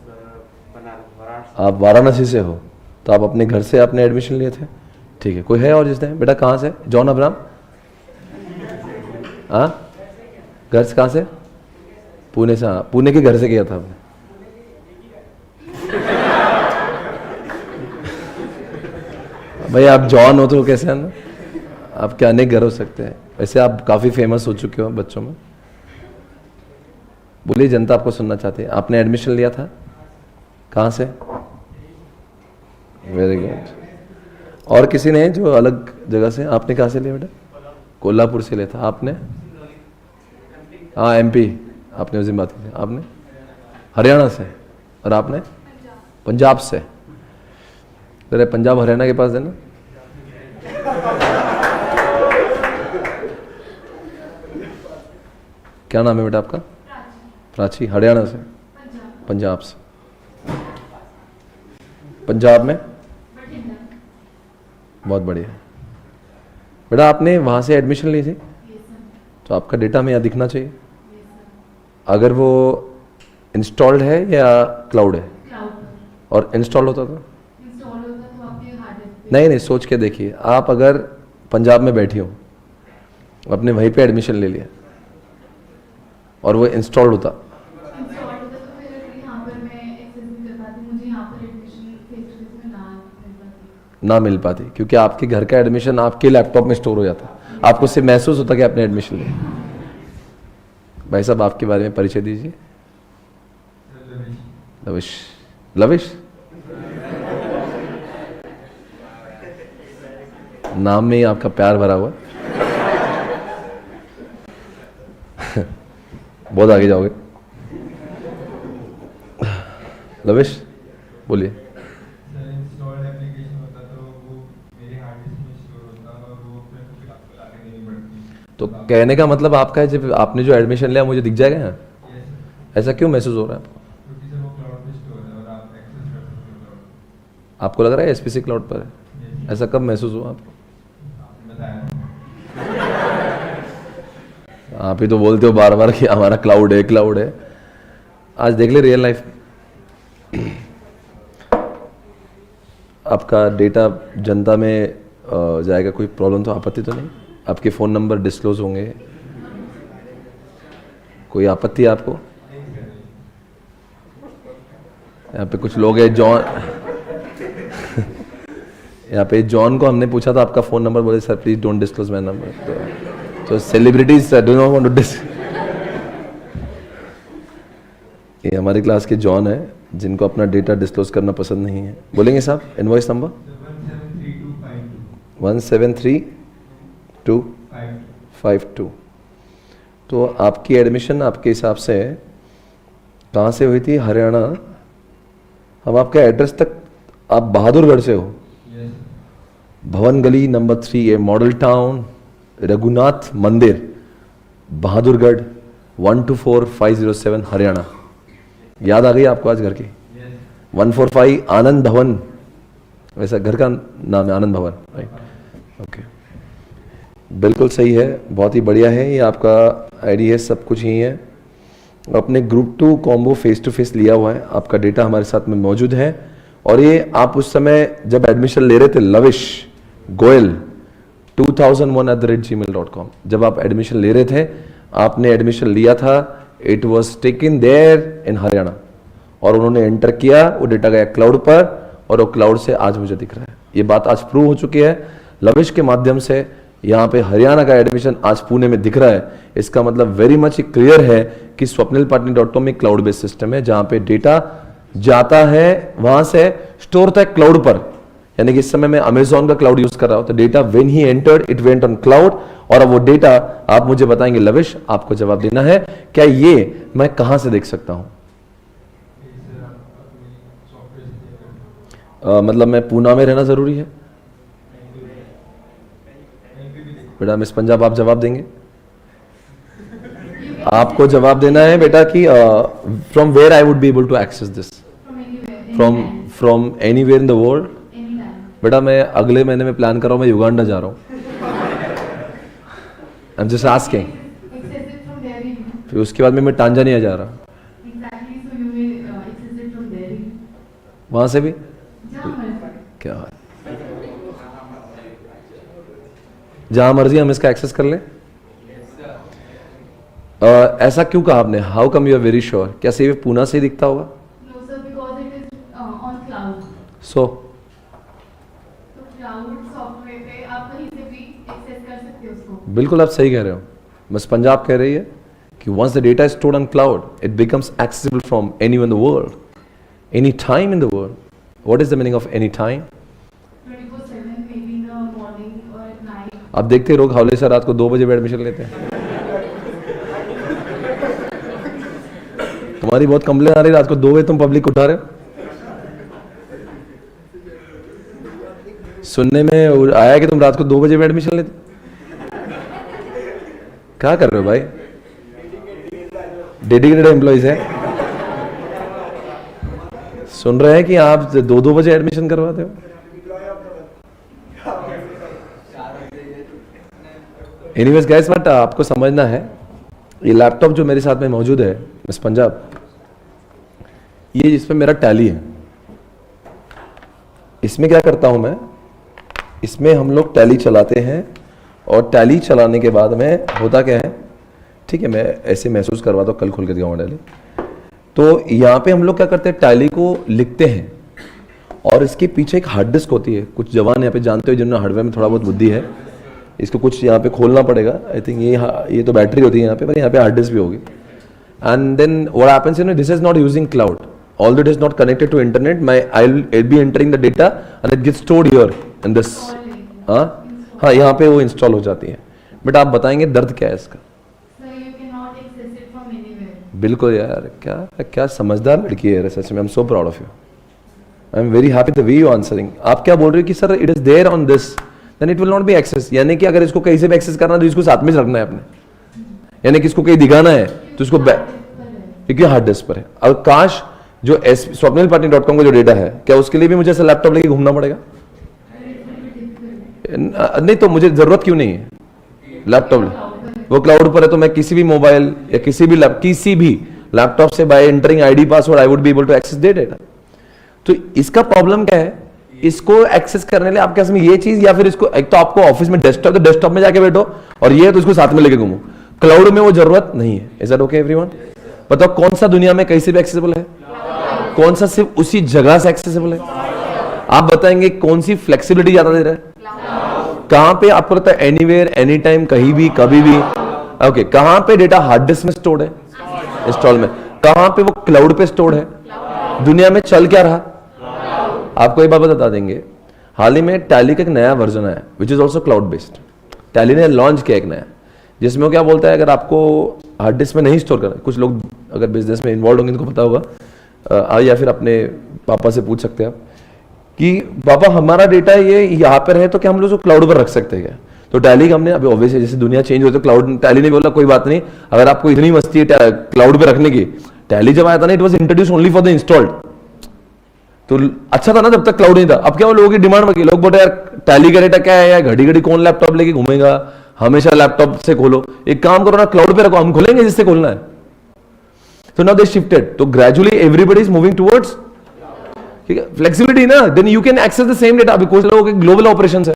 आप वाराणसी से हो, तो आप अपने घर से आपने एडमिशन लिए थे, ठीक है। कोई है और जिसने? बेटा कहाँ से? जॉन अब्राहम, हाँ, घर से कहाँ से? पुणे से। हाँ, पुणे के घर से किया था आपने। भाई आप जॉन हो तो कैसे है ना, आपके अनेक घर हो सकते हैं। वैसे आप काफ़ी फेमस हो चुके हो बच्चों में। बोलिए, जनता आपको सुनना चाहती है। आपने एडमिशन लिया था कहाँ से? Very good. और किसी ने जो अलग जगह से? आपने कहाँ से लिया बेटा? कोल्हापुर से लिया था। आपने? हाँ, एमपी। आपने उस दिन बात की। आपने? हरियाणा से। और आपने? पंजाब से। तेरे पंजाब हरियाणा के पास है ना? क्या नाम है बेटा आपका? प्राची। हरियाणा से? पंजाब से। पंजाब में? बहुत बढ़िया। बेटा आपने वहाँ से एडमिशन ली थी, तो आपका डेटा हमें यहाँ दिखना चाहिए। अगर वो इंस्टॉल्ड है या क्लाउड है? और इंस्टॉल होता तो? नहीं, सोच के देखिए। आप अगर पंजाब में बैठी हो, आपने वहीं पे एडमिशन ले लिया और वो इंस्टॉल्ड होता, ना मिल पाती, क्योंकि आपके घर का एडमिशन आपके लैपटॉप में स्टोर हो जाता। आपको सिर्फ महसूस होता कि आपने एडमिशन लिया। भाई साहब, आपके बारे में परिचय दीजिए। लविश। लविश नाम में ही आपका प्यार भरा हुआ। बहुत आगे जाओगे। लविश बोलिए। तो कहने का मतलब आपका है, जब आपने जो एडमिशन लिया मुझे दिख जाएगा यहाँ? ऐसा क्यों महसूस हो रहा है आपको? आपको लग रहा है एसपीसी क्लाउड पर है? ऐसा कब महसूस हुआ आपको? आप ही तो बोलते हो बार बार कि हमारा क्लाउड है, क्लाउड है। आज देख ले रियल लाइफ। आपका डेटा जनता में जाएगा, कोई प्रॉब्लम तो, आपत्ति तो नहीं? आपके फ़ोन नंबर डिस्क्लोज होंगे, कोई आपत्ति है आपको? यहाँ पे कुछ लोग हैं, जॉन। यहाँ पे जॉन को हमने पूछा था आपका फ़ोन नंबर, बोले sir please don't disclose my number. तो celebrities do not want to disclose. ये हमारी क्लास के जॉन है, जिनको अपना डेटा डिस्क्लोज करना पसंद नहीं है। बोलेंगे साहब इनवॉइस नंबर? 173252। तो आपकी एडमिशन आपके हिसाब से कहाँ से हुई थी? हरियाणा। हम आपका एड्रेस तक, आप बहादुरगढ़ से हो? भवन गली नंबर 3, ए मॉडल टाउन, रघुनाथ मंदिर, बहादुरगढ़ 124507 हरियाणा। याद आ गई आपको आज घर की? 145 आनंद भवन, वैसा घर का नाम है, आनंद भवन, राइट? ओके, बिल्कुल सही है, बहुत ही बढ़िया है। ये आपका आईडी है, सब कुछ ही है। अपने group 2 combo face to face लिया हुआ है, आपका डेटा हमारे साथ में मौजूद है। और ये आप उस समय जब एडमिशन ले रहे थे, लविश गोयल 2001@gmail.com, जब आप एडमिशन ले रहे थे, आपने एडमिशन लिया था, it was taken there in Haryana, और उन्होंने एंटर किया, वो डेटा गया क्लाउड पर, और वो क्लाउड से आज मुझे दिख रहा है। ये बात आज प्रूव हो चुकी है लविश के माध्यम से। यहाँ पे हरियाणा का एडमिशन आज पुणे में दिख रहा है। इसका मतलब वेरी मच क्लियर है कि swapnilpatni.com एक क्लाउड बेस्ड सिस्टम है, जहाँ पे डेटा जाता है, वहां से स्टोर होता है क्लाउड पर। यानी कि इस समय मैं अमेजॉन का क्लाउड यूज कर रहा हूं, तो data when he entered it went on cloud, और अब वो डेटा आप मुझे बताएंगे लविश, आपको जवाब देना है, क्या ये मैं कहां से देख सकता हूं? मतलब मैं पूना में रहना जरूरी है? बेटा मिस पंजाब आप जवाब देंगे? आपको जवाब देना है बेटा कि from where I would be able to access this, from anywhere in the world. बेटा मैं अगले महीने में प्लान कर रहा हूं, मैं युगांडा जा रहा हूं। I am just asking. फिर उसके बाद में मैं टांजानिया जा रहा हूं, वहां से भी क्या है, जहां मर्जी हम इसका एक्सेस कर लें। ऐसा क्यों कहा आपने? How come you are very sure? क्या सिर्फ पूना से ही दिखता होगा? सो बिल्कुल आप सही कह रहे हो। मिस पंजाब कह रही है कि once the data is stored on cloud, it becomes accessible from anywhere in the world, any time in the world. What is the meaning of any time? 24/7, maybe in the morning or at night. आप देखते हैं लोग हावले से रात को 2 बजे भी एडमिशन लेते हैं। तुम्हारी बहुत कंप्लेन आ रही है, रात को 2 बजे तुम पब्लिक उठा रहे हो। सुनने में आया कि तुम रात को 2 बजे भी एडमिशन लेते, क्या कर रहे हो भाई? डेडिकेटेड एम्प्लॉइज है, सुन रहे हैं कि आप 2-2 बजे एडमिशन करवाते हो। एनीवेज गाइस, बट आपको समझना है, ये लैपटॉप जो मेरे साथ में मौजूद है मिस पंजाब, ये जिसमें मेरा टैली है, इसमें क्या करता हूं मैं, इसमें हम लोग टैली चलाते हैं, और टैली चलाने के बाद में होता क्या है, ठीक है मैं ऐसे महसूस करवाता हूँ, कल खोल के दिखाऊंगा टैली। तो यहाँ पे हम लोग क्या करते हैं, टैली को लिखते हैं, और इसके पीछे एक हार्ड डिस्क होती है। कुछ जवान यहाँ पे जानते हो जिन्होंने हार्डवेयर में थोड़ा बहुत बुद्धि है, इसको कुछ यहाँ पे खोलना पड़ेगा। आई थिंक ये तो बैटरी होती है यहाँ पे, पर यहाँ पे हार्ड डिस्क भी होगी। And then what happens, you know, this is not using cloud, although it is not connected to internet, I'll be entering the data and it gets stored here in this। हाँ यहाँ पे वो इंस्टॉल हो जाती है। बट आप बताएंगे दर्द क्या है इसका? So you cannot access it from anywhere. बिल्कुल यार, क्या समझदार लड़की है सच में। I am so proud of you, I am very happy the way you answering. आप क्या बोल रहे हो कि sir it is there on this, then it will not be access, यानी कि अगर इसको कहीं से भी एक्सेस करना है तो इसको साथ में रखना है अपने, यानी कि इसको कहीं दिखाना है तो इसको क्योंकि हार्ड डिस्क पर है। और काश जो swapnilpatni.com का जो डेटा है, क्या उसके लिए भी मुझे ऐसा लैपटॉप लेके घूमना पड़ेगा? नहीं, तो मुझे जरूरत क्यों नहीं है लैपटॉप? वो क्लाउड पर है, तो मैं किसी भी मोबाइल या किसी भी लैपटॉप से by entering ID password I would be able to access the data. तो इसका प्रॉब्लम क्या है? इसको एक्सेस करने लिए आपके पास में ये चीज, या फिर इसको एक तो आपको ऑफिस में डेस्कटॉप में जाके बैठो, और ये तो इसको साथ में लेके घूमो। क्लाउड में वो जरूरत नहीं है। Is that okay everyone? बताओ कौन सा दुनिया में कहीं से भी एक्सेसिबल है, कौन सा सिर्फ उसी जगह से एक्सेसिबल है? आप बताएंगे कौन सी फ्लेक्सिबिलिटी ज्यादा दे रहा है? कहां पे आपको लगता है एनीवेयर, एनी टाइम, कहीं भी, कभी भी? ओके, कहां पे डेटा हार्ड डिस्क में स्टोर्ड है, इंस्टॉल में? कहां पे वो क्लाउड पे स्टोर्ड है? दुनिया में चल क्या रहा? आपको एक बात बता देंगे, हाल ही में टैली का एक नया वर्जन है which is also cloud based. Tally ने लॉन्च किया एक नया, जिसमें वो क्या बोलता है, अगर आपको हार्ड डिस्क में नहीं स्टोर करना, कुछ लोग अगर बिजनेस में इन्वॉल्व होंगे इनको पता होगा, या फिर अपने पापा से पूछ सकते हैं आप कि पापा हमारा डेटा ये यहाँ पर है, तो क्या हम लोग क्लाउड पर रख सकते हैं क्या? तो टैली हमने अभी ऑब्वियसली जैसे दुनिया चेंज होती है तो क्लाउड, टैली ने बोला कोई बात नहीं, अगर आपको इतनी मस्ती है क्लाउड पे रखने की। टैली जब आया था ना, it was introduce only for the installed, तो अच्छा था ना जब तक क्लाउड नहीं था। अब क्या वो लोगों की डिमांड बढ़ गई, लोग बोलते यार टैली का डेटा क्या है यार, घड़ी घड़ी कौन लैपटॉप लेके घूमेगा, हमेशा लैपटॉप से खोलो, एक काम करो ना क्लाउड पे रखो, हम खोलेंगे जिससे खोलना है। तो नाउ दे शिफ्टेड, तो gradually everybody is moving towards flexibility ना, then you can access the same data. अभी कुछ लोगों के ग्लोबल ऑपरेशंस है,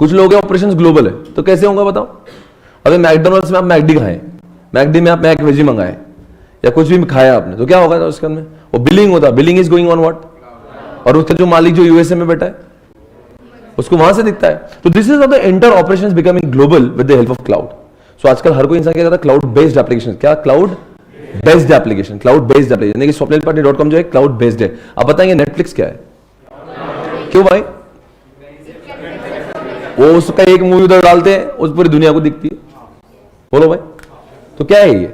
कुछ लोगों के ऑपरेशंस ग्लोबल है, तो कैसे होगा बताओ? अगर मैकडोनल्ड्स में आप मैकडी खाएं, मैकडी में आप मैक वेजी मंगाए या कुछ भी खाया आपने, तो क्या होगा उसके अंदर? वो बिलिंग होता, billing is going on what, और उसका जो मालिक जो यूएसए में बैठा है उसको वहां से दिखता है। तो this is the entire operations becoming global with the help of cloud. So आजकल हर कोई इंसान क्या करता है, क्लाउड बेस्ड एप्लीकेशन। क्या? Cloud based application, cloud based application, यानी कि swapnilpatni.com जो है क्लाउड बेस्ड है। आप बताएंगे नेटफ्लिक्स क्या है? क्यों भाई? वो उसका एक मूवी उधर डालते हैं, उस पूरी दुनिया को दिखती है। बोलो भाई, तो क्या है ये?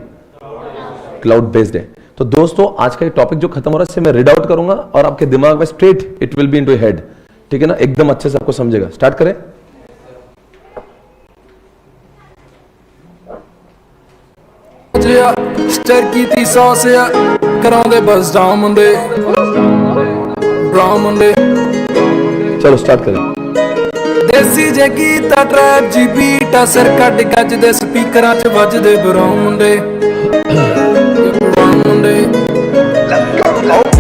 क्लाउड बेस्ड है। तो दोस्तों आज का ये टॉपिक जो खत्म हो रहा है, इससे मैं रीड आउट करूंगा और आपके दिमाग में straight it will be into head, ठीक है ना, एकदम अच्छे से आपको समझेगा। स्टार्ट करें। स्टर की थी सॉस करांदे बस डाम मुंडे ब्राउन मुंडे चलो स्टार्ट करें। देसी जे गीता ट्रैप जी बीटा सिर कट गज दे स्पीकरां च ਵੱਜਦੇ ਬਰਾਉਨ ਮੁੰਡੇ ਬਰਾਉਨ ਮੁੰਡੇ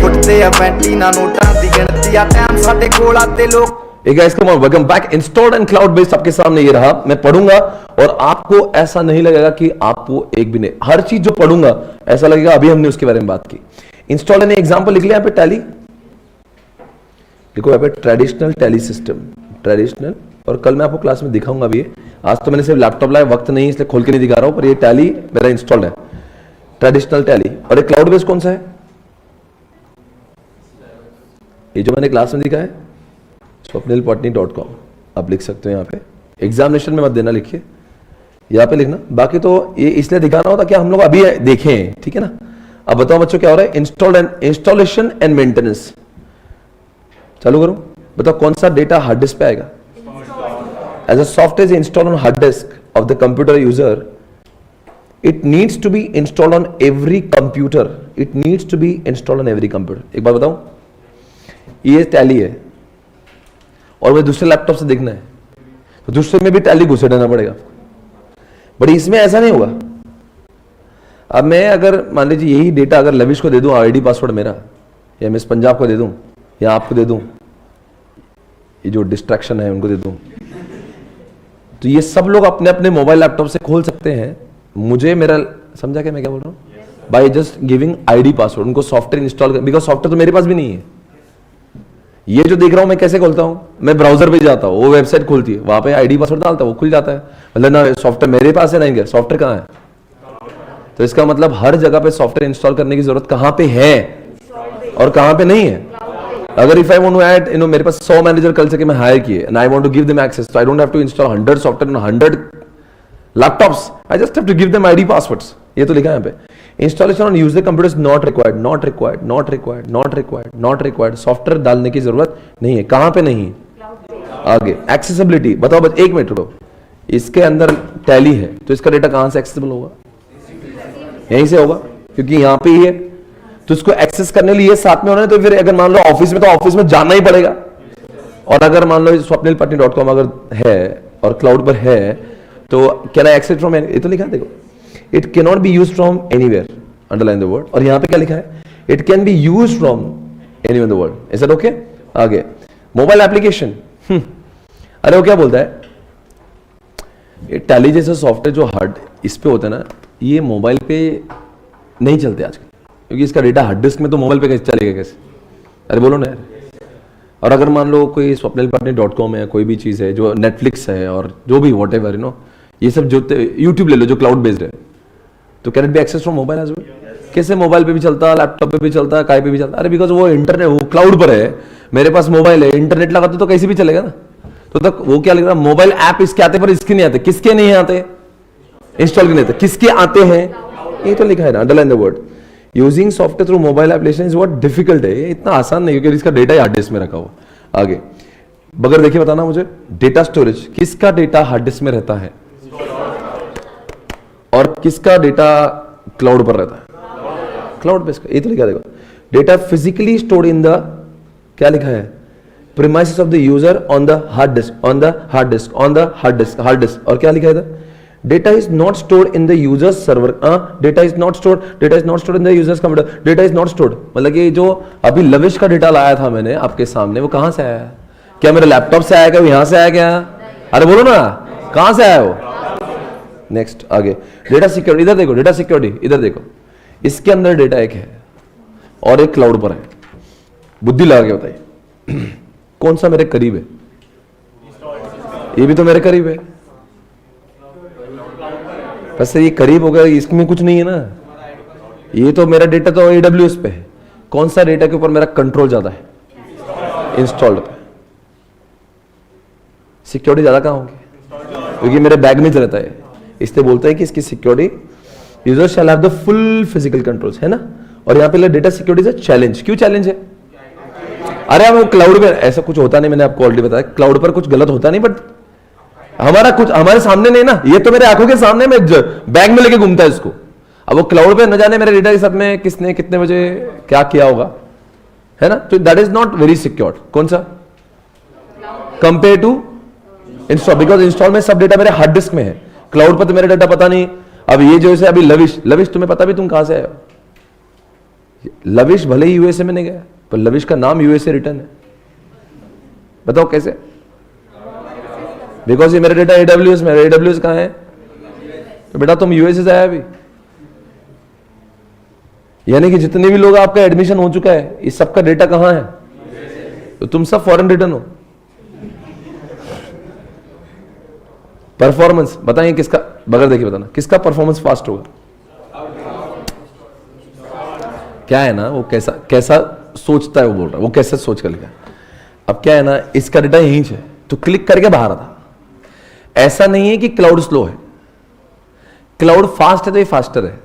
ਫੁੱਟਦੇ ਆ ਪੈਂਟੀ ਨਾ ਨੋਟਾਂ ਦੀ ਗਿਣਤੀ ਆ ਟਾਈਮ ਸਾਡੇ ਕੋਲ ਆ ਤੇ ਲੋਕ Hey guys, come on, welcome back. Installed and cloud based आपके सामने ये रहा। मैं पढ़ूंगा और आपको ऐसा नहीं लगेगा कि आपको एक भी नहीं, हर चीज जो पढ़ूंगा ऐसा लगेगा अभी हमने उसके बारे में बात की। इंस्टॉल ने एग्जांपल लिख लिया यहाँ पे टैली, देखो यहाँ पे ट्रेडिशनल टैली सिस्टम, ट्रेडिशनल, और कल मैं आपको क्लास में दिखाऊंगा भी। आज तो मैंने सिर्फ लैपटॉप लाया, वक्त नहीं इसलिए खोल के नहीं दिखा रहा हूं, पर ये टैली मेरा इंस्टॉल्ड है, ट्रेडिशनल टैली। और ये क्लाउड बेस्ड कौन सा है? ये जो मैंने क्लास में दिखा है swapnilpotni.com, आप लिख सकते हो यहाँ पे। एग्जामिनेशन में मत देना, लिखिए यहाँ पे लिखना। बाकी तो ये इसलिए दिखाना होता कि हम लोग अभी देखें, ठीक है ना। अब बताओ बच्चों क्या हो रहा है? Installation and maintenance. चालू करो, बताओ कौन सा डेटा हार्ड डिस्क पे आएगा? As a software is installed on hard disk of the computer user, it needs to be installed on every computer. It needs to be installed on every computer. एक बार बताऊं, ये टैली है और मुझे दूसरे लैपटॉप से देखना है तो दूसरे में भी टैली घुसे देना पड़ेगा, बट इसमें ऐसा नहीं होगा। अब मैं अगर मान लीजिए यही डेटा अगर लविश को दे दूं, आईडी पासवर्ड मेरा, या मिस पंजाब को दे दूं, या आपको दे दूं, ये जो डिस्ट्रैक्शन है उनको दे दूं, तो ये सब लोग अपने अपने मोबाइल लैपटॉप से खोल सकते हैं। मुझे मेरा समझा क्या मैं क्या बोल रहा हूँ? By just giving ID password उनको सॉफ्टवेयर इंस्टॉल कर, बिकॉज सॉफ्टवेयर तो मेरे पास भी नहीं है। ये जो देख रहा हूं मैं कैसे खोलता हूं? मैं ब्राउजर पे जाता हूं, वो वेबसाइट खुलती है, वहां पे आईडी पासवर्ड डालता हूं, वो खुल जाता है। मतलब ना सॉफ्टवेयर मेरे पास है, नहीं सॉफ्टवेयर कहां है? तो इसका मतलब हर जगह पे सॉफ्टवेयर इंस्टॉल करने की जरूरत कहां पे है और कहां पे नहीं है। अगर if I want to add, मेरे पास 100 मैनेजर कल से मैं हायर किए and I want to give them access, तो I don't have to install 100 software on 100 laptops, I just have to give them ID passwords. ये तो लिखा है यहाँ पे। Installation on user computers not required, not required, not required, not required, not required. Software डालने की जरूरत नहीं है। कहां पे नहीं? आगे एक्सेसिबिलिटी बताओ बस, एक मिनट रुको। इसके अंदर टैली है तो इसका डेटा कहां से एक्सेसिबल होगा? यहीं से होगा, क्योंकि यहां पे ही है। तो इसको एक्सेस करने लिए साथ में होना है, तो फिर अगर मान लो ऑफिस में, तो ऑफिस में जाना ही पड़ेगा। और अगर मान लो swapnilpotni.com अगर है और क्लाउड पर है, तो कैन आई एक्सेस फ्रॉम, ये तो लिखा है देखो, it can not be use from anywhere, underline the word. और यहां पे क्या लिखा है? It can be use from anywhere in the world. Is that okay? आगे मोबाइल एप्लीकेशन, अरे वो क्या बोलता है? ये टैली जैसे सॉफ्टवेयर जो हार्ड इस पे होता है ना, ये मोबाइल पे नहीं चलते आजकल, क्योंकि इसका डेटा हार्ड डिस्क में, तो मोबाइल पे कैसे चलेगा कैसे? अरे बोलो ना यार। और अगर मान लो कोई swapnilpotni.com है, कोई भी चीज़ है जो नेटफ्लिक्स है और जो भी वॉट एवर, ये सब जो यूट्यूब ले लो जो क्लाउड बेस्ड है, तो can it be access from mobile as well? कैसे मोबाइल पे भी चलता, लैपटॉप पे भी चलता, काय पे भी चलता? अरे बिकॉज वो इंटरनेट, वो क्लाउड पर है, मेरे पास मोबाइल है, इंटरनेट लगाते तो कैसे भी चलेगा ना। तो तक वो क्या लिख रहा है? मोबाइल ऐप इसके आते पर इसके नहीं आते। किसके नहीं आते? इंस्टॉल के नहीं आते। किसके आते हैं? ये तो लिखा है ना, underline the word. Using software through mobile application is what difficult है। ये इतना आसान नहीं, क्योंकि इसका डेटा हार्ड डिस्क में रखा हुआ। आगे बगैर देखिए बताना मुझे, डेटा स्टोरेज, किसका डेटा हार्ड डिस्क में रहता है और किसका डेटा क्लाउड पर रहता है? Cloud based. ये तो लिखा देखो, data physically stored in the, क्या लिखा है? Premises of the user on the hard disk, on the hard disk, on the hard disk, hard disk. और क्या लिखा है इधर? Data is not stored in the users server, data is not stored, data is not stored in the users computer, data is not stored. मतलब कि जो अभी लविश का डेटा लाया था मैंने आपके सामने, वो कहां से आया? क्या मेरे लैपटॉप से आया? क्या यहां से आया क्या? अरे बोलो ना, कहां से आया वो? नेक्स्ट आगे डेटा सिक्योरिटी, इधर देखो, डेटा सिक्योरिटी इधर देखो, इसके अंदर डेटा एक है और एक क्लाउड पर है। बुद्धि लगा के बताइए कौन सा मेरे करीब है? ये भी तो मेरे करीब है, वैसे ये करीब हो गया, इसमें कुछ नहीं है ना। ये तो मेरा डेटा तो AWS पे है। कौन सा डेटा के ऊपर मेरा कंट्रोल ज्यादा है? इंस्टॉल्ड पे। सिक्योरिटी ज्यादा कहाँ होगी? क्योंकि मेरे बैग में रहता है, इसलिए बोलते हैं कि इसकी security user shall have the full physical controls, है ना। और यहाँ पे data security is a challenge. क्यों चैलेंज है? अरे हम क्लाउड में ऐसा कुछ होता नहीं, मैंने आपको ऑलरेडी बताया, क्लाउड पर कुछ गलत होता नहीं, बट हमारा कुछ हमारे सामने नहीं ना, ये तो मेरे आंखों के सामने, मैं बैग में लेके घूमता है इसको। अब वो क्लाउड पे न जाने मेरे डेटा के साथ में किसने कितने बजे क्या किया होगा, है ना। तो that is not very secure. कौन सा? Compare to install, because install में सब डेटा मेरे हार्ड डिस्क में है, क्लाउड पर तो मेरा डेटा पता नहीं। अब ये जो है अभी लविश तुम्हें पता भी तुम कहां से आए हो? लविश भले ही यूएसए में नहीं गया, पर लविश का नाम यूएसए रिटर्न है। बताओ कैसे? बिकॉज ये मेरा डेटा एडब्ल्यूएस में, एडब्ल्यूएस कहां है? तो बेटा तुम यूएसए से आया अभी, यानी कि जितने भी लोग आपका एडमिशन हो चुका है, इस सबका डेटा कहां है? तो तुम सब फॉरेन रिटर्न हो। परफॉर्मेंस बताएंगे किसका, बगैर देखिए बताना किसका परफॉर्मेंस फास्ट होगा? क्या है ना, वो कैसा कैसा सोचता है, वो बोल रहा है वो कैसे सोच कर लिया। अब क्या है ना, इसका डेटा यहीं है, तो क्लिक करके बाहर आता। ऐसा नहीं है कि क्लाउड स्लो है, क्लाउड फास्ट है तो ये फास्टर है,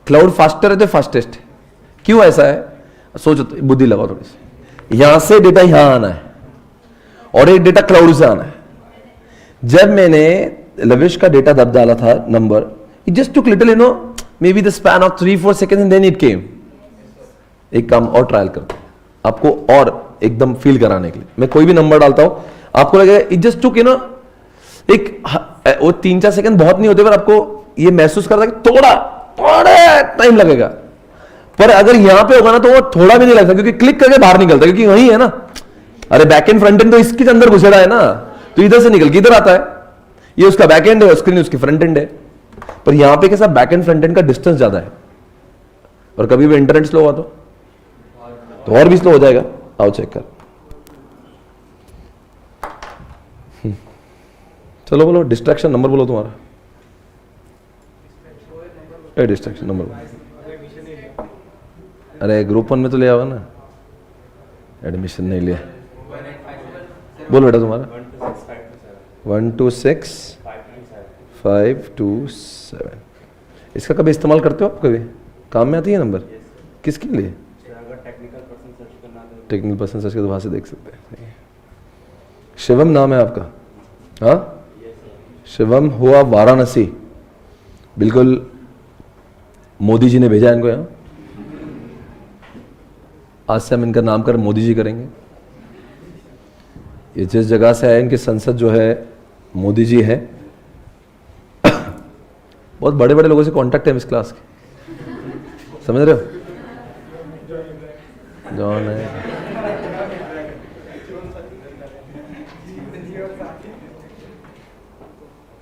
क्लाउड फास्टर है तो फास्टेस्ट है। क्यों ऐसा है? सोचो, बुद्धि लगाओ थोड़ी सी। यहां से डेटा यहां आना है और एक डेटा क्लाउड से आना है। जब मैंने लविश का डेटा दब डाला था number, it just took little, maybe the span of 3-4 seconds and then it came. एक काम और ट्रायल करते हैं आपको और एकदम फील कराने के लिए। मैं कोई भी नंबर डालता हूं, आपको लगेगा इट जस्ट टुक एक वो 3-4 सेकंड बहुत नहीं होते, पर आपको ये महसूस करता है कि थोड़ा टाइम लगेगा। पर अगर यहां पे होगा ना तो वो थोड़ा भी नहीं लगता, क्योंकि क्लिक करके बाहर निकलता है, क्योंकि वही है ना। अरे बैक एंड फ्रंट एंड तो इसके अंदर घुसेड़ा है ना, तो इधर से निकल के इधर आता है। ये उसका बैक एंड है, स्क्रीन उसकी फ्रंट एंड है। पर यहां पे कैसा, बैक एंड फ्रंट एंड का डिस्टेंस ज्यादा है, और कभी भी इंटरनेट स्लो हुआ तो और भी स्लो हो जाएगा। आओ चेक कर, चलो बोलो डिस्ट्रैक्शन नंबर बोलो तुम्हारा। डिस्ट्रैक्शन नंबर, अरे ग्रुप 1 में तो लिया होगा ना, एडमिशन नहीं लिया। बोलो बेटा तुम्हारा 126-527। इसका कभी इस्तेमाल करते हो आप? कभी काम में आती है नंबर? किसके लिए? टेक्निकल पर्सन सर्च के, तो वहां से देख सकते हैं। शिवम नाम है आपका? हाँ, शिवम हुआ वाराणसी, बिल्कुल मोदी जी ने भेजा इनको यहाँ। आज से हम इनका नामकरण मोदी जी करेंगे। ये जिस जगह से आए, इनकी संसद जो है मोदी जी है। बहुत बड़े बड़े लोगों से कांटेक्ट है इस क्लास के, समझ रहे हो? जॉन है,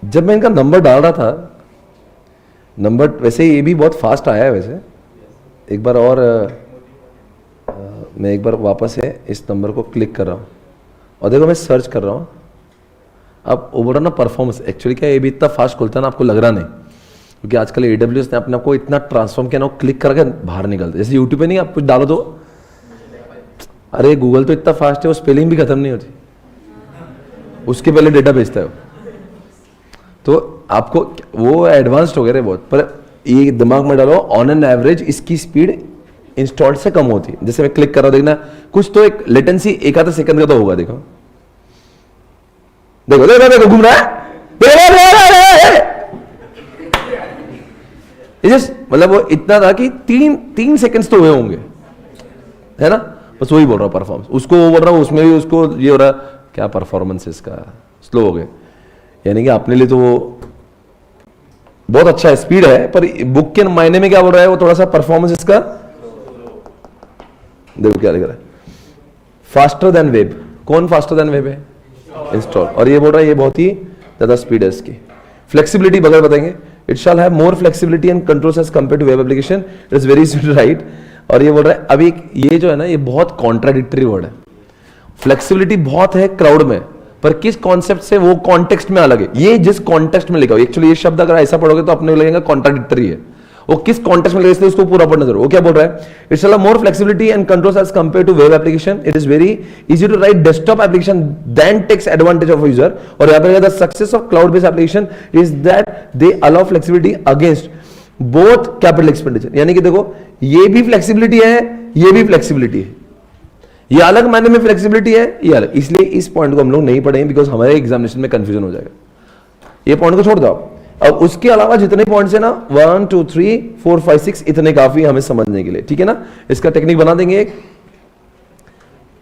जब मैं इनका नंबर डाल रहा था, नंबर वैसे ये भी बहुत फास्ट आया है वैसे। एक बार और मैं एक बार वापस है इस नंबर को क्लिक कर रहा हूँ और देखो मैं सर्च कर रहा हूँ। अब वो बोल रहा ना परफॉर्मेंस, एक्चुअली क्या ये भी इतना फास्ट खुलता है ना, आपको लग रहा नहीं, क्योंकि आजकल AWS ने अपने आप को इतना ट्रांसफॉर्म किया ना, क्लिक करके बाहर निकलते। जैसे यूट्यूब पे नहीं, आप कुछ डालो तो, अरे गूगल तो इतना फास्ट है, वो स्पेलिंग भी खत्म नहीं होती, उसके पहले डेटा भेजता है वो। तो आपको वो एडवांस्ड हो गए रे बहुत, पर ये दिमाग में डालो, ऑन एन एवरेज इसकी स्पीड इंस्टॉल्ड से कम होती है। जैसे मैं क्लिक कर रहा हूं, देखना कुछ तो एक लेटेंसी 1-आधा सेकंड का तो होगा। देखो देखो देखो देखो घूम रहा है, मतलब वो इतना था कि 3 सेकंड्स तो हुए होंगे, है ना। बस वही बोल रहा हूं परफॉर्मेंस, उसको वो बोल रहा हूं, उसमें भी उसको ये हो रहा क्या परफॉर्मेंस इसका स्लो हो गए। यानी कि अपने लिए तो वो बहुत अच्छा स्पीड है, पर बुक के मायने में क्या बोल रहा है, वो थोड़ा सा परफॉर्मेंस इसका देखो क्या लिख रहा है, फास्टर देन वेब। कौन फास्टर देन वेब है? इंस्टॉल। और ये बोल रहा है ये बहुत ही ज्यादा स्पीड है इसकी। फ्लेक्सिबिलिटी बगैर बताएंगे, it shall have more flexibility and controls as compare to web application, it is very speed, right. और ये बोल रहा है अभी ये जो है ना, ये बहुत कॉन्ट्राडिक्टरी वर्ड है। फ्लेक्सिबिलिटी बहुत है क्लाउड में, पर किस कॉन्सेप्ट से, वो कॉन्टेक्स्ट में अलग है। ये जिस कॉन्टेक्स्ट में लिखा हो, एक्चुअली ये शब्द अगर ऐसा पढ़ोगे तो अपने लगेगा कॉन्ट्राडिक्टरी है, वो किस कॉन्टेक्स्ट में इसलिए उसको पूरा पढ़ना जरूर। वो क्या बोल रहा है, it's a more flexibility and controls as compare to web application, it is very easy to write desktop application then takes advantage of user. और यहाँ पर the success of cloud based application is that they allow flexibility against both capital expenditure. यानी कि देखो ये भी फ्लेक्सिबिलिटी है, ये भी फ्लेक्सिबिलिटी है, ये अलग मायने में फ्लेक्सिबिलिटी है, ये अलग। इसलिए इस पॉइंट को हम लोग नहीं पढ़ेंगे बिकॉज हमारे एग्जामिनेशन में कंफ्यूजन हो जाएगा। ये पॉइंट को छोड़ दो आप। अब उसके अलावा जितने पॉइंट्स है ना 1 2 3 4 5 6 इतने काफी हमें समझने के लिए, ठीक है ना। इसका टेक्निक बना देंगे एक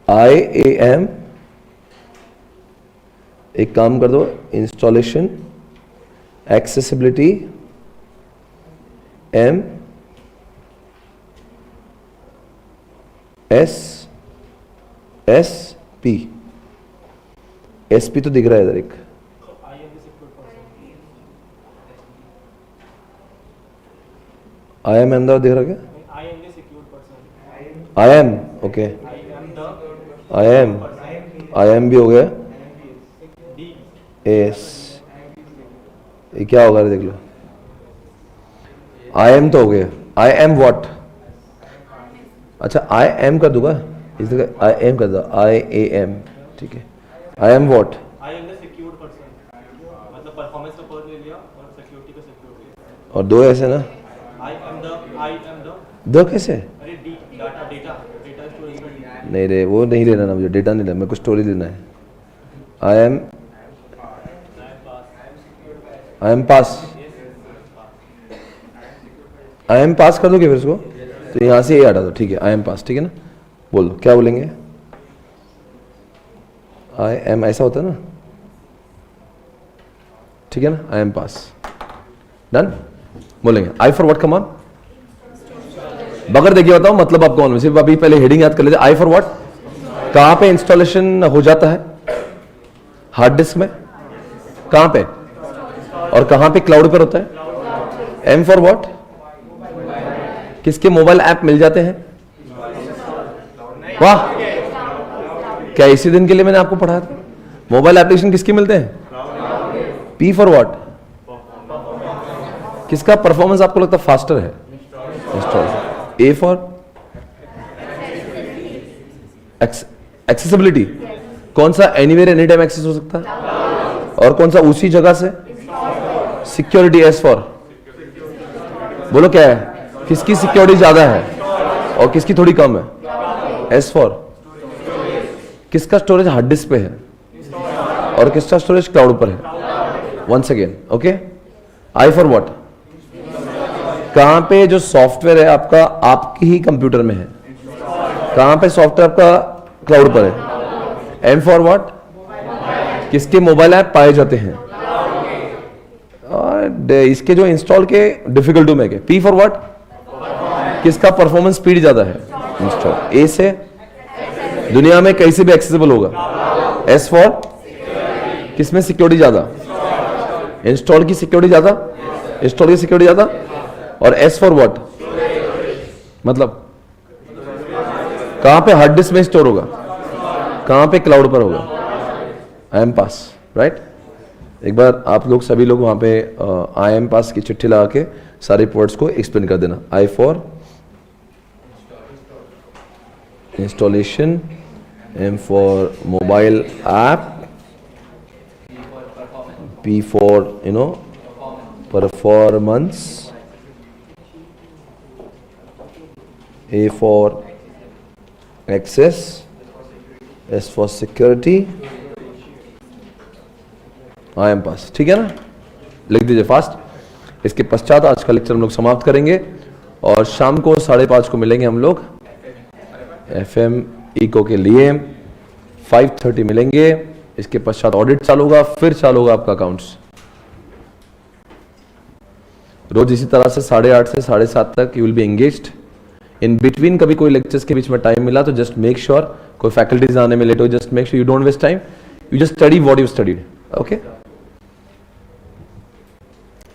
IAM, एक काम कर दो, इंस्टॉलेशन एक्सेसिबिलिटी SP तो दिख रहा है इधर एक, IAM अहमदाबाद दिख रहा क्या? IAM ओके, IAM भी हो गया, एस ये क्या होगा देख लो, IAM तो हो गया, IAM व्हाट, अच्छा IAM कर दूंगा इस जगह, IAM कर दो, IAM ठीक है, IAM व्हाट, मतलब परफॉर्मेंस का पर्ल ले लिया और सिक्योरिटी का सिक्योरिटी, और दो ऐसे ना, दो कैसे, अरे डी डेटा स्टोरेज का नहीं रे वो नहीं लेना ना मुझे, डेटा नहीं लेना, मेरे को स्टोरी लेना है। IAM पास कर दोगे फिर इसको, तो यहाँ से ये हटा दो, ठीक है IAM पास, ठीक है ना। बोलो क्या बोलेंगे, IAM ऐसा होता है ना, ठीक है ना, IAM पास डन। बोलेंगे I for what, come on बगैर देखिए बताओ मतलब आपको कौन, सिर्फ अभी पहले हेडिंग याद कर लेते। I फॉर व्हाट, कहां पे इंस्टॉलेशन हो जाता है, हार्ड डिस्क में, कहां पे, और कहां पे क्लाउड पर होता है। M फॉर व्हाट, किसके मोबाइल ऐप मिल जाते हैं, वाह क्या इसी दिन के लिए मैंने आपको पढ़ाया था, मोबाइल एप्लीकेशन किसके मिलते हैं। P फॉर व्हाट, किसका परफॉर्मेंस आपको लगता है फास्टर है, इंस्टॉल। A फॉर एक्सेसिबिलिटी, कौन सा एनीवेयर एनी टाइम एक्सेस हो सकता है, और कौन सा उसी जगह से। सिक्योरिटी S फॉर, बोलो क्या है, किसकी सिक्योरिटी ज्यादा है और किसकी थोड़ी कम है। S फॉर, किसका स्टोरेज हार्ड डिस्क पे है और किसका स्टोरेज क्लाउड पर है। Once again okay, I for what, कहां पे जो सॉफ्टवेयर है आपका आपके ही कंप्यूटर में है, कहां पे सॉफ्टवेयर आपका क्लाउड पर है। M फॉर व्हाट, किसके मोबाइल ऐप पाए जाते हैं और इसके जो इंस्टॉल के डिफिकल्ट टू मेक है। P फॉर व्हाट, किसका परफॉर्मेंस स्पीड ज्यादा है, इंस्टॉल। A से दुनिया में कैसे भी एक्सेसिबल होगा। S फॉर, किसमें सिक्योरिटी ज्यादा, इंस्टॉल की सिक्योरिटी ज्यादा, इंस्टॉल की सिक्योरिटी ज्यादा। और S फॉर व्हाट, मतलब कहां पे हार्ड डिस्क में स्टोर होगा, कहां पे क्लाउड पर होगा। IAM पास राइट। एक बार आप लोग सभी लोग वहां पे IAM पास की चिट्ठी लगा के सारे पोर्ट्स को एक्सप्लेन कर देना। I for installation, M for mobile app, P for performance, A for access, S for security, IAM पास, ठीक है ना, लिख दीजिए फास्ट। इसके पश्चात आज का लेक्चर हम लोग समाप्त करेंगे और शाम को 5:30 को मिलेंगे हम लोग FM इको के लिए, 5:30 मिलेंगे। इसके पश्चात ऑडिट चालू होगा, फिर चालू होगा आपका अकाउंट्स। रोज इसी तरह से 8:30 से 7:30 तक you will be engaged. In between कभी कोई लेक्चर्स के बीच में टाइम मिला तो जस्ट मेक श्योर, कोई फैकल्टीज आने में लेट हो, just make sure you don't waste time, you just study what you studied. Okay,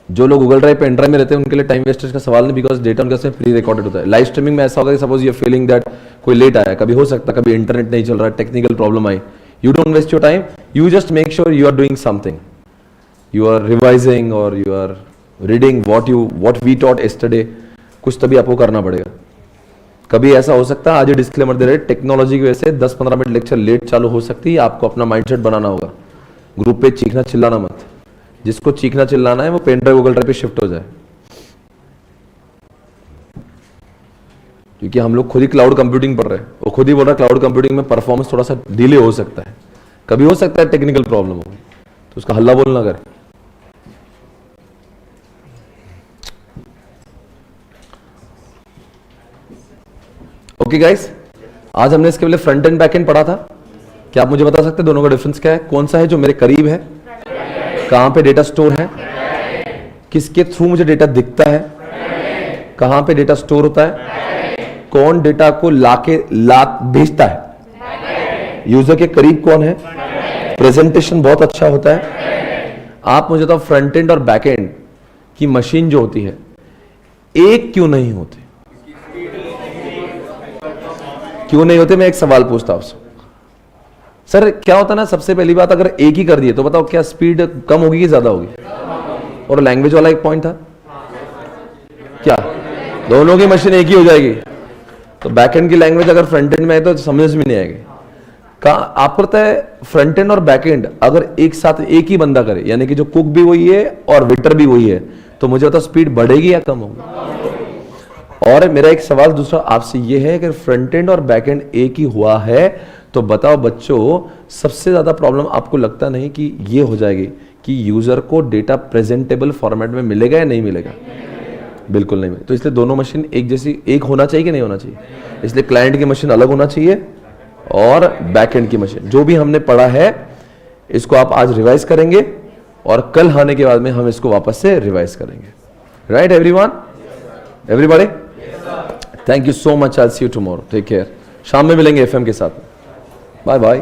जो लोग गूगल ड्राइव पेन ड्राइव में रहते हैं उनके लिए टाइम वेस्टेज का सवाल नहीं, बिकॉज डेटा उनका सिर्फ प्री रिकॉर्डेड होता है। लाइव स्ट्रीमिंग में ऐसा होगा कि सपोज यू फीलिंग दैट कोई लेट आया, कभी हो सकता है कभी इंटरनेट नहीं चल रहा है, टेक्निकल प्रॉब्लम आई, you don't waste your time, you just make sure you are doing something, you are revising or you are reading what we taught yesterday. कुछ तभी आपको करना पड़ेगा। कभी ऐसा हो सकता है, आज ये डिस्क्लेमर दे रहे, टेक्नोलॉजी की वजह से 10-15 मिनट लेक्चर लेट चालू हो सकती है। आपको अपना माइंडसेट बनाना होगा। ग्रुप पे चीखना चिल्लाना मत। जिसको चीखना चिल्लाना है वो पेन ड्राइव गूगल ड्राइव पे शिफ्ट हो जाए, क्योंकि हम लोग खुद ही क्लाउड कंप्यूटिंग पढ़ रहे हैं। वो खुद ही बोल रहा है क्लाउड कंप्यूटिंग में परफॉर्मेंस थोड़ा सा डिले हो सकता है, कभी हो सकता है टेक्निकल प्रॉब्लम हो, तो उसका हल्ला बोल ना करें। ओके गाइस, आज हमने इसके पहले फ्रंट एंड बैक एंड पढ़ा था। क्या आप मुझे बता सकते हैं दोनों का डिफरेंस क्या है? कौन सा है जो मेरे करीब है, कहां पे डेटा स्टोर है, किसके थ्रू मुझे डेटा दिखता है, कहां पे डेटा स्टोर होता है, कौन डेटा को ला भेजता है, यूजर के करीब कौन है, प्रेजेंटेशन बहुत अच्छा होता है। आप मुझे बताओ फ्रंट एंड और बैक एंड की मशीन जो होती है एक क्यों नहीं होती? क्यों नहीं होते? मैं एक सवाल पूछता हूं आपसे। सर क्या होता ना, सबसे पहली बात, अगर एक ही कर दिए तो बताओ क्या स्पीड कम होगी कि ज्यादा होगी? और लैंग्वेज वाला एक पॉइंट था क्या, दोनों की मशीन एक ही हो जाएगी? तो बैक एंड की लैंग्वेज अगर फ्रंट एंड में है तो समझ में नहीं आएगी। आपको पता है फ्रंट एंड और बैक एंड अगर एक साथ एक ही बंदा करे, यानी कि जो कुक भी वही है और वेटर भी वही है, तो मुझे बताओ स्पीड बढ़ेगी या कम होगी? और मेरा एक सवाल दूसरा आपसे ये है कि फ्रंट एंड और बैक एंड एक ही हुआ है तो बताओ बच्चों, सबसे ज्यादा प्रॉब्लम आपको लगता नहीं कि ये हो जाएगी कि यूजर को डेटा प्रेजेंटेबल फॉर्मेट में मिलेगा या नहीं मिलेगा? बिल्कुल नहीं मिलेगा। तो इसलिए दोनों मशीन एक जैसी, एक होना चाहिए कि नहीं होना चाहिए? इसलिए क्लाइंट की मशीन अलग होना चाहिए और बैक एंड की मशीन। जो भी हमने पढ़ा है इसको आप आज रिवाइज करेंगे और कल आने के बाद में हम इसको वापस से रिवाइज करेंगे। Right everyone? Everybody? Thank you so much. I see you tomorrow. Take care. शाम में मिलेंगे एफएम के साथ। Bye bye.